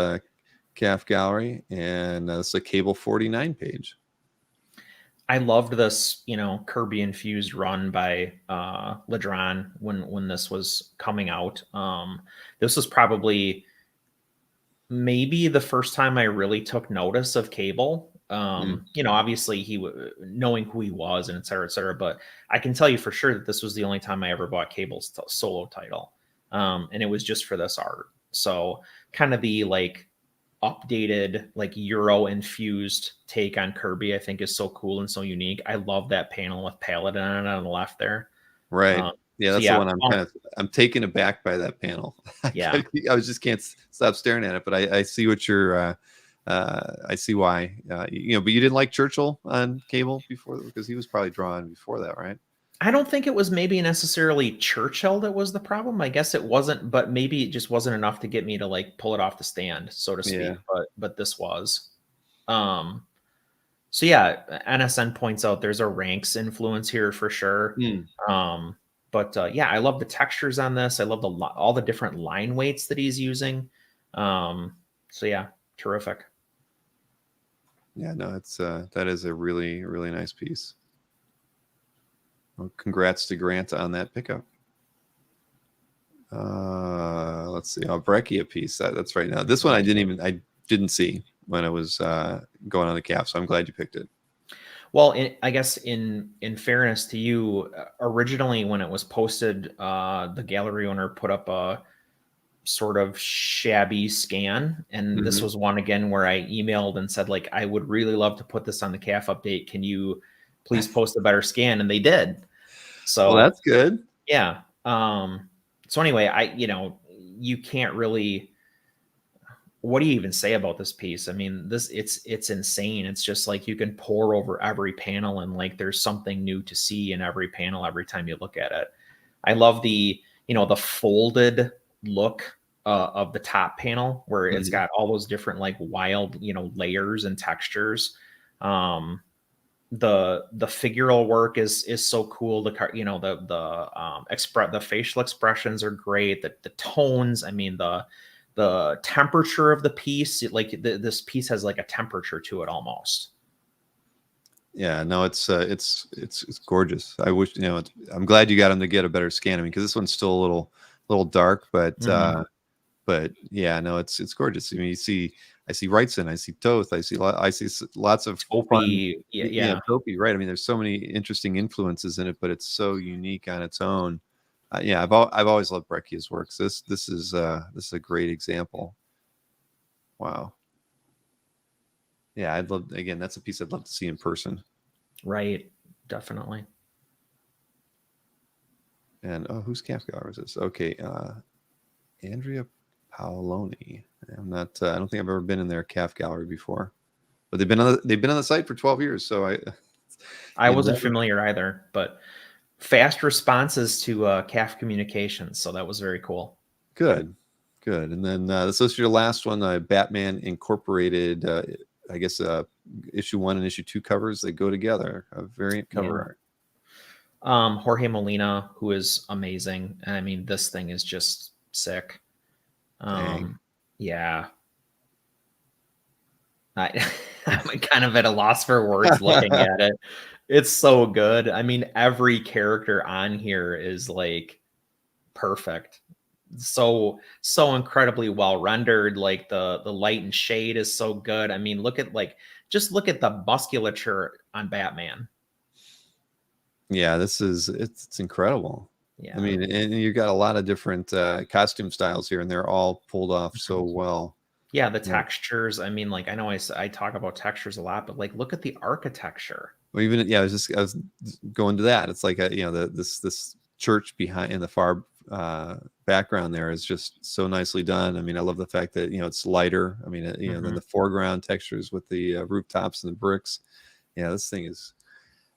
Speaker 1: calf gallery, and it's a Cable 49 page.
Speaker 5: I loved this, Kirby infused run by Ledron when this was coming out. This was probably maybe the first time I really took notice of Cable. Obviously knowing who he was and et cetera, but I can tell you for sure that this was the only time I ever bought Cable's solo title. And it was just for this art. So kind of the updated Euro infused take on Kirby, I think, is so cool and so unique. I love that panel with Paladin on the left there.
Speaker 1: Right. Yeah, that's the one I'm taken aback by that panel.
Speaker 5: Yeah.
Speaker 1: I just can't stop staring at it, but I see what you're I see why. But you didn't like Churchill on Cable before, because he was probably drawn before that, right?
Speaker 5: I don't think it was maybe necessarily Churchill that was the problem. I guess it wasn't, but maybe it just wasn't enough to get me to pull it off the stand, so to speak. Yeah. But this was. So yeah, NSN points out there's a Ranks influence here for sure. But yeah, I love the textures on this. I love all the different line weights that he's using. So yeah, terrific.
Speaker 1: Yeah, no, it's that is a really, really nice piece. Well, congrats to Grant on that pickup. Let's see, Brechia piece. That's right. Now this one I didn't see when I was going on the calf, so I'm glad you picked it.
Speaker 5: Well, I guess in fairness to you, originally when it was posted, the gallery owner put up a sort of shabby scan, and this was one again where I emailed and said I would really love to put this on the calf update. Can you please post a better scan? And they did. So
Speaker 1: well, that's good.
Speaker 5: Yeah. So anyway, you can't really, what do you even say about this piece? I mean, it's insane. It's just you can pour over every panel, and there's something new to see in every panel every time you look at it. I love the folded look of the top panel, where it's got all those different wild layers and textures. The figural work is so cool. The facial expressions are great. The tones, I mean, the temperature of the piece, this piece has a temperature to it almost.
Speaker 1: Yeah, no, it's gorgeous. I wish, I'm glad you got him to get a better scan. I mean, because this one's still a little dark, but yeah, no, it's gorgeous. I mean, I see Wrightson, I see Toth, I see lots of
Speaker 5: Topi, yeah,
Speaker 1: Topi, right? I mean, there's so many interesting influences in it, but it's so unique on its own. Yeah, I've always loved Brechia's works. This is a great example. Wow. Yeah, that's a piece I'd love to see in person.
Speaker 5: Right, definitely.
Speaker 1: And whose calf gallery is this? Okay, Andrea Paoloni. I don't think I've ever been in their calf gallery before, but they've been on the site for 12 years. So
Speaker 5: I wasn't familiar either, but fast responses to calf communications. So that was very cool.
Speaker 1: Good. And then this is your last one, Batman Incorporated, I guess issue 1 and issue 2 covers that go together, a variant cover art.
Speaker 5: Jorge Molina, who is amazing. And I mean, this thing is just sick. Yeah. I'm kind of at a loss for words looking at it. It's so good. I mean, every character on here is like perfect. So incredibly well rendered. Like the light and shade is so good. I mean, just look at the musculature on Batman.
Speaker 1: Yeah, it's incredible.
Speaker 5: Yeah.
Speaker 1: I mean, and you got a lot of different costume styles here, and they're all pulled off so well.
Speaker 5: Yeah, the textures. I mean, like I know I talk about textures a lot, but like look at the architecture.
Speaker 1: Well, even I was going to that. It's like this church behind in the far background there is just so nicely done. I mean, I love the fact that it's lighter. I mean, than the foreground textures with the rooftops and the bricks. Yeah, this thing is,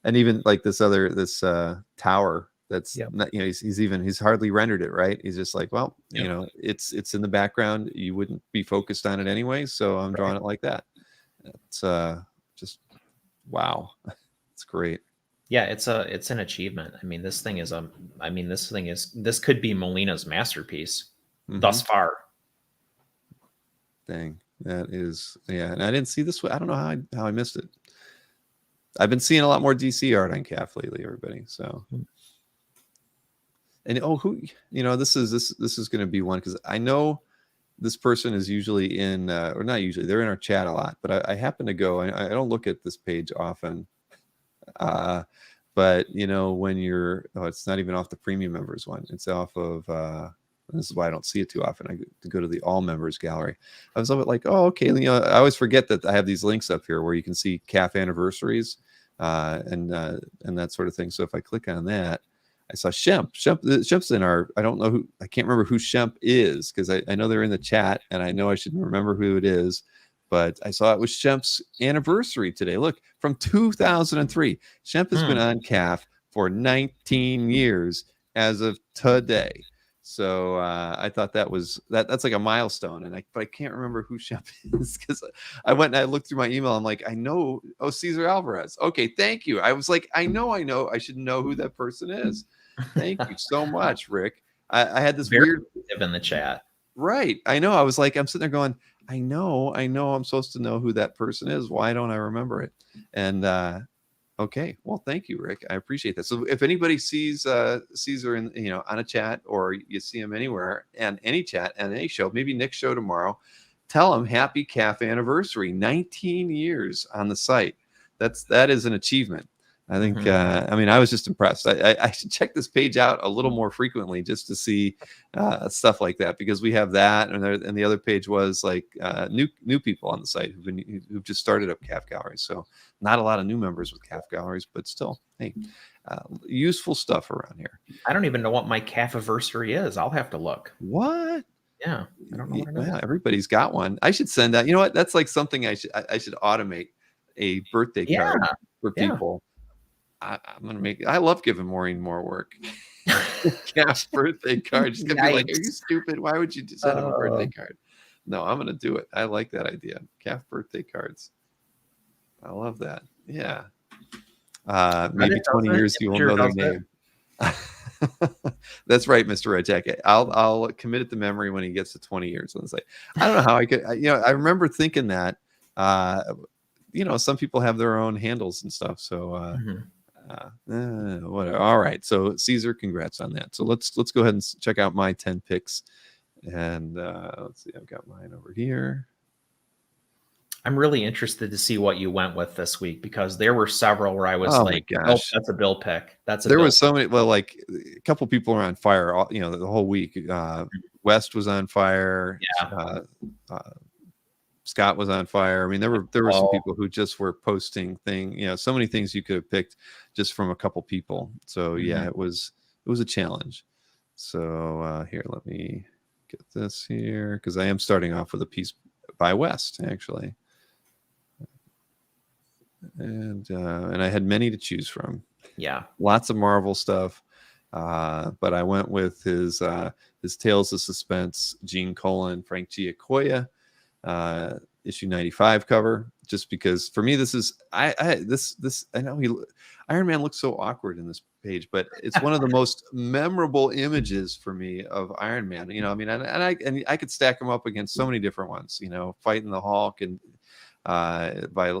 Speaker 1: and even like this tower that's not, he's hardly rendered it, right? He's just like, well, it's in the background. You wouldn't be focused on it anyway, so I'm drawing it like that. It's just wow. It's great.
Speaker 5: Yeah, it's an achievement. I mean, this could be Molina's masterpiece thus far.
Speaker 1: Dang, that is, yeah. And I didn't see this. I don't know how I missed it. I've been seeing a lot more DC art on CAF lately, everybody. So, and this is going to be one, because I know this person is usually in, or not usually, they're in our chat a lot. But I happen to go. I don't look at this page often. But when it's not even off the premium members one, it's off of this is why I don't see it too often. I go to the all members gallery. I was like, oh, okay. I always forget that I have these links up here where you can see CAF anniversaries and that sort of thing. So if I click on that, I saw Shemp's in our, I don't know who, I can't remember who Shemp is, because I know they're in the chat and I know I should remember who it is. But I saw it was Shemp's anniversary today. Look, from 2003. Shemp has been on CAF for 19 years as of today. So I thought that's like a milestone. But I can't remember who Shemp is, because I went and I looked through my email. I'm like, I know. Oh, Cesar Alvarez. Okay, thank you. I was like, I know. I should know who that person is. Thank you so much, Rick. I had this weird
Speaker 5: in the chat.
Speaker 1: Right. I know. I was like, I'm sitting there going, I know I'm supposed to know who that person is. Why don't I remember it? And okay, well, thank you, Rick. I appreciate that. So if anybody sees Caesar in on a chat, or you see him anywhere and any chat and any show, maybe Nick's show tomorrow, tell him happy CAF anniversary, 19 years on the site. That is an achievement. I think, I was just impressed. I should check this page out a little more frequently just to see stuff like that, because we have that. And the other page was like new people on the site who've just started up CAF galleries. So not a lot of new members with CAF galleries, but still, hey, useful stuff around here.
Speaker 5: I don't even know what my CAF anniversary is. I'll have to look.
Speaker 1: What?
Speaker 5: Yeah, I don't know what it is.
Speaker 1: Yeah, everybody's got one. I should send out. You know what? That's like something I should automate, a birthday card for people. I'm gonna make. I love giving Maureen more work. CAF birthday card. She's gonna be like, "Are you stupid? Why would you send him a birthday card?" No, I'm gonna do it. I like that idea. CAF birthday cards. I love that. Yeah. Maybe 20 years you will know their name. That's right, Mr. Red Jacket. I'll commit it to memory when he gets to 20 years. And say, I don't know how I could. I remember thinking that. Some people have their own handles and stuff. So. Whatever. All right. So Caesar, congrats on that. So let's go ahead and check out my 10 picks. And let's see, I've got mine over here.
Speaker 5: I'm really interested to see what you went with this week, because there were several where I was that's a Bill pick. There
Speaker 1: was so many. Well, like a couple people were on fire. The whole week. West was on fire.
Speaker 5: Yeah.
Speaker 1: Scott was on fire. I mean, there were some people who just were posting so many things you could have picked just from a couple people. So yeah, it was a challenge. So here, let me get this here, because I am starting off with a piece by West, actually. And I had many to choose from.
Speaker 5: Yeah.
Speaker 1: Lots of Marvel stuff. But I went with his Tales of Suspense, Gene Colan, Frank Giacoia, issue 95 cover, just because for me this is I know Iron Man looks so awkward in this page, but it's one of the most memorable images for me of Iron Man. And I could stack him up against so many different ones, fighting the Hulk and by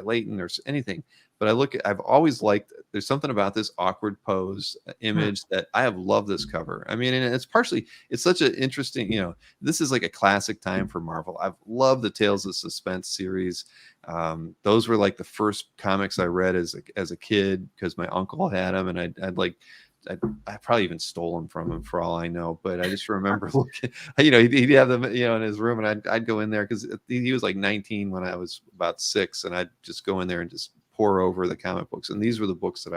Speaker 1: Leighton or anything. but I've always liked, there's something about this awkward pose image that I have loved this cover. I mean, and it's such an interesting, this is like a classic time for Marvel. I've loved the Tales of Suspense series. Those were like the first comics I read as a kid, because my uncle had them, and I probably even stole them from him for all I know, but I just remember looking, he'd have them, in his room, and I'd go in there, because he was like 19 when I was about 6, and I'd just go in there and just pour over the comic books. And these were the books that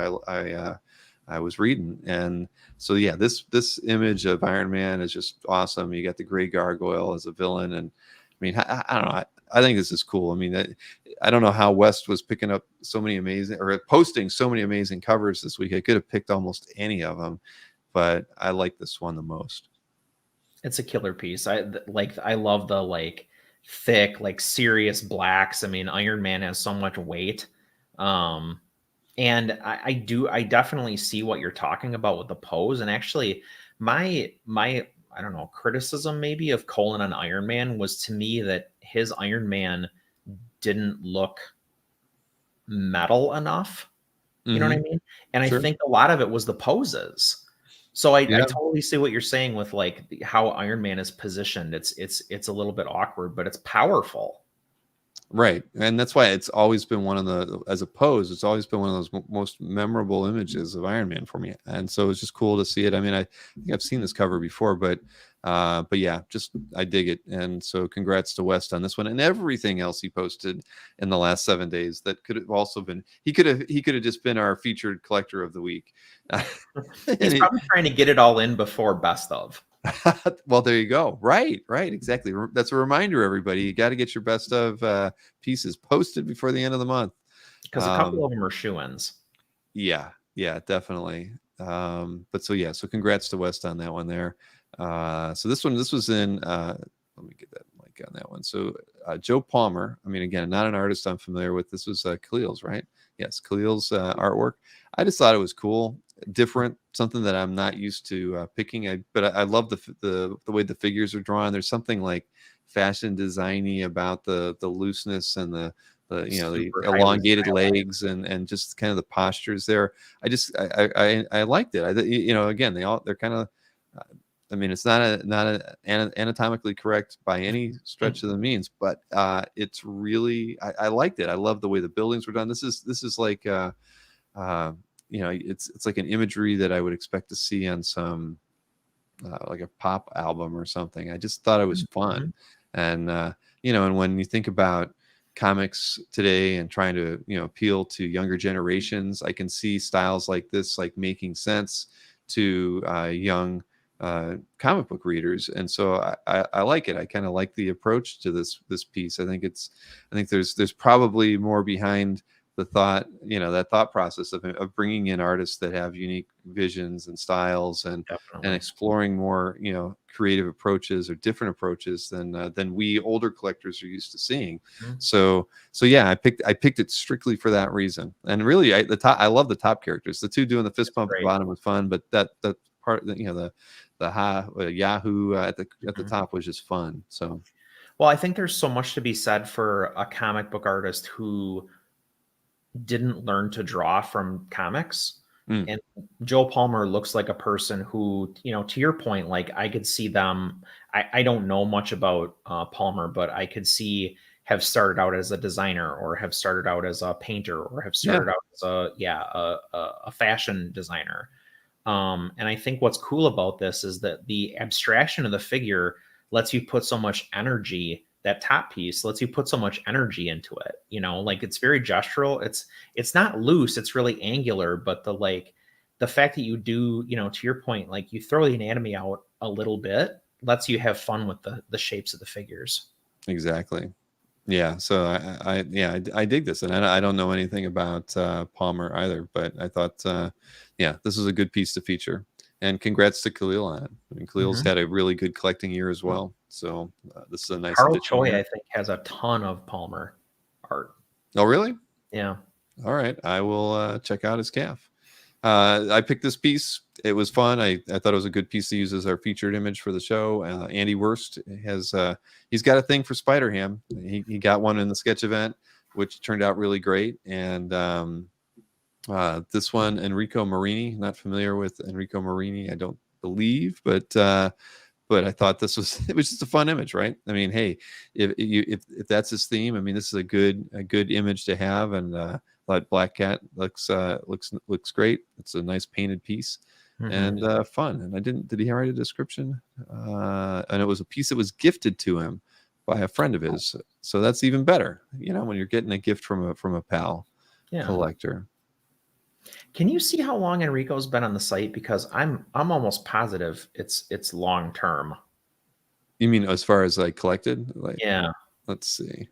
Speaker 1: I was reading. And so, yeah, this image of Iron Man is just awesome. You got the Gray Gargoyle as a villain. And I mean, I don't know. I think this is cool. I mean, I don't know how West was picking up so many amazing, or posting so many amazing covers this week. I could have picked almost any of them, but I like this one the most.
Speaker 5: It's a killer piece. I love the thick, serious blacks. I mean, Iron Man has so much weight. And I definitely see what you're talking about with the pose. And actually my I don't know, criticism maybe of Colin on Iron Man was, to me, that his Iron Man didn't look metal enough. You know what I mean? And sure. I think a lot of it was the poses. So I totally see what you're saying with how Iron Man is positioned. It's a little bit awkward, but it's powerful.
Speaker 1: Right. And that's why it's always been as a pose, it's always been one of those most memorable images of Iron Man for me. And so it's just cool to see it. I mean, I think I've seen this cover before, but yeah, just, I dig it. And so congrats to West on this one and everything else he posted in the last 7 days. That could have also been, he could have just been our featured collector of the week.
Speaker 5: He's probably trying to get it all in before best of.
Speaker 1: Well, there you go. Right, exactly. That's a reminder, everybody. You got to get your best of pieces posted before the end of the month,
Speaker 5: because a couple of them are shoe-ins.
Speaker 1: Yeah, definitely. But so congrats to West on that one there. So this was in let me get that mic on that one. So Joe Palmer, I mean, again, not an artist I'm familiar with. This was Khalil's, right? Yes, Khalil's artwork. I just thought it was cool, different, something that I'm not used to picking. But I love the way the figures are drawn. There's something like fashion designy about the looseness and the elongated legs and just kind of the postures there. I liked it. Again, they're kind of, I mean, it's not anatomically correct by any stretch of the means, but it's really, I liked it. I love the way the buildings were done. This is like it's like an imagery that I would expect to see on some like a pop album or something. I just thought it was fun. And and when you think about comics today and trying to appeal to younger generations, I can see styles like this making sense to young comic book readers. And so I like it. I kind of like the approach to this piece. I think there's probably more behind the thought, that thought process of bringing in artists that have unique visions and styles and exploring more, creative approaches or different approaches than we older collectors are used to seeing. So yeah, I picked it strictly for that reason. And really, I love the top characters. The two doing the fist bump at the bottom was fun, but that part, the Yahoo at the top was just fun. So,
Speaker 5: well, I think there's so much to be said for a comic book artist who didn't learn to draw from comics. And Joe Palmer looks like a person who, to your point, I could see them. I don't know much about Palmer, but I could see have started out as a designer, or have started out as a painter, or have started out as a fashion designer. And I think what's cool about this is that the abstraction of the figure lets you put so much energy. That top piece lets you put so much energy into it, it's very gestural. It's not loose, it's really angular, but the fact that you do, to your point, you throw the anatomy out a little bit, lets you have fun with the shapes of the figures.
Speaker 1: Exactly. Yeah. So I dig this, and I don't know anything about Palmer either, but I thought, this is a good piece to feature. And congrats to Khalil on it. I mean, Khalil's had a really good collecting year as well. So this is a nice
Speaker 5: Carl
Speaker 1: addition.
Speaker 5: Choi, I think, has a ton of Palmer art.
Speaker 1: Oh, really?
Speaker 5: Yeah.
Speaker 1: All right. I will check out his calf. I picked this piece. It was fun. I thought it was a good piece to use as our featured image for the show. Andy Wurst has he's got a thing for Spider-Ham. He got one in the sketch event, which turned out really great. And This one, Enrico Marini. Not familiar with Enrico Marini, I don't believe, but I thought this was it was just a fun image, right? I mean, hey, if that's his theme, I mean, this is a good image to have, and that black cat looks great. It's a nice painted piece and fun. And did he write a description? And it was a piece that was gifted to him by a friend of his, so that's even better. You know, when you're getting a gift from a pal collector.
Speaker 5: Can you see how long Enrico's been on the site? Because I'm almost positive it's long term.
Speaker 1: You mean as far as like collected? Like,
Speaker 5: yeah.
Speaker 1: Let's see.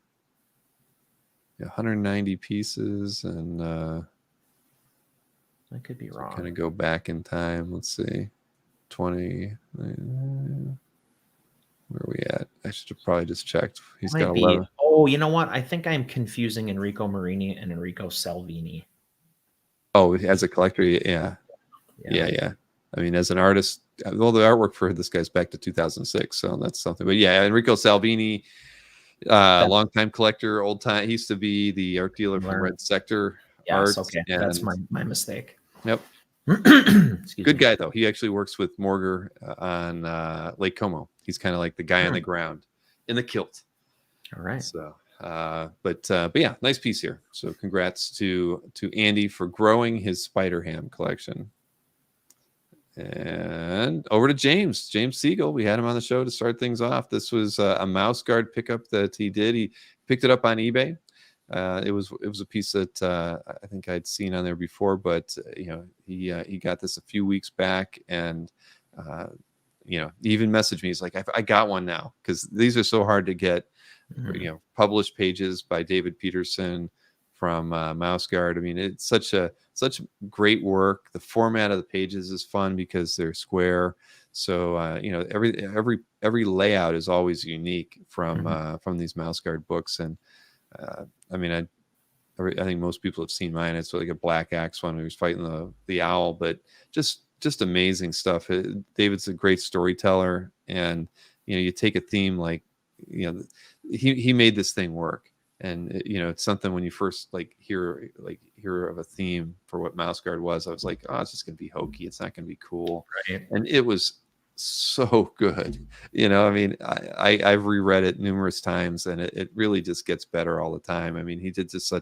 Speaker 1: Yeah, 190 pieces, and
Speaker 5: I could be wrong.
Speaker 1: Kind of go back in time. Let's see. 20. Where are we at? I should have probably just checked. He's got 11.
Speaker 5: Oh, you know what? I think I'm confusing Enrico Marini and Enrico Salvini.
Speaker 1: Oh, as a collector, yeah. I mean, as an artist, well, the artwork for this guy's back to 2006, so that's something. But yeah, Enrico Salvini, longtime collector, old time. He used to be the art dealer from Red Sector.
Speaker 5: Yes, okay, that's my mistake.
Speaker 1: Yep. Good guy though. He actually works with Morger on Lake Como. He's kind of like the guy on the ground in the kilt.
Speaker 5: All right.
Speaker 1: So. But yeah, nice piece here. So congrats to Andy for growing his Spider Ham collection. And over to James Siegel. We had him on the show to start things off. This was a mouse guard pickup that he did. He picked it up on eBay. It was a piece that I think I'd seen on there before, but you know, he got this a few weeks back, and you know, he even messaged me. He's like, I got one now, because these are so hard to get. You know, published pages by David Peterson from Mouse Guard. I mean, it's such great work. The format of the pages is fun because they're square. So you know, every layout is always unique from these Mouse Guard books. And I mean, I think most people have seen mine. It's like a Black Axe one where he's fighting the owl, but just amazing stuff. David's a great storyteller, and you know, you take a theme like, you know, he made this thing work, and you know, it's something when you first hear of a theme for what Mouse Guard was, I was like, oh, it's just gonna be hokey, it's not gonna be cool,
Speaker 5: right? And
Speaker 1: it was so good. You know, I mean, I've reread it numerous times, and it really just gets better all the time. I mean, he did just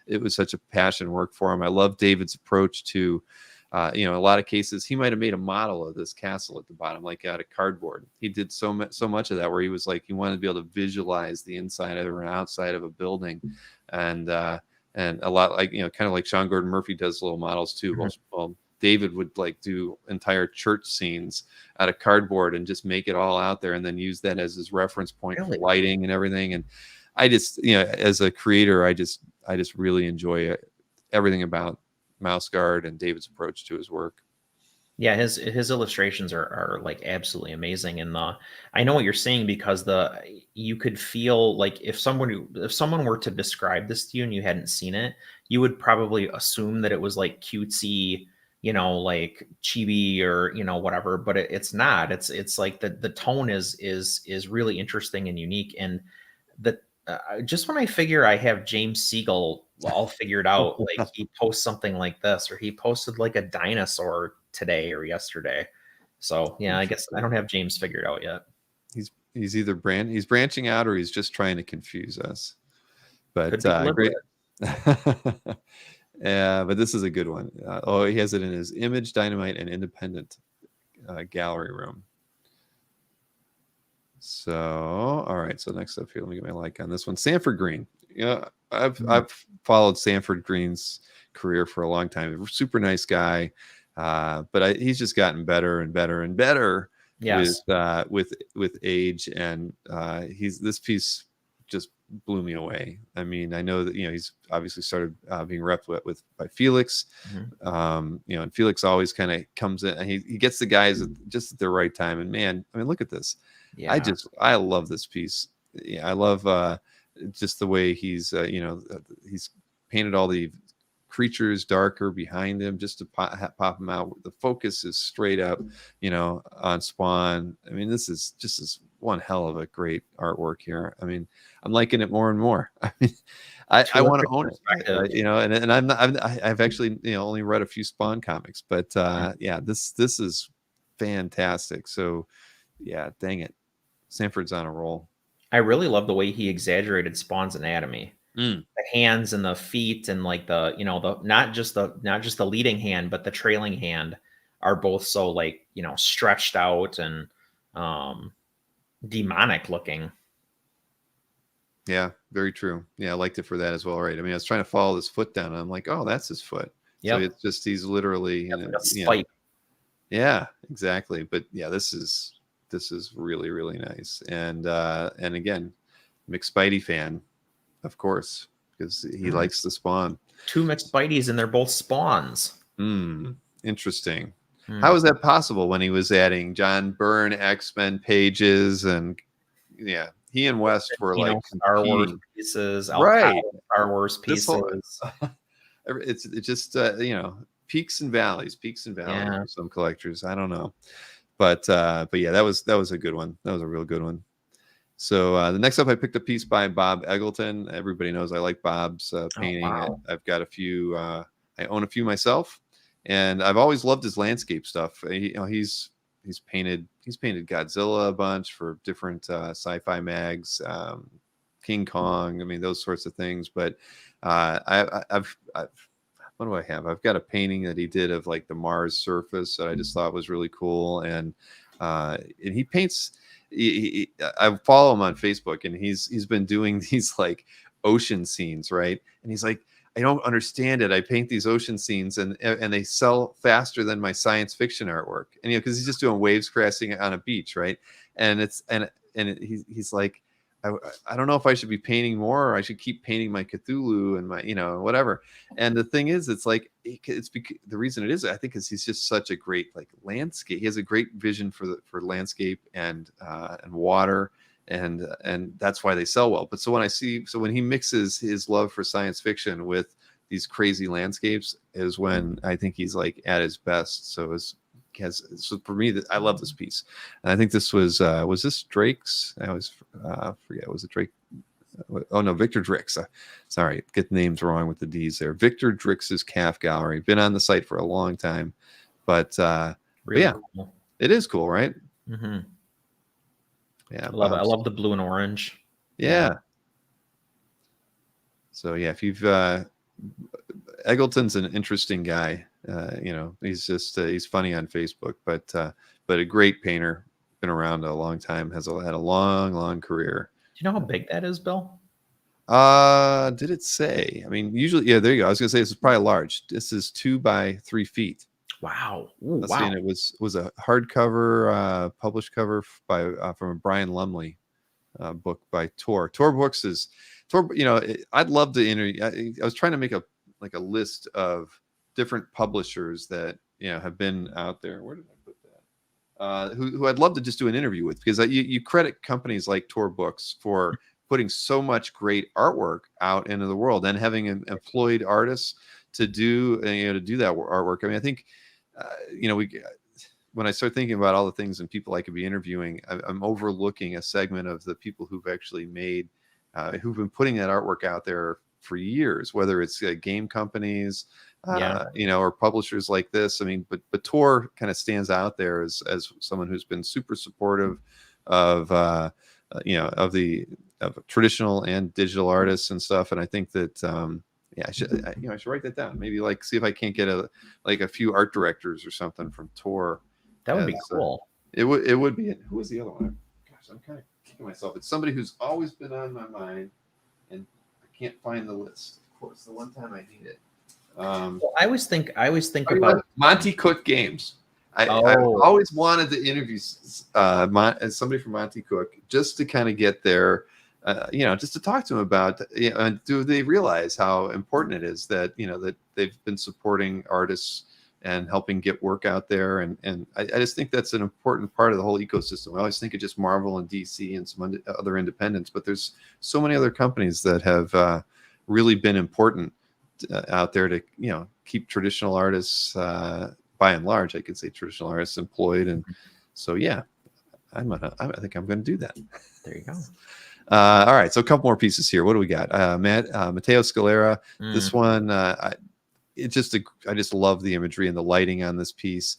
Speaker 1: it was such a passion work for him. I love David's approach to you know, a lot of cases he might have made a model of this castle at the bottom, like out of cardboard. He did so much of that, where he was like, he wanted to be able to visualize the inside of or outside of a building, and a lot like, you know, kind of like Sean Gordon Murphy does little models too. Well, David would like do entire church scenes out of cardboard and just make it all out there, and then use that as his reference point for lighting and everything. And I just, you know, as a creator, I just really enjoy everything about Mouse Guard and David's approach to his work.
Speaker 5: Yeah, his illustrations are like absolutely amazing. And I know what you're saying, because you could feel like if someone were to describe this to you and you hadn't seen it, you would probably assume that it was like cutesy, you know, like chibi or, you know, whatever, but it's not. It's like the tone is really interesting and unique. And just when I figure I have James Siegel all figured out, like he posts something like this, or he posted like a dinosaur today or yesterday. So yeah, I guess I don't have James figured out yet.
Speaker 1: He's either he's branching out, or he's just trying to confuse us. But great. Yeah, but this is a good one. He has it in his Image, Dynamite, and Independent gallery room. So, all right. So next up here, let me get my like on this one. Sanford Green. Yeah, I've followed Sanford Green's career for a long time. Super nice guy, but he's just gotten better and better and better. Yes. with age, and this piece just blew me away. I mean, I know that, you know, he's obviously started being repped by Felix. You know, and Felix always kind of comes in, and he gets the guys just at the right time. And man, I mean, look at this. Yeah. I love this piece. Yeah, I love just the way he's you know, he's painted all the creatures darker behind him just to pop them out. The focus is straight up, you know, on Spawn. I mean, this is just this one hell of a great artwork here. I mean, I'm liking it more and more. I mean, I want to own it, you know, and I've actually, you know, only read a few Spawn comics, but yeah, this is fantastic. So yeah, dang it, Sanford's on a roll.
Speaker 5: I really love the way he exaggerated Spawn's anatomy.
Speaker 1: Mm.
Speaker 5: The hands and the feet and like the, you know, the not just the leading hand, but the trailing hand are both so like, you know, stretched out and demonic looking.
Speaker 1: Yeah, very true. Yeah, I liked it for that as well, right? I mean, I was trying to follow this foot down, and I'm like, oh, that's his foot.
Speaker 5: Yeah,
Speaker 1: so it's just he's literally,
Speaker 5: like a
Speaker 1: you know,
Speaker 5: spike.
Speaker 1: yeah, exactly. But yeah, this is really, really nice. And again, McSpidey fan, of course, because he likes the Spawn.
Speaker 5: 2 McSpideys and they're both Spawns.
Speaker 1: Interesting. How is that possible when he was adding John Byrne X-Men pages? And yeah, he and West were like
Speaker 5: Star Wars pieces,
Speaker 1: right?
Speaker 5: Star Wars pieces.
Speaker 1: It's just you know, peaks and valleys for some collectors. I don't know, but yeah, that was a good one. That was a real good one. So the next up, I picked a piece by Bob Eggleton. Everybody knows I like Bob's painting.
Speaker 5: Wow.
Speaker 1: I've got a few. I own a few myself, and I've always loved his landscape stuff. You know, he's painted Godzilla a bunch for different sci-fi mags, King Kong. I mean, those sorts of things. But I've what do I have? I've got a painting that he did of like the Mars surface that I just thought was really cool, and he paints. I follow him on Facebook, and he's been doing these like ocean scenes, right? And he's like, I don't understand it. I paint these ocean scenes, and they sell faster than my science fiction artwork. And you know, because he's just doing waves crashing on a beach, right? And he's like, I don't know if I should be painting more, or I should keep painting my Cthulhu and my, you know, whatever. And the thing is, it's like the reason it is, I think, is he's just such a great like landscape. He has a great vision for landscape and water, and that's why they sell well. But so when he mixes his love for science fiction with these crazy landscapes, is when I think he's like at his best. So for me, I love this piece, and I think this was this Drake's? I always forget. Was it Drake? Oh no, Victor Drix. Sorry, get the names wrong with the D's there. Victor Drix's calf gallery. Been on the site for a long time, but
Speaker 5: Really
Speaker 1: yeah,
Speaker 5: cool.
Speaker 1: It is cool, right?
Speaker 5: Mm-hmm.
Speaker 1: Yeah,
Speaker 5: I love it. I love the blue and orange.
Speaker 1: Yeah. So yeah, if you've Eggleton's an interesting guy. You know, he's just he's funny on Facebook, but a great painter. Been around a long time. Had a long career.
Speaker 5: Do you know how big that is, Bill?
Speaker 1: Did it say? I mean, usually, yeah. There you go. I was gonna say this is probably large. This is 2 by 3 feet.
Speaker 5: Wow. Ooh,
Speaker 1: wow. And it was a hardcover, published cover from a Brian Lumley book by Tor. Tor Books is Tor. You know, I'd love to interview. I was trying to make a list of different publishers that, you know, have been out there. Where did I put that? Who I'd love to just do an interview with, because you credit companies like Tor Books for putting so much great artwork out into the world and having employed artists to do that artwork. I mean, I think you know, when I start thinking about all the things and people I could be interviewing, I'm overlooking a segment of the people who've actually made, who've been putting that artwork out there for years, whether it's game companies, you know, or publishers like this. I mean, but Tor kind of stands out there as someone who's been super supportive of you know, of traditional and digital artists and stuff. And I think that yeah, I should write that down. Maybe like see if I can't get a few art directors or something from Tor.
Speaker 5: That would be cool.
Speaker 1: It would be. Who was the other one? Gosh, I'm kind of kicking myself. It's somebody who's always been on my mind, and I can't find the list. Of course, the one time I need it.
Speaker 5: Well, I always think about
Speaker 1: Monty Cook Games. I always wanted to interview somebody from Monty Cook, just to kind of get their, you know, just to talk to them about, you know, do they realize how important it is that, you know, that they've been supporting artists and helping get work out there. And I just think that's an important part of the whole ecosystem. I always think of just Marvel and DC and some other independents, but there's so many other companies that have really been important out there to, you know, keep traditional artists, by and large, I could say traditional artists employed. And so, yeah, I think I'm gonna do that.
Speaker 5: There you go.
Speaker 1: All right, so a couple more pieces here. What do we got? Matteo Scalera. This one, I just love the imagery and the lighting on this piece.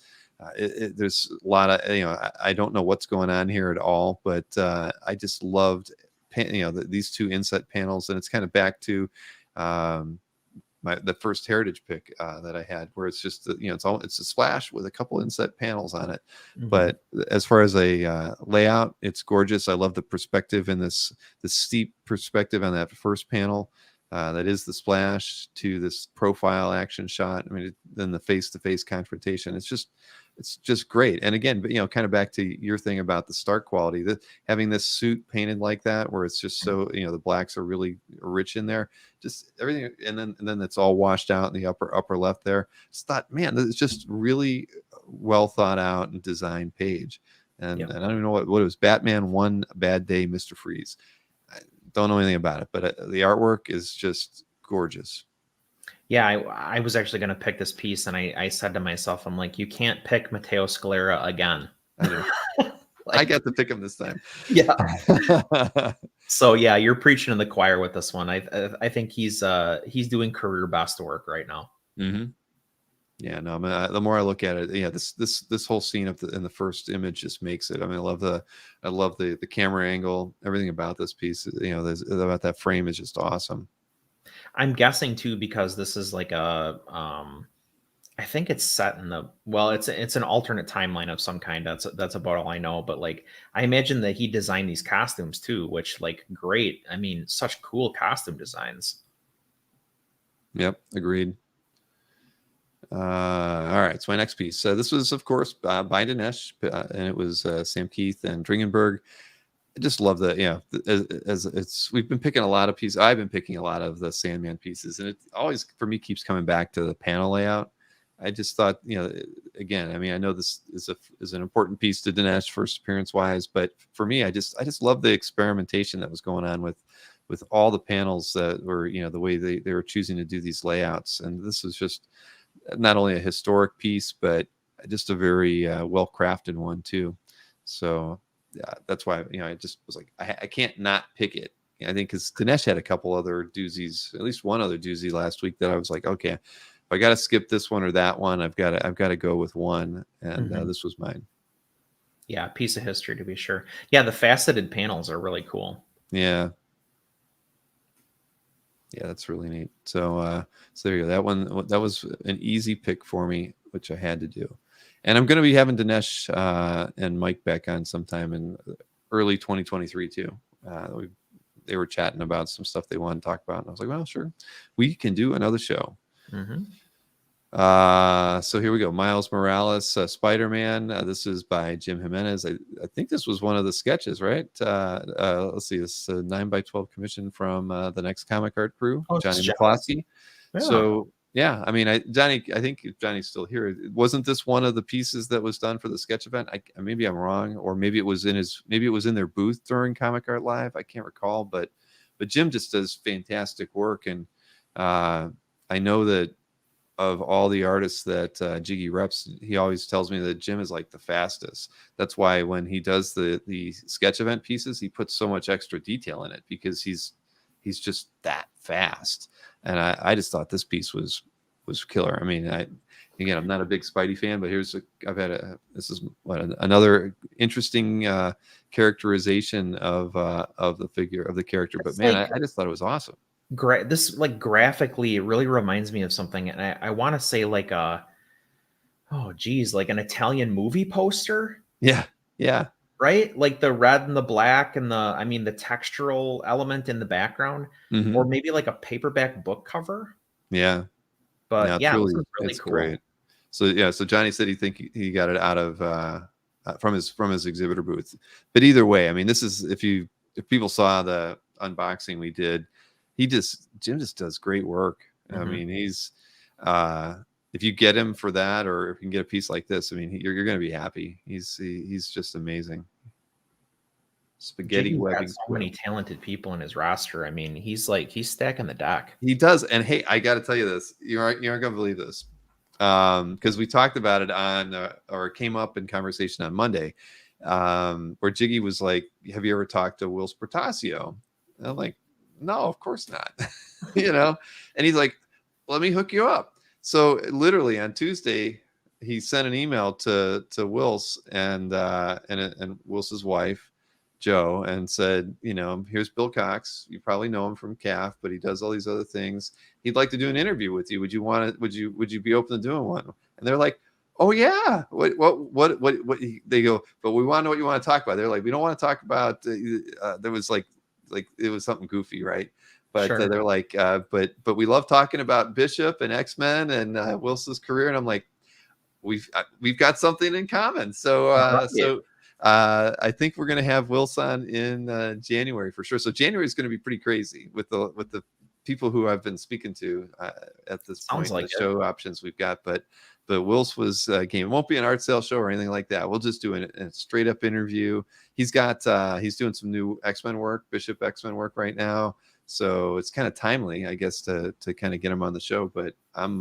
Speaker 1: There's a lot of, I don't know what's going on here at all, but I just loved, these two inset panels, and it's kind of back to the first heritage pick that I had, where it's just it's a splash with a couple inset panels on it. But as far as a layout, it's gorgeous. I love the perspective and the steep perspective on that first panel. That is the splash to this profile action shot. I mean, then the face-to-face confrontation. It's just great. And again, kind of back to your thing about the stark quality, that having this suit painted like that, where it's just so, the blacks are really rich in there, just everything. And then it's all washed out in the upper left there. Just thought, man, it's just really well thought out and designed page. And I don't even know what it was. Batman One Bad Day, Mr. Freeze. Don't know anything about it, but the artwork is just gorgeous.
Speaker 5: Yeah, I was actually going to pick this piece, and I said to myself, I'm like, you can't pick Matteo Scalera again.
Speaker 1: I know. I got to pick him this time.
Speaker 5: Yeah. So yeah, you're preaching to the choir with this one. I think he's doing career best work right now.
Speaker 1: Mm-hmm. Yeah, no, I mean, the more I look at it, this whole scene in the first image just makes it. I mean, I love the camera angle, everything about this piece. About that frame is just awesome.
Speaker 5: I'm guessing too, because this is like I think it's set in it's an alternate timeline of some kind. That's about all I know. But like, I imagine that he designed these costumes too, which great. I mean, such cool costume designs.
Speaker 1: Yep, agreed. All right, so my next piece. This was, of course, by Dinesh, and it was Sam Keith and Dringenberg. I just love that. We've been picking a lot of pieces. I've been picking a lot of the Sandman pieces, and it always, for me, keeps coming back to the panel layout. I just thought, again, I mean, I know this is an important piece to Dinesh first appearance wise, but for me, I just love the experimentation that was going on with all the panels that were, the way they were choosing to do these layouts. And this was just not only a historic piece, but just a very well-crafted one too. So yeah, that's why, I just was like, I can't not pick it. I think because Dinesh had a couple other doozies, at least one other doozy last week that I was like, okay, if I got to skip this one or that one, I've got to go with one. And this was mine.
Speaker 5: Yeah, piece of history to be sure. Yeah, the faceted panels are really cool.
Speaker 1: Yeah. Yeah, that's really neat. So there you go. That was an easy pick for me, which I had to do. And I'm going to be having Dinesh and Mike back on sometime in early 2023 too. They were chatting about some stuff they wanted to talk about, and I was like, well, sure, we can do another show. So here we go. Miles Morales, Spider-Man. This is by Jim Jimenez. I think this was one of the sketches, right? Let's see. This 9x12 commission from the Next Comic Art crew, Johnny McCloskey. Yeah. So yeah, I mean, Johnny, I think Johnny's still here. Wasn't this one of the pieces that was done for the sketch event? Maybe I'm wrong, or maybe it was in their booth during Comic Art Live. I can't recall, but Jim just does fantastic work, and I know that of all the artists that Jiggy reps, he always tells me that Jim is like the fastest. That's why when he does the sketch event pieces, he puts so much extra detail in it, because he's just that fast. And I just thought this piece was killer. I mean, again, I'm not a big Spidey fan, but this is another interesting characterization of the figure of the character. But man, I just thought it was awesome.
Speaker 5: This graphically, it really reminds me of something, and I want to say like an Italian movie poster.
Speaker 1: Yeah.
Speaker 5: Right, like the red and the black and the textural element in the background, or maybe like a paperback book cover.
Speaker 1: Yeah,
Speaker 5: but yeah, it's really cool.
Speaker 1: Great. So yeah, so Johnny said he got it out of from his exhibitor booth. But either way, I mean, this is if people saw the unboxing we did. Jim just does great work. I mean, he's if you get him for that, or if you can get a piece like this, I mean, you're going to be happy. He's just amazing. Spaghetti webbing.
Speaker 5: So many talented people in his roster. I mean, he's stacking the deck.
Speaker 1: He does. And hey, I got to tell you this. You aren't going to believe this, because we talked about it on or came up in conversation on Monday. where Jiggy was like, "Have you ever talked to Will Spertasio?" And I'm like, "No, of course not." You know, and he's like, "Let me hook you up." So literally on Tuesday, he sent an email to Wills and Wils's wife, Joe, and said, you know, here's Bill Cox. You probably know him from CAF, but he does all these other things. He'd like to do an interview with you. Would you want to? Would you be open to doing one? And they're like, oh yeah. What? They go, but we want to know what you want to talk about. They're like, we don't want to talk about. There was like it was something goofy, right? But
Speaker 5: Sure.
Speaker 1: they're like, but we love talking about Bishop and X-Men and Wilson's career. And I'm like, we've got something in common. So I think we're going to have Wilson in January for sure. So January is going to be pretty crazy with the people who I've been speaking to at this point.
Speaker 5: Like
Speaker 1: the show options we've got, but Wills was game. It won't be an art sale show or anything like that. We'll just do a straight up interview. He's doing some new X-Men work, Bishop X-Men work right now. So it's kind of timely, I guess, to kind of get him on the show. But I'm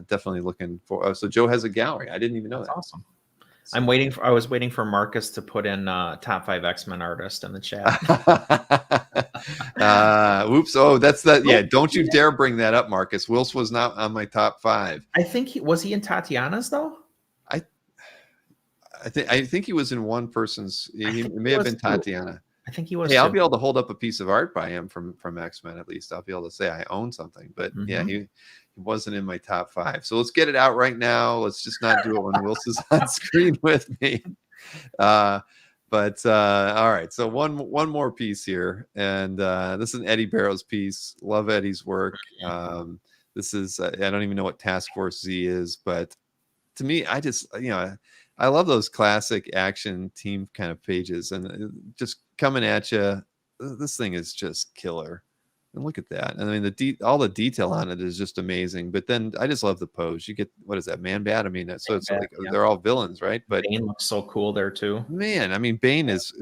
Speaker 1: definitely looking for. So Joe has a gallery. I didn't even know that.
Speaker 5: Awesome. I was waiting for Marcus to put in top 5 X-Men artist in the chat.
Speaker 1: Whoops. Oh, that's that. Yeah. Don't you dare bring that up, Marcus. Wills was not on my top 5.
Speaker 5: I think he in Tatiana's though.
Speaker 1: I think he was in one person's. He may have been Tatiana.
Speaker 5: I think he was.
Speaker 1: Hey, I'll be able to hold up a piece of art by him from X-Men. At least I'll be able to say I own something. But yeah, he wasn't in my top 5. So let's get it out right now. Let's just not do it when Wilson's on screen with me. All right. So one more piece here, and this is an Eddie Barrows piece. Love Eddie's work. This is I don't even know what Task Force Z is, but to me, I just I love those classic action team kind of pages, and just coming at you. This thing is just killer. And look at that. I mean, all the detail on it is just amazing. But then I just love the pose. You get, what is that, Man Bat? I mean, so it's like they're all villains, right? But
Speaker 5: Bane looks so cool there too.
Speaker 1: Man, I mean, Bane is,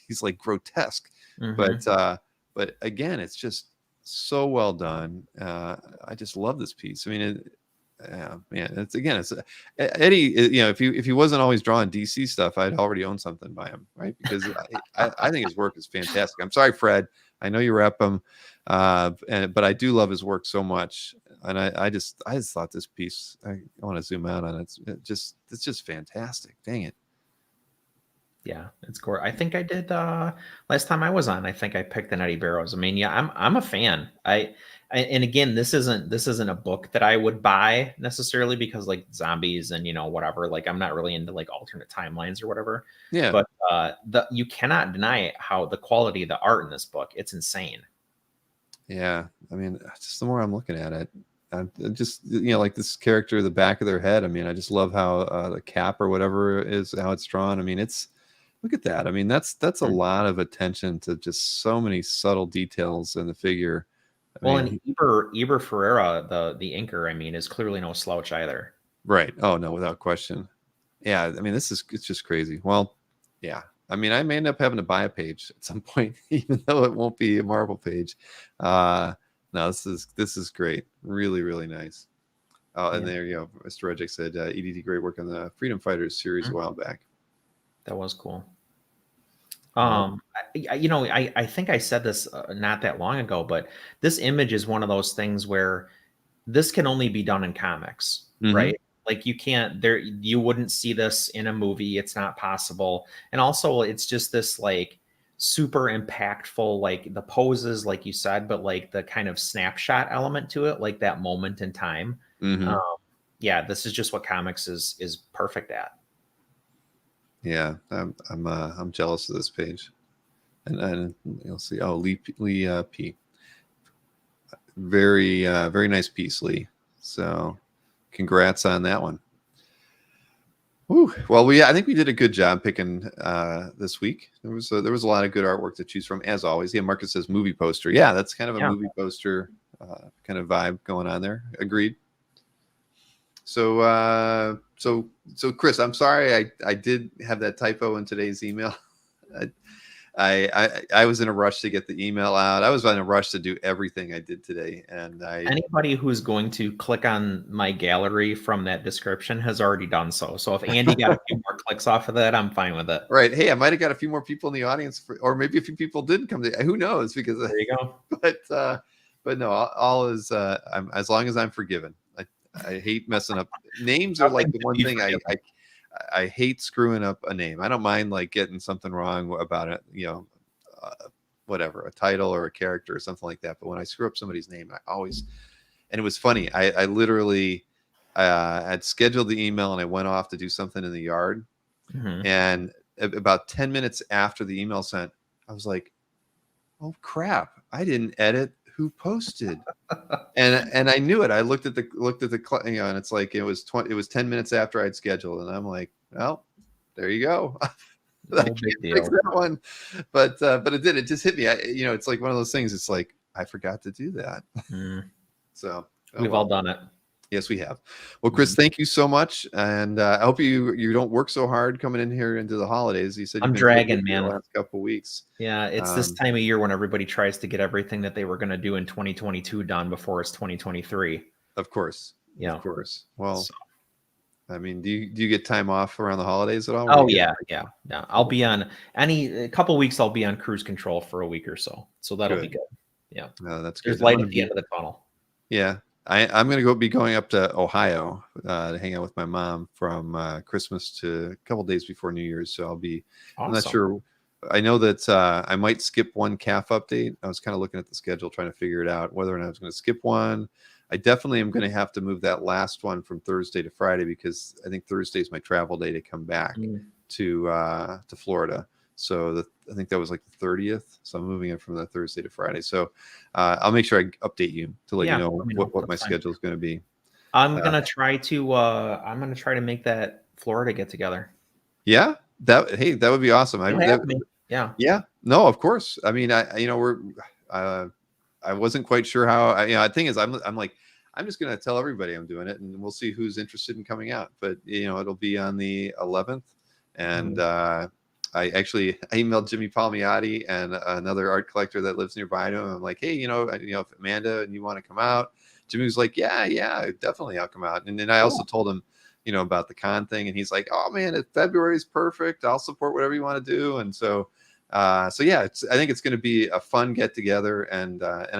Speaker 1: he's like grotesque. But again, it's just so well done. I just love this piece. I mean, it's Eddie. If he wasn't always drawing DC stuff, I'd already own something by him, right? Because I think his work is fantastic. I'm sorry, Fred. I know you rep him, but I do love his work so much. And I just thought this piece. I want to zoom out on it. It's just fantastic. Dang it.
Speaker 5: Yeah, it's core. I think I did last time I was on. I think I picked an Eddie Barrows. I mean, yeah, I'm a fan. And again, this isn't a book that I would buy necessarily because like zombies and whatever. Like I'm not really into like alternate timelines or whatever.
Speaker 1: Yeah.
Speaker 5: But you cannot deny how the quality of the art in this book. It's insane.
Speaker 1: Yeah, I mean, just the more I'm looking at it, just like this character, the back of their head. I mean, I just love how the cap or whatever is how it's drawn. I mean, look at that. I mean, that's a lot of attention to just so many subtle details in the figure.
Speaker 5: And Eber Ferreira, the inker, I mean, is clearly no slouch either.
Speaker 1: Right. Oh no, without question. Yeah. I mean, it's just crazy. Well, yeah. I mean, I may end up having to buy a page at some point, even though it won't be a Marvel page. No, this is great. Really, really nice. And there you go. Mr. Regic said, EDD, great work on the Freedom Fighters series a while back.
Speaker 5: That was cool. I think I said this not that long ago, but this image is one of those things where this can only be done in comics, right? Like you wouldn't see this in a movie. It's not possible. And also it's just this like super impactful, like the poses, like you said, but like the kind of snapshot element to it, like that moment in time. This is just what comics is perfect at. Yeah,
Speaker 1: I'm jealous of this page, and you'll see. Oh, Lee P. Very very nice piece, Lee. So, congrats on that one. Woo. Well, I think we did a good job picking this week. There was a lot of good artwork to choose from, as always. Yeah, Marcus says movie poster. Yeah, that's kind of a movie poster kind of vibe going on there. Agreed. So Chris, I'm sorry I did have that typo in today's email. I was in a rush to get the email out. I was in a rush to do everything I did today, and
Speaker 5: anybody who's going to click on my gallery from that description has already done so. So if Andy got a few more clicks off of that, I'm fine with it.
Speaker 1: Right. Hey, I might have got a few more people in the audience, or maybe a few people didn't come to. Who knows? Because
Speaker 5: there you go.
Speaker 1: But no, all is. I'm as long as I'm forgiven. I hate messing up names. Are like the one thing I hate screwing up a name. I don't mind like getting something wrong about it, whatever, a title or a character or something like that. But when I screw up somebody's name, I always, and it was funny. I literally had scheduled the email and I went off to do something in the yard. And about 10 minutes after the email sent, I was like, oh crap, I didn't edit who posted. and I knew it. I looked at the and it's like it was 10 minutes after I'd scheduled, and I'm like, well, there you go.
Speaker 5: No big deal.
Speaker 1: Fix that one. But it did. It just hit me. It's like one of those things. It's like I forgot to do that. So
Speaker 5: we've all done it.
Speaker 1: Yes, we have. Well, Chris, thank you so much, and I hope you don't work so hard coming in here into the holidays. You said
Speaker 5: I'm dragging, man.
Speaker 1: The last couple of weeks.
Speaker 5: Yeah, it's this time of year when everybody tries to get everything that they were going to do in 2022 done before it's 2023.
Speaker 1: Of course,
Speaker 5: yeah,
Speaker 1: of course. Well, I mean, do you get time off around the holidays at all?
Speaker 5: Oh yeah. I'll be on a couple weeks. I'll be on cruise control for a week or so, so that'll be good. Yeah,
Speaker 1: that's good.
Speaker 5: There's light at the end of the tunnel.
Speaker 1: Yeah. I'm going to be going up to Ohio to hang out with my mom from Christmas to a couple days before New Year's. So I'll be, awesome. I'm not sure. I know that I might skip one calf update. I was kind of looking at the schedule, trying to figure it out whether or not I was going to skip one. I definitely am going to have to move that last one from Thursday to Friday because I think Thursday is my travel day to come back to Florida. So I think that was like the 30th. So I'm moving it from the Thursday to Friday. So I'll make sure I update you to let you know what my schedule is going to be.
Speaker 5: I'm gonna try to make that Florida get together. Yeah,
Speaker 1: that would be awesome. Yeah. No, of course. I mean, I wasn't quite sure how. The thing is, I'm like, I'm just gonna tell everybody I'm doing it, and we'll see who's interested in coming out. But it'll be on the 11th, and I emailed Jimmy Palmiotti and another art collector that lives nearby to him. I'm like, hey, if Amanda and you want to come out, Jimmy was like, yeah, definitely I'll come out. And then I also told him, about the con thing, and he's like, oh man, February is perfect. I'll support whatever you want to do. And so yeah, I think it's going to be a fun get together, and I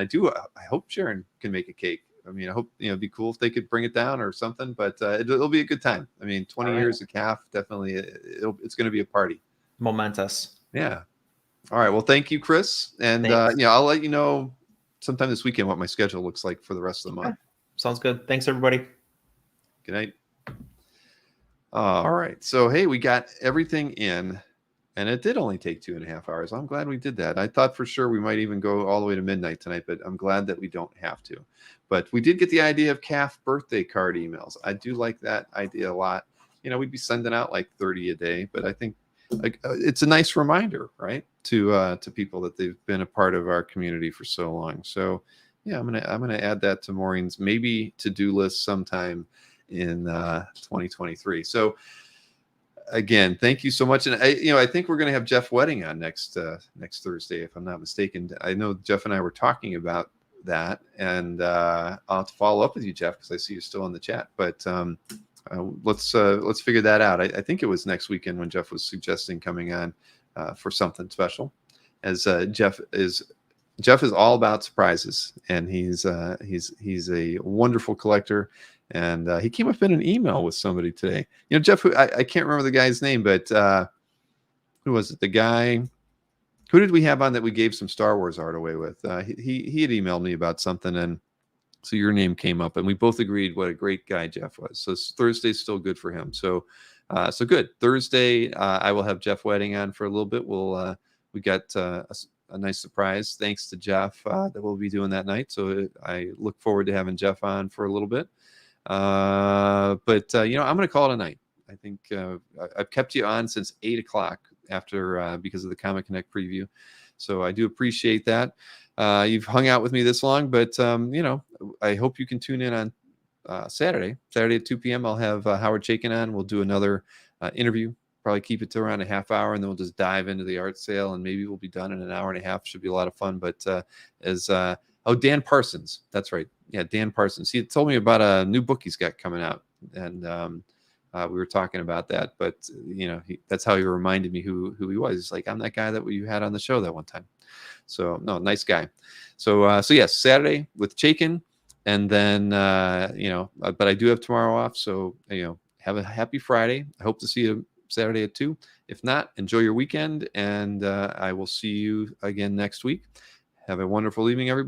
Speaker 1: hope Sharon can make a cake. I mean, I hope it'd be cool if they could bring it down or something. But it'll be a good time. I mean, 20 years of calf, definitely, it's going to be a party.
Speaker 5: Momentous.
Speaker 1: Yeah. All right. Well, thank you, Chris. And I'll let you know sometime this weekend what my schedule looks like for the rest of the month.
Speaker 5: Sounds good. Thanks, everybody.
Speaker 1: Good night. All right. So, hey, we got everything in, and it did only take 2.5 hours. I'm glad we did that. I thought for sure we might even go all the way to midnight tonight, but I'm glad that we don't have to. But we did get the idea of calf birthday card emails. I do like that idea a lot. We'd be sending out like 30 a day, but I think it's a nice reminder, right, to people that they've been a part of our community for so long. So yeah, I'm gonna add that to Maureen's maybe to-do list sometime in 2023. So again, thank you so much. And I think we're gonna have Jeff Wedding on next Thursday, if I'm not mistaken. I know Jeff and I were talking about that, and I'll have to follow up with you, Jeff, because I see you're still in the chat. But let's figure that out. I think it was next weekend when Jeff was suggesting coming on for something special, as Jeff is all about surprises, and he's a wonderful collector, and he came up in an email with somebody today. Jeff, who I can't remember the guy's name, but who was it? The guy. Who did we have on that we gave some Star Wars art away with? He had emailed me about something, and so your name came up, and we both agreed what a great guy Jeff was. So Thursday's still good for him. So good. Thursday, I will have Jeff Wedding on for a little bit. We got a nice surprise thanks to Jeff that we'll be doing that night. So I look forward to having Jeff on for a little bit. But I'm going to call it a night. I think I've kept you on since 8 o'clock after because of the Comic Connect preview. So I do appreciate that. You've hung out with me this long, but I hope you can tune in on Saturday at 2 p.m. I'll have Howard Chaykin on. We'll do another interview probably keep it to around a half hour, and then we'll just dive into the art sale, and maybe we'll be done in an hour and a half. Should be a lot of fun. But Dan Parsons, that's right. Yeah, Dan Parsons. He had told me about a new book he's got coming out, and we were talking about that. But that's how he reminded me who he was. He's like, I'm that guy that you had on the show that one time. So no, nice guy. So yes, Saturday with Chaikin, and then but I do have tomorrow off. So have a happy Friday. I hope to see you Saturday at 2. If not, enjoy your weekend, and I will see you again next week. Have a wonderful evening, everybody.